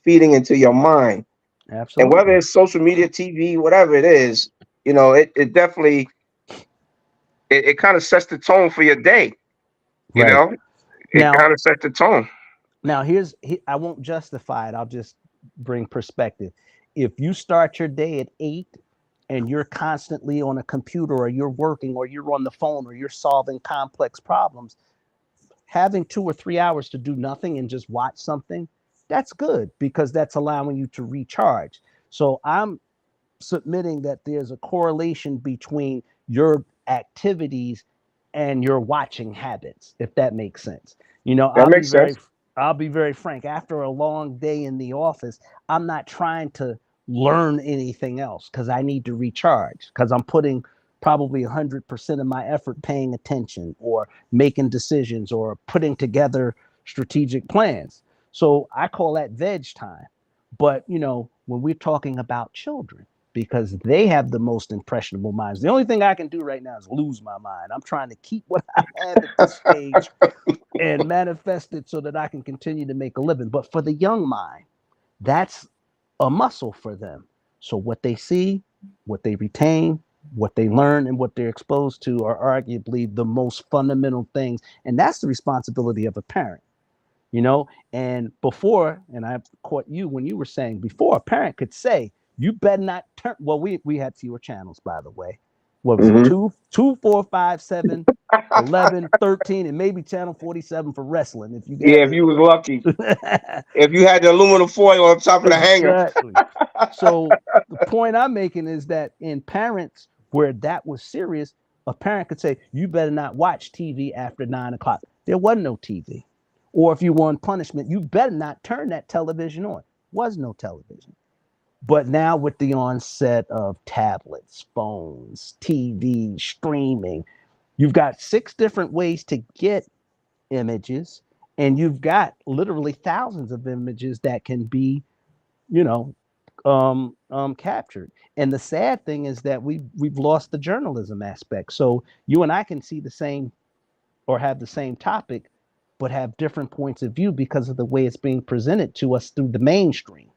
Speaker 2: feeding into your mind. And whether
Speaker 4: Absolutely.
Speaker 2: it's social media, TV, whatever it is, it definitely it kind of sets the tone for your day.
Speaker 4: Right.
Speaker 2: It
Speaker 4: Now,
Speaker 2: kind of sets the tone.
Speaker 4: I won't justify it. I'll just bring perspective. If you start your day at 8 and you're constantly on a computer or you're working or you're on the phone or you're solving complex problems, having 2 or 3 hours to do nothing and just watch something, that's good because that's allowing you to recharge. So I'm submitting that there's a correlation between your activities and your watching habits, if that makes sense.
Speaker 2: That makes sense.
Speaker 4: I'll be very frank. After a long day in the office, I'm not trying to learn anything else because I need to recharge because I'm putting probably 100% of my effort paying attention or making decisions or putting together strategic plans. So I call that veg time. But, when we're talking about children, because they have the most impressionable minds. The only thing I can do right now is lose my mind. I'm trying to keep what I have at this stage and manifest it so that I can continue to make a living. But for the young mind, that's a muscle for them. So what they see, what they retain, what they learn, and what they're exposed to are arguably the most fundamental things. And that's the responsibility of a parent. And before, and I caught you when you were saying before, a parent could say, you better not turn. Well, we had fewer channels, by the way. What was it?
Speaker 2: Mhm.
Speaker 4: 2, 4, 5, 7, 11, 13, and maybe channel 47 for wrestling. If you
Speaker 2: Yeah,
Speaker 4: had
Speaker 2: if you was
Speaker 4: the
Speaker 2: lucky. If you had the aluminum foil on top of the hanger.
Speaker 4: exactly. So the point I'm making is that in parents where that was serious, a parent could say, you better not watch TV after 9 o'clock. There wasn't no TV. Or if you want punishment, you better not turn that television on. Was no television. But now with the onset of tablets, phones, TV, streaming, you've got 6 different ways to get images, and you've got literally thousands of images that can be, you know, captured. And the sad thing is that we've lost the journalism aspect. So you and I can see the same or have the same topic, but have different points of view because of the way it's being presented to us through the mainstream.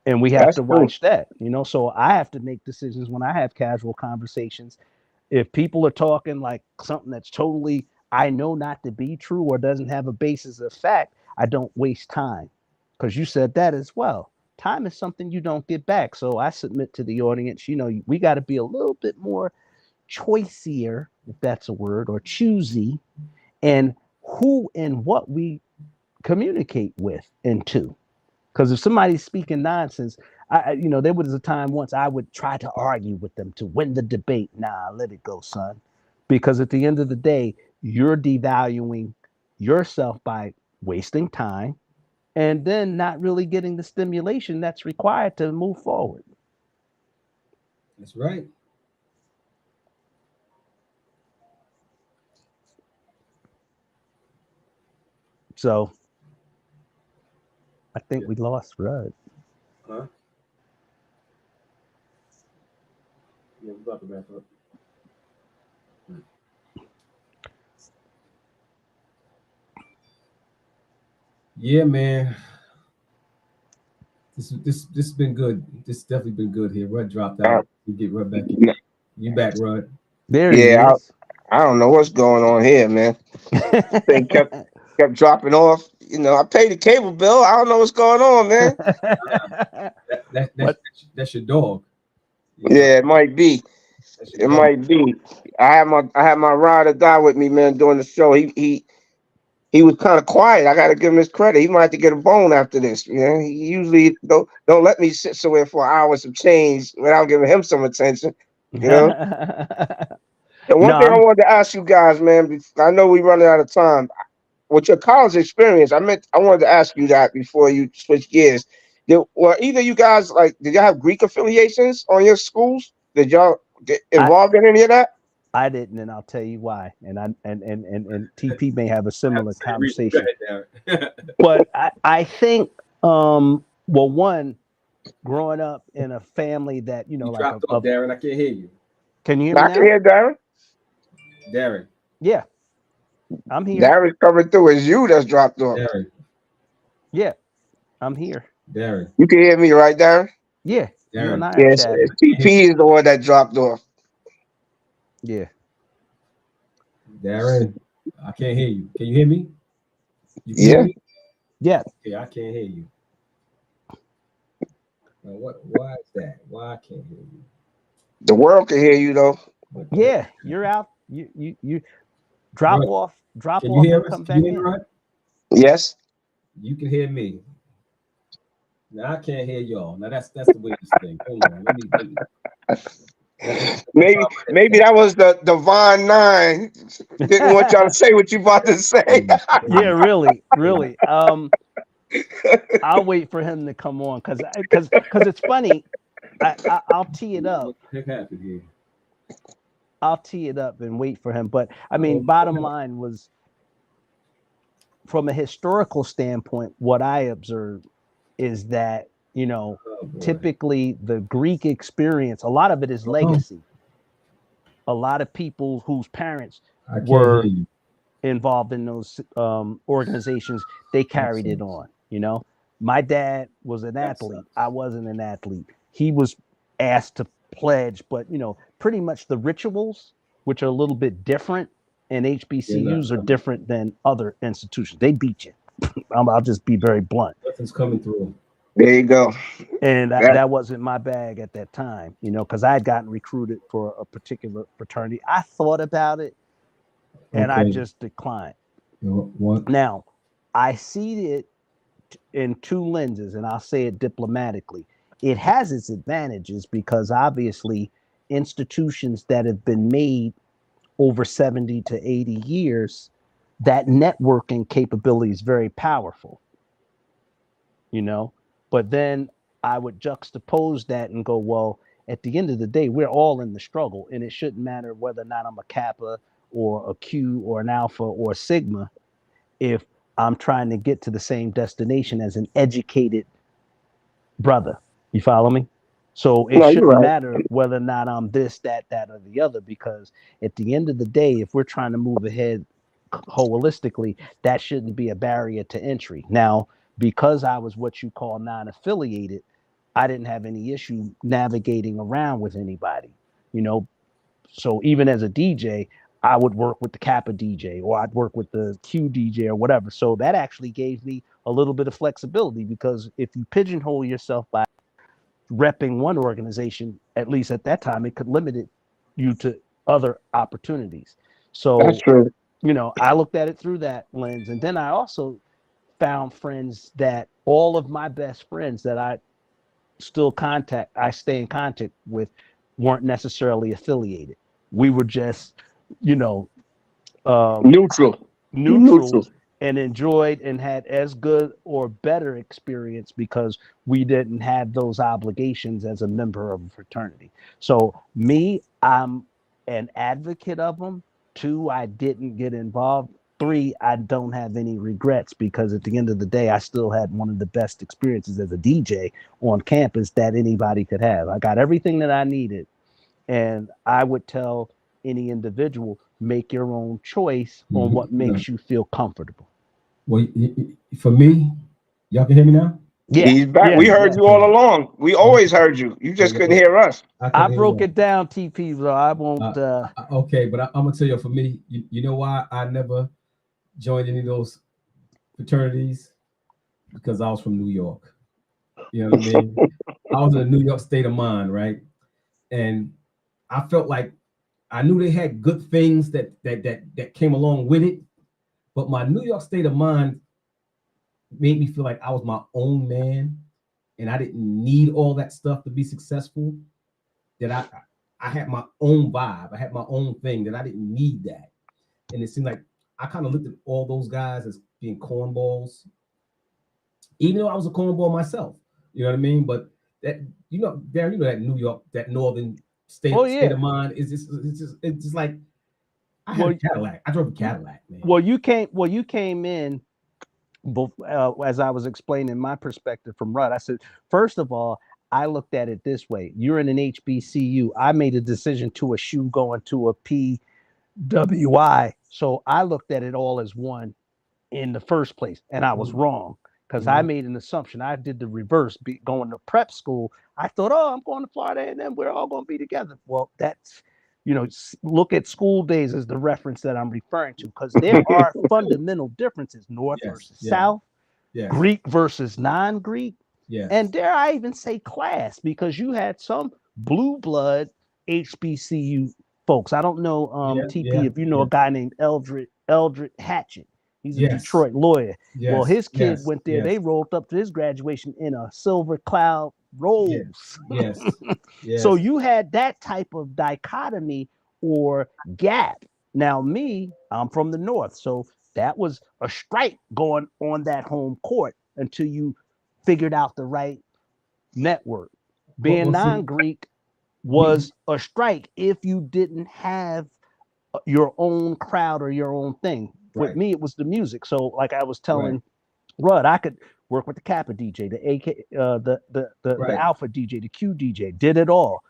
Speaker 4: And we have
Speaker 2: That's
Speaker 4: to
Speaker 2: true.
Speaker 4: watch that, so I have to make decisions when I have casual conversations. If people are talking like something that's totally, I know not to be true or doesn't have a basis of fact, I don't waste time. Because you said that as well. Time is something you don't get back. So I submit to the audience, we got to be a little bit more choicier, if that's a word, or choosy, and who and what we communicate with and to. Because if somebody's speaking nonsense, there was a time once I would try to argue with them to win the debate. Nah, let it go, son. Because at the end of the day, you're devaluing yourself by wasting time and then not really getting the stimulation that's required to move forward.
Speaker 1: That's right.
Speaker 4: So I think
Speaker 1: Yeah.
Speaker 4: we lost Rudd.
Speaker 1: Huh? Yeah, we're about to wrap up. Yeah, man. This has been good. This has definitely been good here. Rudd dropped out. You get Rudd back in. You back, Rudd?
Speaker 4: There he
Speaker 2: Yeah,
Speaker 4: is.
Speaker 2: I don't know what's going on here, man. Thing kept dropping off. You know, I paid the cable bill. I don't know what's going on, man.
Speaker 1: That's your dog.
Speaker 2: Yeah, it might be. It might be. I had my ride or die with me, man, during the show. He was kind of quiet. I got to give him his credit. He might have to get a bone after this. You know, he usually don't let me sit somewhere for hours of change without giving him some attention. You know. And one thing I wanted to ask you guys, man. I know we're running out of time. With your college experience, I wanted to ask you that before you switch gears. Were either you guys did y'all have Greek affiliations on your schools? Did y'all get involved in any of that?
Speaker 4: I didn't, and I'll tell you why. And TP may have a similar conversation. But I think, one, growing up in a family that
Speaker 1: you dropped off, Darren. I can't hear you.
Speaker 4: Can you hear me now?
Speaker 2: I can hear Darren.
Speaker 1: Darren.
Speaker 4: Yeah, I'm here.
Speaker 2: Darren's coming through. It's you that's dropped off.
Speaker 1: Darren.
Speaker 4: Yeah, I'm here.
Speaker 1: Darren.
Speaker 2: You can hear me, right, Darren?
Speaker 4: Yeah.
Speaker 2: Darren. Yes, TP is the one that dropped off.
Speaker 4: Yeah.
Speaker 1: Darren, I can't hear you. Can you hear me?
Speaker 2: Yeah.
Speaker 4: Yeah.
Speaker 1: Yeah, I can't hear you. Now, why is that? Why I can't hear you?
Speaker 2: The world can hear you though.
Speaker 4: Yeah, you're out. You drop
Speaker 1: Right.
Speaker 4: off. Drop
Speaker 1: can
Speaker 4: off.
Speaker 1: You hear
Speaker 4: and
Speaker 1: us?
Speaker 4: come
Speaker 1: Can
Speaker 4: back
Speaker 1: you hear
Speaker 4: in.
Speaker 1: Right?
Speaker 2: Yes.
Speaker 1: You can hear me. Now I can't hear y'all. Now that's the weirdest thing. Hold on. Let me
Speaker 2: maybe that was the Divine Nine. Didn't want y'all to say what you about to say.
Speaker 4: Yeah, really. I'll wait for him to come on because it's funny. I'll tee it up.
Speaker 1: What happened here?
Speaker 4: I'll tee it up and wait for him. But I mean, bottom line was, from a historical standpoint, what I observed is that, typically the Greek experience, a lot of it is legacy. A lot of people whose parents were involved in those organizations, they carried it on. My dad was an athlete. I wasn't an athlete. He was asked to pledge, but pretty much the rituals, which are a little bit different, and HBCUs are different than other institutions. They beat you. I'll just be very blunt.
Speaker 1: Nothing's coming through.
Speaker 2: There you go.
Speaker 4: And that wasn't my bag at that time, because I had gotten recruited for a particular fraternity. I thought about it, and I just declined.
Speaker 1: What?
Speaker 4: Now, I see it in two lenses, and I'll say it diplomatically. It has its advantages because obviously institutions that have been made over 70 to 80 years, that networking capability is very powerful, but then I would juxtapose that and go, well, at the end of the day, we're all in the struggle, and it shouldn't matter whether or not I'm a Kappa or a Q or an Alpha or a Sigma if I'm trying to get to the same destination as an educated brother. You follow me? So it shouldn't matter whether or not I'm this, that, or the other, because at the end of the day, if we're trying to move ahead holistically, that shouldn't be a barrier to entry. Now, because I was what you call non-affiliated, I didn't have any issue navigating around with anybody, So even as a DJ, I would work with the Kappa DJ, or I'd work with the Q DJ or whatever. So that actually gave me a little bit of flexibility, because if you pigeonhole yourself by repping one organization, at least at that time, it could limit you to other opportunities. So
Speaker 2: that's true.
Speaker 4: I looked at it through that lens. And then I also found friends that all of my best friends that I stay in contact with weren't necessarily affiliated. We were just,
Speaker 2: neutral
Speaker 4: and enjoyed and had as good or better experience because we didn't have those obligations as a member of a fraternity. So me, I'm an advocate of them. 2, I didn't get involved. 3, I don't have any regrets, because at the end of the day, I still had one of the best experiences as a DJ on campus that anybody could have. I got everything that I needed. And I would tell any individual, make your own choice on what makes you feel comfortable.
Speaker 1: Well, for me, y'all can hear me now?
Speaker 4: Yeah,
Speaker 2: He's back.
Speaker 4: yeah.
Speaker 2: We heard you all along. We always heard you. You just couldn't hear us.
Speaker 4: I broke it down, TP, so I won't.
Speaker 1: Okay, but I'm gonna tell you, for me, you know why I never joined any of those fraternities? Because I was from New York. You know what I mean? I was in a New York state of mind, right? And I felt like I knew they had good things that came along with it, but my New York state of mind made me feel like I was my own man, and I didn't need all that stuff to be successful. That I had my own vibe, I had my own thing, that I didn't need that. And it seemed like I kind of looked at all those guys as being cornballs, even though I was a cornball myself. You know what I mean? But that, Darren, that New York, that northern state of mind is it's just like I had a Cadillac. I drove a Cadillac, man.
Speaker 4: Well, you came in. As I was explaining my perspective from Rudd, I said, first of all, I looked at it this way. You're in an HBCU. I made a decision to eschew going to a PWI. So I looked at it all as one in the first place. And I was wrong because I made an assumption. I did the reverse. Going to prep school, I thought, I'm going to Florida and then we're all going to be together. Well, that's, look at school days as the reference that I'm referring to, because there are fundamental differences, North versus South, Greek versus non-Greek. And dare I even say class, because you had some blue blood HBCU folks. I don't know, TP, if you know a guy named Eldred Hatchett. He's a Detroit lawyer. Well, his kid went there. They rolled up to his graduation in a silver cloud Rolls. So you had that type of dichotomy or gap. Now me, I'm from the North. So that was a strike going on that home court until you figured out the right network. Being non-Greek was a strike if you didn't have your own crowd or your own thing. With me, it was the music. So like I was telling Rudd, I could work with the Kappa DJ, the AK, the Alpha DJ, the Q DJ, did it all.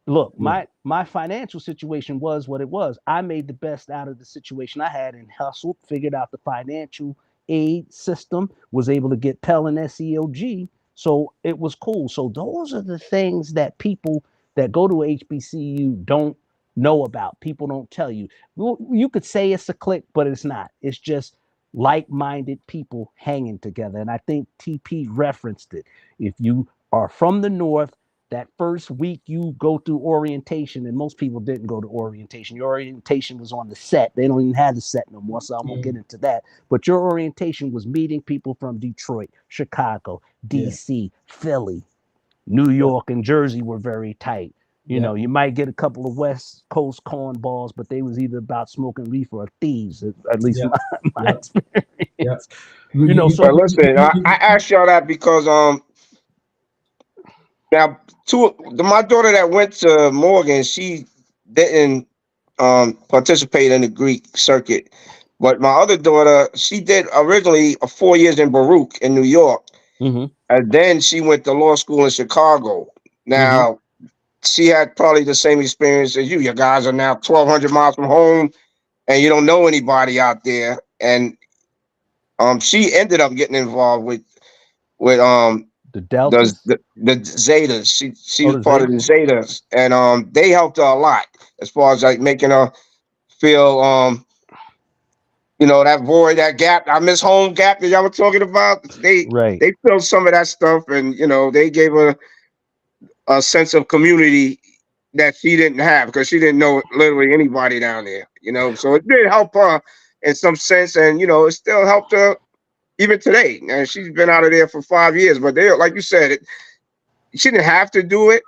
Speaker 4: Look, my financial situation was what it was. I made the best out of the situation I had and hustled, figured out the financial aid system, was able to get Pell and SEOG. So it was cool. So those are the things that people that go to HBCU don't know about. People don't tell you. Well, you could say it's a clique, but it's not. It's just like-minded people hanging together. And I think TP referenced it. If you are from the North, that first week you go through orientation, and most people didn't go to orientation. Your orientation was on the set. They don't even have the set no more, so I won't get into that. But your orientation was meeting people from Detroit, Chicago, DC, Philly, New York, and Jersey were very tight. You know, you might get a couple of West Coast cornballs, but they was either about smoking reefer or thieves, at least my experience. You know, so
Speaker 2: listen, I asked y'all that because now my daughter that went to Morgan, she didn't participate in the Greek circuit, but my other daughter, she did originally 4 years in Baruch in New York, and then she went to law school in Chicago. Now. She had probably the same experience as you. Your guys are now 1,200 miles from home, and you don't know anybody out there. And she ended up getting involved with
Speaker 4: the Deltas,
Speaker 2: the Zetas. She was part of the Zetas, and they helped her a lot as far as like making her feel that void, that gap, I miss home gap that y'all were talking about. They filled some of that stuff, and they gave her a sense of community that she didn't have because she didn't know literally anybody down there, so it did help her in some sense. And, it still helped her even today. And she's been out of there for 5 years, but like you said, she didn't have to do it,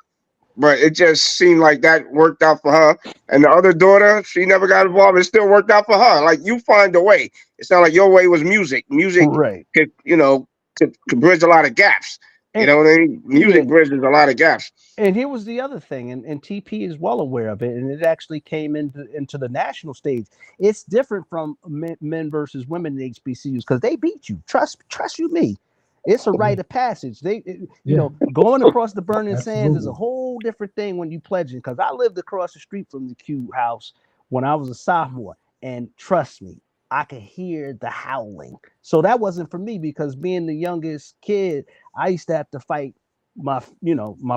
Speaker 2: but it just seemed like that worked out for her. And the other daughter, she never got involved. It still worked out for her. Like, you find a way. It's not like your way was music. Music could bridge a lot of gaps. You know what I mean? Music bridges a lot of gaps.
Speaker 4: And here was the other thing, and TP is well aware of it, and it actually came into the national stage. It's different from men versus women in HBCUs because they beat you. Trust you me. It's a rite of passage. Going across the burning sands is a whole different thing when you pledging. Because I lived across the street from the Q house when I was a sophomore, and trust me, I could hear the howling. So that wasn't for me, because being the youngest kid, I used to have to fight my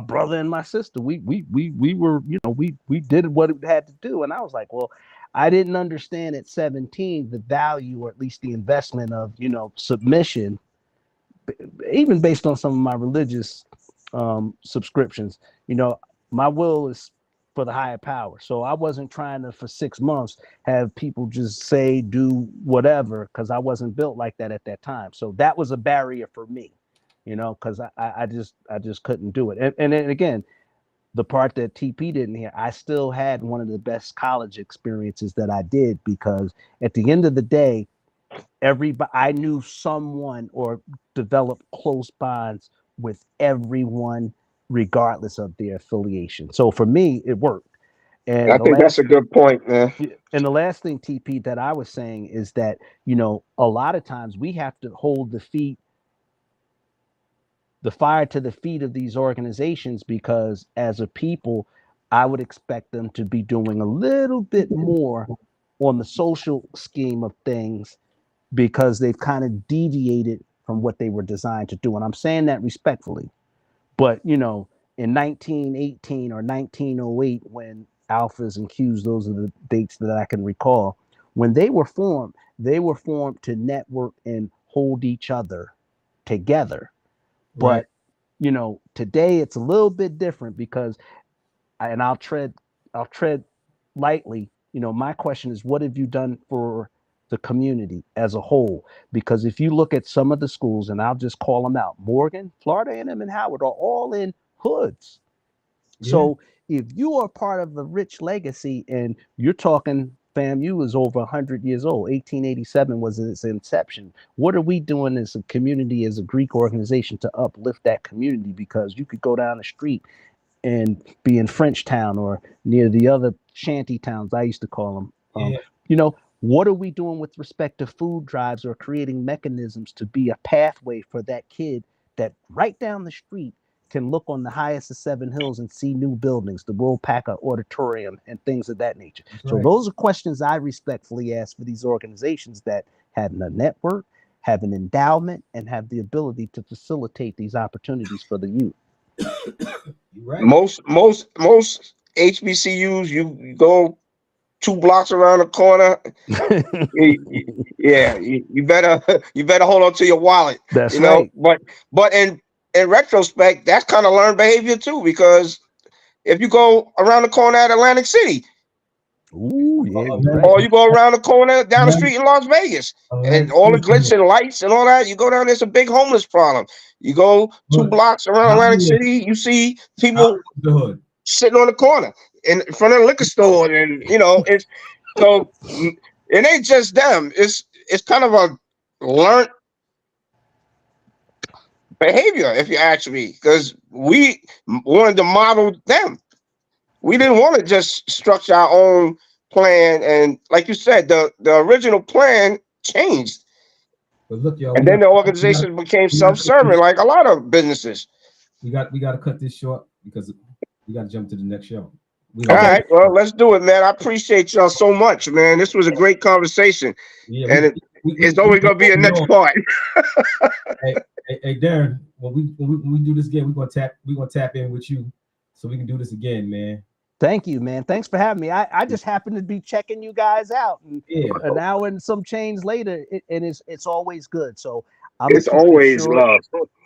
Speaker 4: brother and my sister. We were, we did what it had to do. And I was like, well, I didn't understand at 17 the value, or at least the investment of, submission, even based on some of my religious subscriptions. My will is for the higher power. So I wasn't trying to, for 6 months, have people just say, do whatever, because I wasn't built like that at that time. So that was a barrier for me, because I just couldn't do it. And then again, the part that TP didn't hear, I still had one of the best college experiences that I did, because at the end of the day, I knew someone or developed close bonds with everyone, regardless of their affiliation. So for me, it worked. And
Speaker 2: I think that's a good point, man.
Speaker 4: And the last thing, TP, that I was saying is that, a lot of times we have to hold the fire to the feet of these organizations, because as a people, I would expect them to be doing a little bit more on the social scheme of things, because they've kind of deviated from what they were designed to do. And I'm saying that respectfully. But, in 1918 or 1908, when Alphas and Qs, those are the dates that I can recall, when they were formed to network and hold each other together. Right. But, today it's a little bit different, because, and I'll tread lightly, my question is, what have you done for the community as a whole? Because if you look at some of the schools, and I'll just call them out, Morgan, Florida A&M, and Howard are all in hoods. Yeah. So if you are part of the rich legacy, and you're talking, FAMU is over 100 years old, 1887 was its inception. What are we doing as a community, as a Greek organization, to uplift that community? Because you could go down the street and be in Frenchtown or near the other shanty towns, I used to call them. What are we doing with respect to food drives, or creating mechanisms to be a pathway for that kid that right down the street can look on the highest of 7 hills and see new buildings, the Will Packer Auditorium, and things of that nature? That's so right. Those are questions I respectfully ask for these organizations that have a network, have an endowment, and have the ability to facilitate these opportunities for the youth.
Speaker 2: Right. Most HBCUs, you go 2 blocks around the corner. you better hold on to your wallet.
Speaker 4: That's right.
Speaker 2: But in retrospect, that's kind of learned behavior too, because if you go around the corner at Atlantic City, or you go around the corner down the street in Las Vegas, and all the glitz and lights and all that, you go down, there's a big homeless problem. You go 2 blocks around Atlantic City, you see people sitting on the corner in front of the liquor store, and it's so it ain't just them. It's kind of a learned behavior, if you ask me, because we wanted to model them. We didn't want to just structure our own plan, and like you said, the original plan changed.
Speaker 1: But look, y'all,
Speaker 2: and then the organizations became self-serving, like a lot of businesses.
Speaker 1: We got to cut this short, because we got to jump to the next show.
Speaker 2: All right, well, let's do it, man. I appreciate y'all so much, man. This was a great conversation, and it's always gonna be a next part.
Speaker 1: hey, Darren, when we do this again, we're gonna tap in with you, so we can do this again, man.
Speaker 4: Thank you, man. Thanks for having me. I just happened to be checking you guys out, and an hour and some change later, and it's always good. So
Speaker 2: it's always love,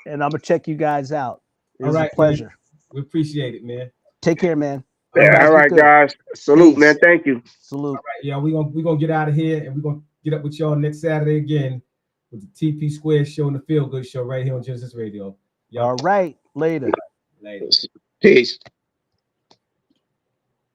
Speaker 4: and I'm gonna check you guys out.
Speaker 1: All right,
Speaker 4: a pleasure.
Speaker 1: Man. We appreciate it, man.
Speaker 4: Take care, man.
Speaker 2: All right, guys. Salute, Peace. Man. Thank you.
Speaker 4: Salute.
Speaker 1: All right, yeah, we're gonna get out of here, and we're gonna get up with y'all next Saturday again with the TP Squared Show and the Feel Good Show right here on Gynesis Radio.
Speaker 4: All right, later.
Speaker 2: Peace.